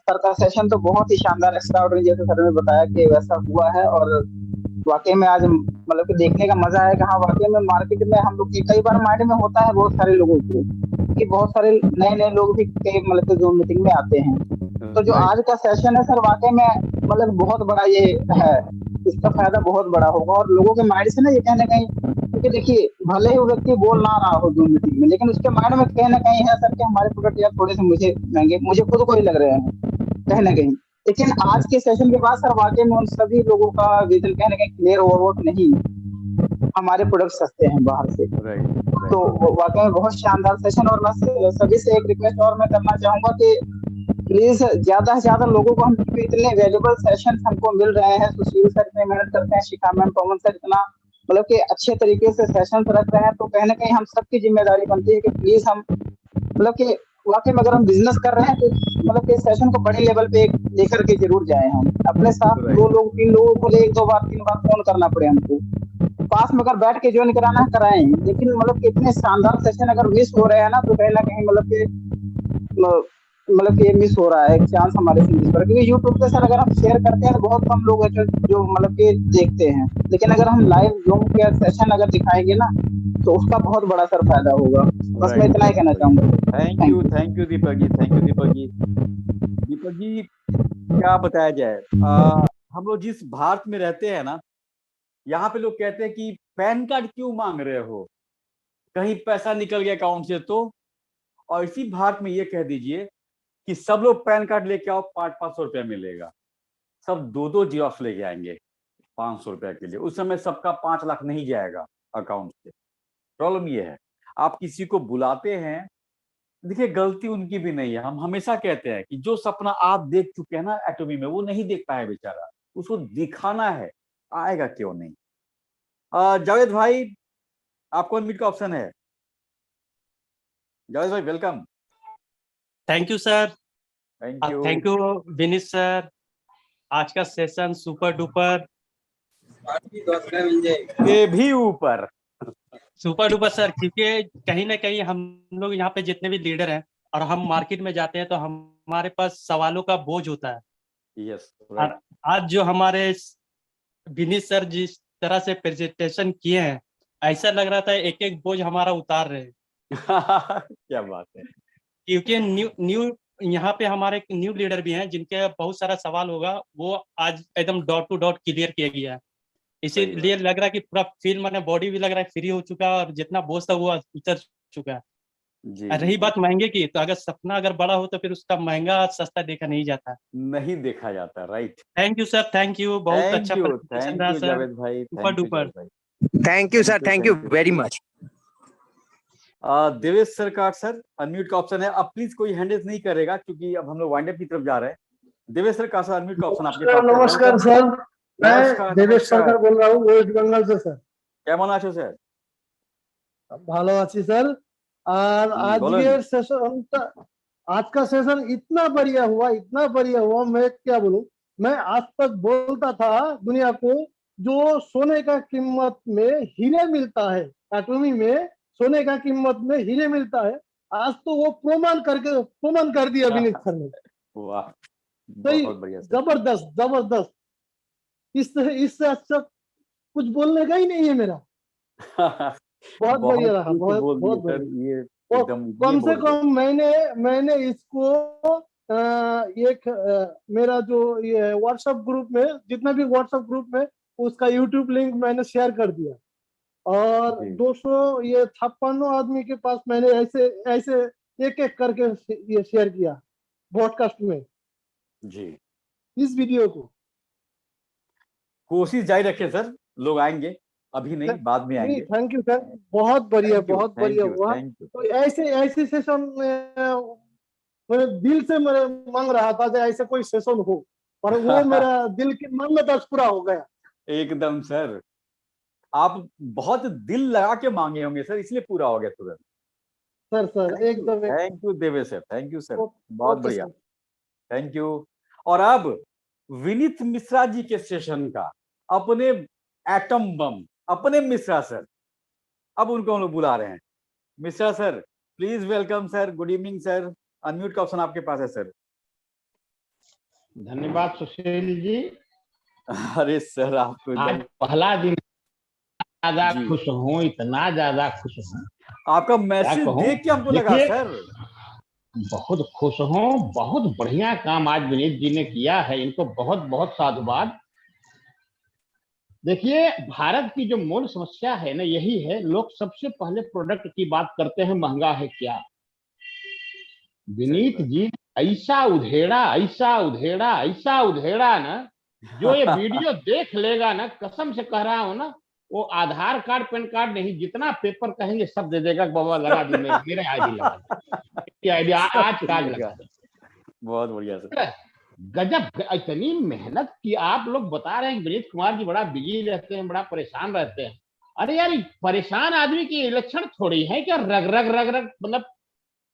सर का सेशन तो बहुत ही शानदार, एक्स्ट्राऑर्डिनरी, जैसे सर ने बताया कि वैसा हुआ है। और वाकई में आज मतलब कि देखने का मजा आएगा। हाँ, वाकई में मार्केट में हम लोग कई बार माइंड में होता है बहुत सारे लोगों को कि बहुत सारे नए लोग भी मतलब जो मीटिंग में आते हैं, तो जो आज का सेशन है सर, वाकई में मतलब बहुत बड़ा ये है, इसका फायदा बहुत बड़ा होगा। और लोगों के माइंड से ना ये कहीं ना कहीं, क्योंकि देखिए भले ही वो व्यक्ति बोल ना रहा हो जूम मीटिंग में, लेकिन उसके माइंड में कहीं ना कहीं है सर कि हमारे प्रोडक्ट यार थोड़े से मुझे महंगे, मुझे खुद को ही लग रहे हैं कहीं ना कहीं। लेकिन आज के सेशन के बाद सर वाकई में उन सभी लोगों का विजन कहीं ना कहीं क्लियर हुआ कि नहीं, हमारे प्रोडक्ट सस्ते हैं बाहर से। तो वाकई में बहुत शानदार सेशन। और मैं सभी से एक रिक्वेस्ट और मैं करना चाहूंगा कि प्लीज ज्यादा से ज्यादा लोगों को, हम इतने वैल्यूएबल सेशन हमको मिल रहे हैं, सुशील सर इतने मेहनत करते हैं, शिखा मैम, पवन सर इतना मतलब कि अच्छे तरीके से सेशन रख रहे हैं, तो कहीं ना कहीं हम सबकी जिम्मेदारी बनती है कि प्लीज हम मतलब कि वाकई में अगर हम बिजनेस कर रहे हैं तो मतलब कि सेशन को बड़े लेवल पे लेकर के जरूर जाए हम। अपने साथ 2 लोग 3 लोगों को ले 1-2 बार 3 बार फोन करना पड़े हमको, पास में अगर बैठ के ज्वाइन कराना है कराएं, लेकिन मतलब कि इतने शानदार सेशन अगर मिस हो रहे हैं ना तो कहीं ना कहीं मतलब कि ये मिस हो रहा है, एक चांस हमारे से मिस हो रहा है। क्योंकि यूट्यूब पे सर अगर हम शेयर करते हैं तो बहुत कम लोग हैं जो मतलब कि देखते हैं, लेकिन अगर हम लाइव जूम के सेशन अगर दिखाएंगे ना तो उसका बहुत बड़ा सर फायदा होगा। बस मैं इतना ही कहना चाहूंगा। Thank you Deepak ji, thank you Deepak ji. Deepak ji क्या बताया जाए, हम लोग जिस भारत में रहते हैं ना, यहाँ पे लोग कहते हैं कि पैन कार्ड क्यों मांग रहे हो, कहीं पैसा निकल गया अकाउंट से तो। और इसी भारत में ये कह दीजिए कि सब लोग पैन कार्ड लेके आओ, 500-500 रुपया मिलेगा, सब 2-2 जिराक्स लेके आएंगे 500 रुपया के लिए। उस समय सबका 5 लाख नहीं जाएगा अकाउंट से। प्रॉब्लम ये है, आप किसी को बुलाते हैं, देखिए गलती उनकी भी नहीं है। हम हमेशा कहते हैं कि जो सपना आप देख चुके हैं ना एटॉमी में, वो नहीं देख पाया बेचारा, उसको दिखाना है, आएगा क्यों नहीं। जावेद भाई आपको अनम्यूट का ऑप्शन है। जावेद भाई welcome. Thank you sir. Thank you Vineet sir, आज का सेशन सुपर डुपर, ये भी ऊपर सुपर डुपर सर। क्योंकि कहीं ना कहीं हम लोग यहाँ पे जितने भी लीडर हैं और हम मार्केट में जाते हैं तो हमारे पास सवालों का बोझ होता है। यस, और आज जो हमारे विनीत सर जिस तरह से प्रेजेंटेशन किए हैं, ऐसा लग रहा था एक एक बोझ हमारा उतार रहे हैं। क्या बात है। क्योंकि न्यू यहाँ पे हमारे न्यू लीडर भी हैं जिनके बहुत सारा सवाल होगा, वो आज एकदम डॉट टू डॉट क्लियर किया गया है। इसीलिए लग रहा है कि पूरा फील मैंने बॉडी भी लग रहा है फ्री हो चुका है और जितना बोझ था वो उतर चुका है। रही बात महंगे की, तो अगर सपना अगर बड़ा हो तो फिर उसका महंगा सस्ता देखा नहीं जाता, नहीं देखा जाता। Right, thank you sir, thank you, बहुत अच्छा प्रेजेंटेशन रहा सर, जावेद भाई, super duper. Thank you sir, thank you very much. Devesh sir का सर अनम्यूट का ऑप्शन है। अब प्लीज कोई हैंड रेज नहीं करेगा क्योंकि अब हम लोग वाइंड अप की तरफ जा रहे हैं। देवेश सर का सर अनम्यूट का ऑप्शन आपके पास है। नमस्कार सर, मैं देवेश सरकार बोल रहा हूँ वेस्ट बंगाल से सर। কেমন আছো স্যার? ভালো আছি স্যার। और आज सेशन, आज का सेशन इतना बढ़िया हुआ, मैं क्या बोलूं। मैं आज तक बोलता था दुनिया को जो सोने का कीमत में हीरे मिलता है, एटॉमी में सोने का कीमत में हीरे मिलता है, आज तो वो प्रमाण कर दिया विनीत सर ने। वाह, बहुत बढ़िया, जबरदस्त। इससे अच्छा कुछ बोलने का ही नहीं है मेरा। बहुत बढ़िया रहा, बहुत बढ़िया। कम से कम मैंने इसको मेरा जो ये व्हाट्सएप ग्रुप में, जितना भी व्हाट्सएप ग्रुप में, उसका यूट्यूब लिंक मैंने शेयर कर दिया। और 256 आदमी के पास मैंने ऐसे एक एक करके ये शेयर किया ब्रॉडकास्ट में जी। इस वीडियो को कोशिश जारी रखें सर, लोग आएंगे, अभी नहीं बाद में आएंगे। थैंक यू सर, बहुत बढ़िया हुआ। तो ऐसे सेशन मेरे दिल से मेरे मांग रहा था कि ऐसे कोई सेशन हो, पर वो मेरा दिल की मन्नत पूरा हो गया। एकदम सर, आप बहुत दिल लगा के मांगे होंगे सर, इसलिए पूरा हो गया तुरंत। सर एकदम। Thank you Devesh sir, thank you sir, बहुत बढ़िया, थैंक यू। और अब विनीत मिश्रा जी के सेशन का अपने एटम बम, अपने मिश्रा सर, अब उनको हम लोग बुला रहे हैं। Mishra sir please welcome sir, good evening sir, unmute का ऑप्शन आपके पास है सर। धन्यवाद सुशील जी। अरे सर आपको आज पहला दिन ज्यादा खुश हूँ, इतना ज्यादा खुश हूँ, आपका मैसेज देख के हमको लगा सर बहुत खुश हूँ। बहुत बढ़िया काम आज विनीत जी ने किया है, इनको बहुत बहुत साधुवाद। देखिए, भारत की जो मूल समस्या है ना, यही है, लोग सबसे पहले प्रोडक्ट की बात करते हैं, महंगा है क्या। विनीत जी ऐसा उधेड़ा ना, जो ये वीडियो देख लेगा ना, कसम से कह रहा हूं ना, वो आधार कार्ड पैन कार्ड नहीं, जितना पेपर कहेंगे सब दे देगा। बाबा लगा दी, मेरे आईडी लगा, आज कार्ड लगा। बहुत बढ़िया सर, गजब, इतनी मेहनत की। आप लोग बता रहे हैं विनीत कुमार जी बड़ा बिजी रहते हैं, बड़ा परेशान रहते हैं। अरे यार, परेशान आदमी की लक्षण थोड़ी है क्या रग रग मतलब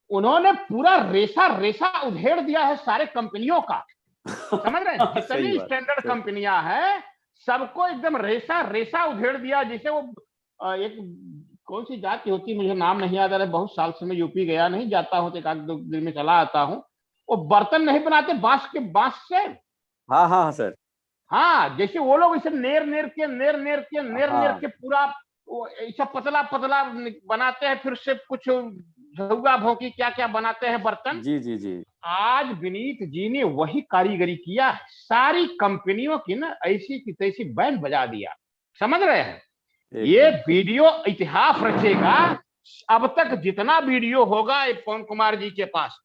उन्होंने पूरा रेसा रेसा उधेड़ दिया है सारे कंपनियों का, समझ रहे हैं? जितनी स्टैंडर्ड कंपनियां हैं सबको एकदम रेसा रेसा उधेड़ दिया। जैसे वो एक कौन सी जाति होती है, मुझे नाम नहीं याद आ रहा है, बहुत साल से मैं यूपी गया नहीं, जाता हूँ तो एक आध दो दिन में चला आता हूँ। वो बर्तन नहीं बनाते बांस से। हाँ हाँ सर। हाँ, जैसे वो लोग इसे नेर के पूरा ऐसा पतला पतला बनाते हैं, फिर से कुछ झुग्गा भोंकी क्या क्या बनाते हैं बर्तन। जी जी जी। आज विनीत जी ने वही कारीगरी किया, सारी कंपनियों की ना ऐसी की तैसी बैंड बजा दिया, समझ रहे हैं? ये वीडियो इतिहास रचेगा। अब तक जितना वीडियो होगा पवन कुमार जी के पास,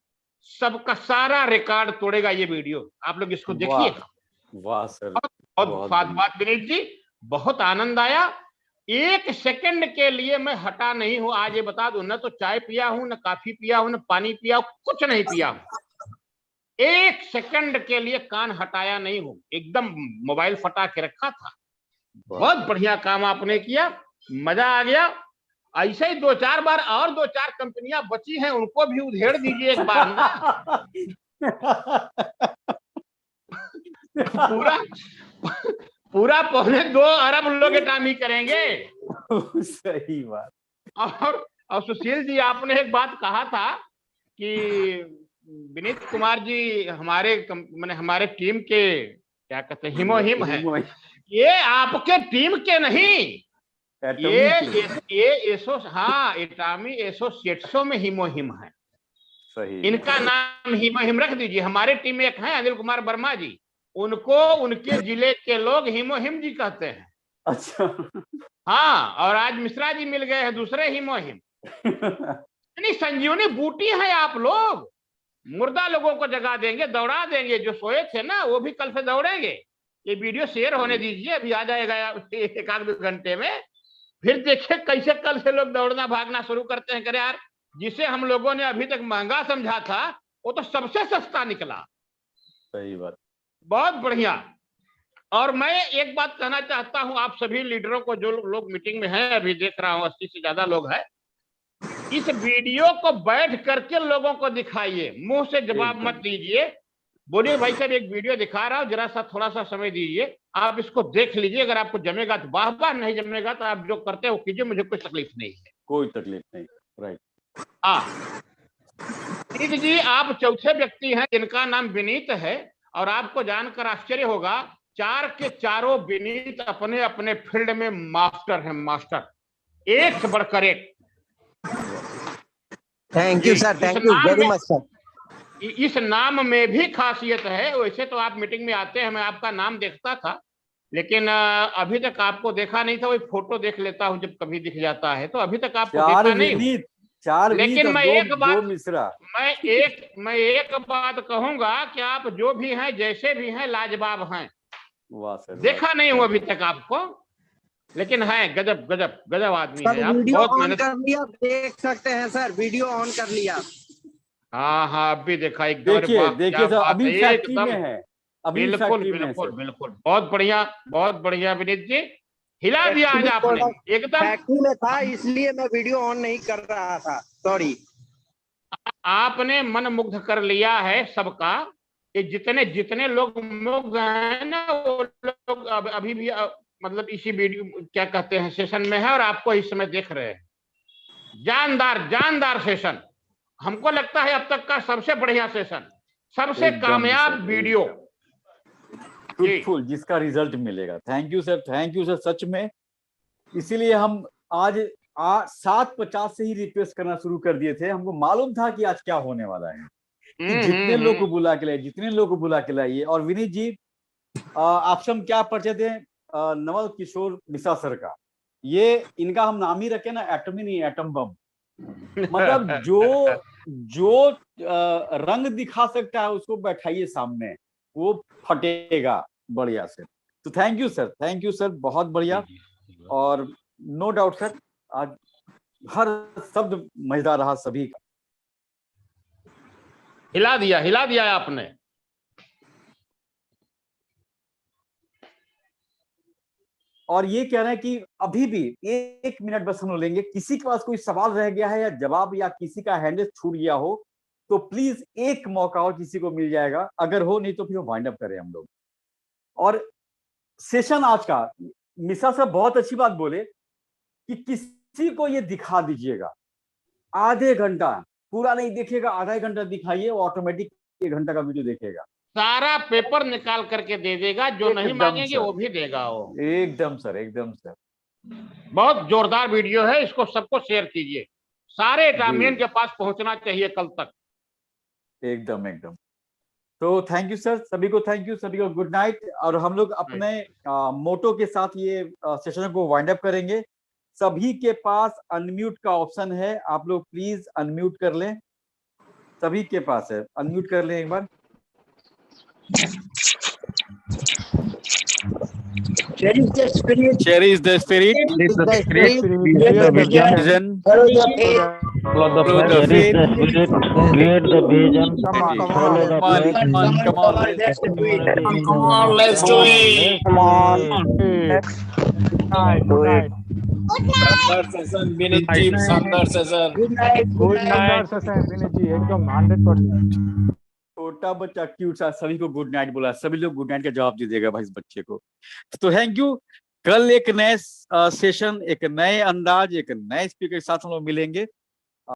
सबका सारा रिकॉर्ड तोड़ेगा ये वीडियो। आप लोग इसको देखिएगा। वाह सर, बहुत बात विनीत जी, बहुत आनंद आया। एक सेकंड के लिए मैं हटा नहीं हूं, आज ये बता दूं, न तो चाय पिया हूं, न कॉफी पिया हूं, न पानी पिया हूं, कुछ नहीं पिया हूं। एक सेकंड के लिए कान हटाया नहीं हूं, एकदम मोबाइल फटा के रखा था। बहुत बढ़िया काम आपने किया, मजा आ गया। ऐसे ही 2-4 बार और 2-4 कंपनियां बची हैं, उनको भी उधेड़ दीजिए एक बार ना। पूरा 2.25 अरब लोग एटामी करेंगे। सही बात। और सुशील जी, आपने एक बात कहा था कि विनीत कुमार जी हमारे टीम के क्या कहते हैं, हिमोहिम है। ये आपके टीम के नहीं, ये एटामी एसोसिएट्सों में हिमोहिम है। सही। इनका नाम हिमोहिम रख दीजिए। हमारे टीम में एक है अनिल कुमार वर्मा जी, उनको उनके जिले के लोग हिमोहिम जी कहते हैं। अच्छा। हाँ, और आज मिश्रा जी मिल गए हैं दूसरे हिमोहिम। नहीं, संजीवनी बूटी है आप लोग। मुर्दा लोगों को जगा देंगे, दौड़ा देंगे। जो सोए थे ना वो भी कल से दौड़ेंगे। ये वीडियो शेयर होने दीजिए, अभी आ जाएगा 1-2 घंटे में। फिर देखिए कैसे कल से लोग दौड़ना भागना शुरू करते हैं। करे यार, जिसे हम लोगों ने अभी तक महंगा समझा था वो तो सबसे सस्ता निकला। सही बात। बहुत बढ़िया। और मैं एक बात कहना चाहता हूं आप सभी लीडरों को, जो लोग मीटिंग में हैं, अभी देख रहा हूं 80 से ज्यादा लोग हैं, इस वीडियो को बैठ करके लोगों को दिखाइए, मुंह से जवाब मत दीजिए। बोलिए भाई साहब एक वीडियो दिखा रहा हूं, जरा सा थोड़ा सा समय दीजिए, आप इसको देख लीजिए। अगर आपको जमेगा तो वाह वाह, नहीं जमेगा तो आप जो करते हो कीजिए, मुझे कोई तकलीफ नहीं है। कोई तकलीफ नहीं। राइट। विनीत जी, आप चौथे व्यक्ति हैं जिनका नाम विनीत है, और आपको जानकर आश्चर्य होगा 4 के चारों विनीत अपने अपने फील्ड में मास्टर हैं, मास्टर, एक से बढ़कर एक। Thank you sir, thank you very much sir. इस नाम में भी खासियत है। वैसे तो आप मीटिंग में आते हैं, मैं आपका नाम देखता था, लेकिन अभी तक आपको देखा नहीं था। वही फोटो देख लेता हूँ जब कभी दिख जाता है, तो अभी तक आपको देखा नहीं। 4 लेकिन मैं एक बात कहूंगा कि आप जो भी हैं, जैसे भी हैं, लाजवाब हैं। वाह सर, देखा नहीं हूं अभी तक आपको, लेकिन है गजब गजब गजब आदमी है आप। वीडियो बहुत ऑन मेहनत कर लिया, देख सकते हैं सर, वीडियो ऑन कर लिया। हाँ, अभी देखा एकदम। देखिए सर, अभी फैक्ट्री में है। बिल्कुल बिल्कुल बिल्कुल, बहुत बढ़िया विनीत जी, हिला दिया आज आपने एकदम। फैक्ट्री में था इसलिए मैं वीडियो ऑन नहीं कर रहा था, सॉरी। आपने मन मुग्ध कर लिया है सबका। ये जितने लोग मुग्ध हैं ना, वो लोग अभी भी मतलब इसी वीडियो क्या कहते हैं सेशन में है, और आपको इस समय देख रहे हैं। जानदार सेशन, हमको लगता है अब तक का सबसे बढ़िया सेशन, सबसे कामयाब वीडियो, फ्रूटफुल, जिसका रिजल्ट मिलेगा। थैंक यू सर, सच में। इसीलिए हम आज 7:50 से ही रिक्वेस्ट करना शुरू कर दिए थे। हमको मालूम था कि आज क्या होने वाला है, कि जितने लोग को बुला के लाइए। और विनीत जी, आपसे हम क्या परिचय थे, नवल किशोर मिश्रा सर का। ये इनका हम नाम ही रखे ना, एटमी नहीं, एटम बम। मतलब जो रंग दिखा सकता है उसको बैठाइए सामने, वो फटेगा बढ़िया से। तो थैंक यू सर, बहुत बढ़िया। और नो डाउट सर, आज हर शब्द मजेदार रहा सभी का। हिला दिया आपने। और ये कह रहे हैं कि अभी भी 1 मिनट बस हम लोग लेंगे, किसी के पास कोई सवाल रह गया है या जवाब या किसी का हैंडल छूट गया हो तो प्लीज एक मौका और किसी को मिल जाएगा, अगर हो, नहीं तो फिर वाइंड अप करें हम लोग। और सेशन आज का मिश्रा साहब बहुत अच्छी बात बोले कि किसी को ये दिखा दीजिएगा, आधे घंटा पूरा नहीं देखेगा, आधा घंटा दिखाइए, वो ऑटोमेटिक 1 घंटा का वीडियो देखेगा, सारा पेपर निकाल करके दे देगा, जो नहीं मांगेंगे वो भी देगा वो। एकदम सर, एकदम सर। बहुत जोरदार वीडियो है, इसको सबको शेयर कीजिए, सारे ग्रामीण के पास पहुंचना चाहिए कल तक। एकदम एकदम। तो थैंक यू सर, सभी को थैंक यू, सभी को गुड नाइट। और हम लोग अपने मोटो के साथ ये सेशन को वाइंड अप करेंगे। सभी के पास अनम्यूट का ऑप्शन है, आप लोग प्लीज अनम्यूट कर लें, सभी के पास है, अनम्यूट कर लें एक बार। Cherish the spirit. Cherish the spirit. Cherish the spirit. Create the vision. Follow the faith. Follow the faith. Create the vision. Come on, come on, let's do it. come on, let's do it. Come on. Good night. शानदार session Vineet ji, शानदार session. Good night, good night session Vineet ji, एकदम 100%। छोटा बच्चा cute सा सभी को good night बोला, सभी लोग गुड नाइट का जवाब दीजिएगा भाई इस बच्चे को। तो थैंक यू। कल एक नए सेशन, एक नए अंदाज, एक नए स्पीकर के साथ हम लोग मिलेंगे।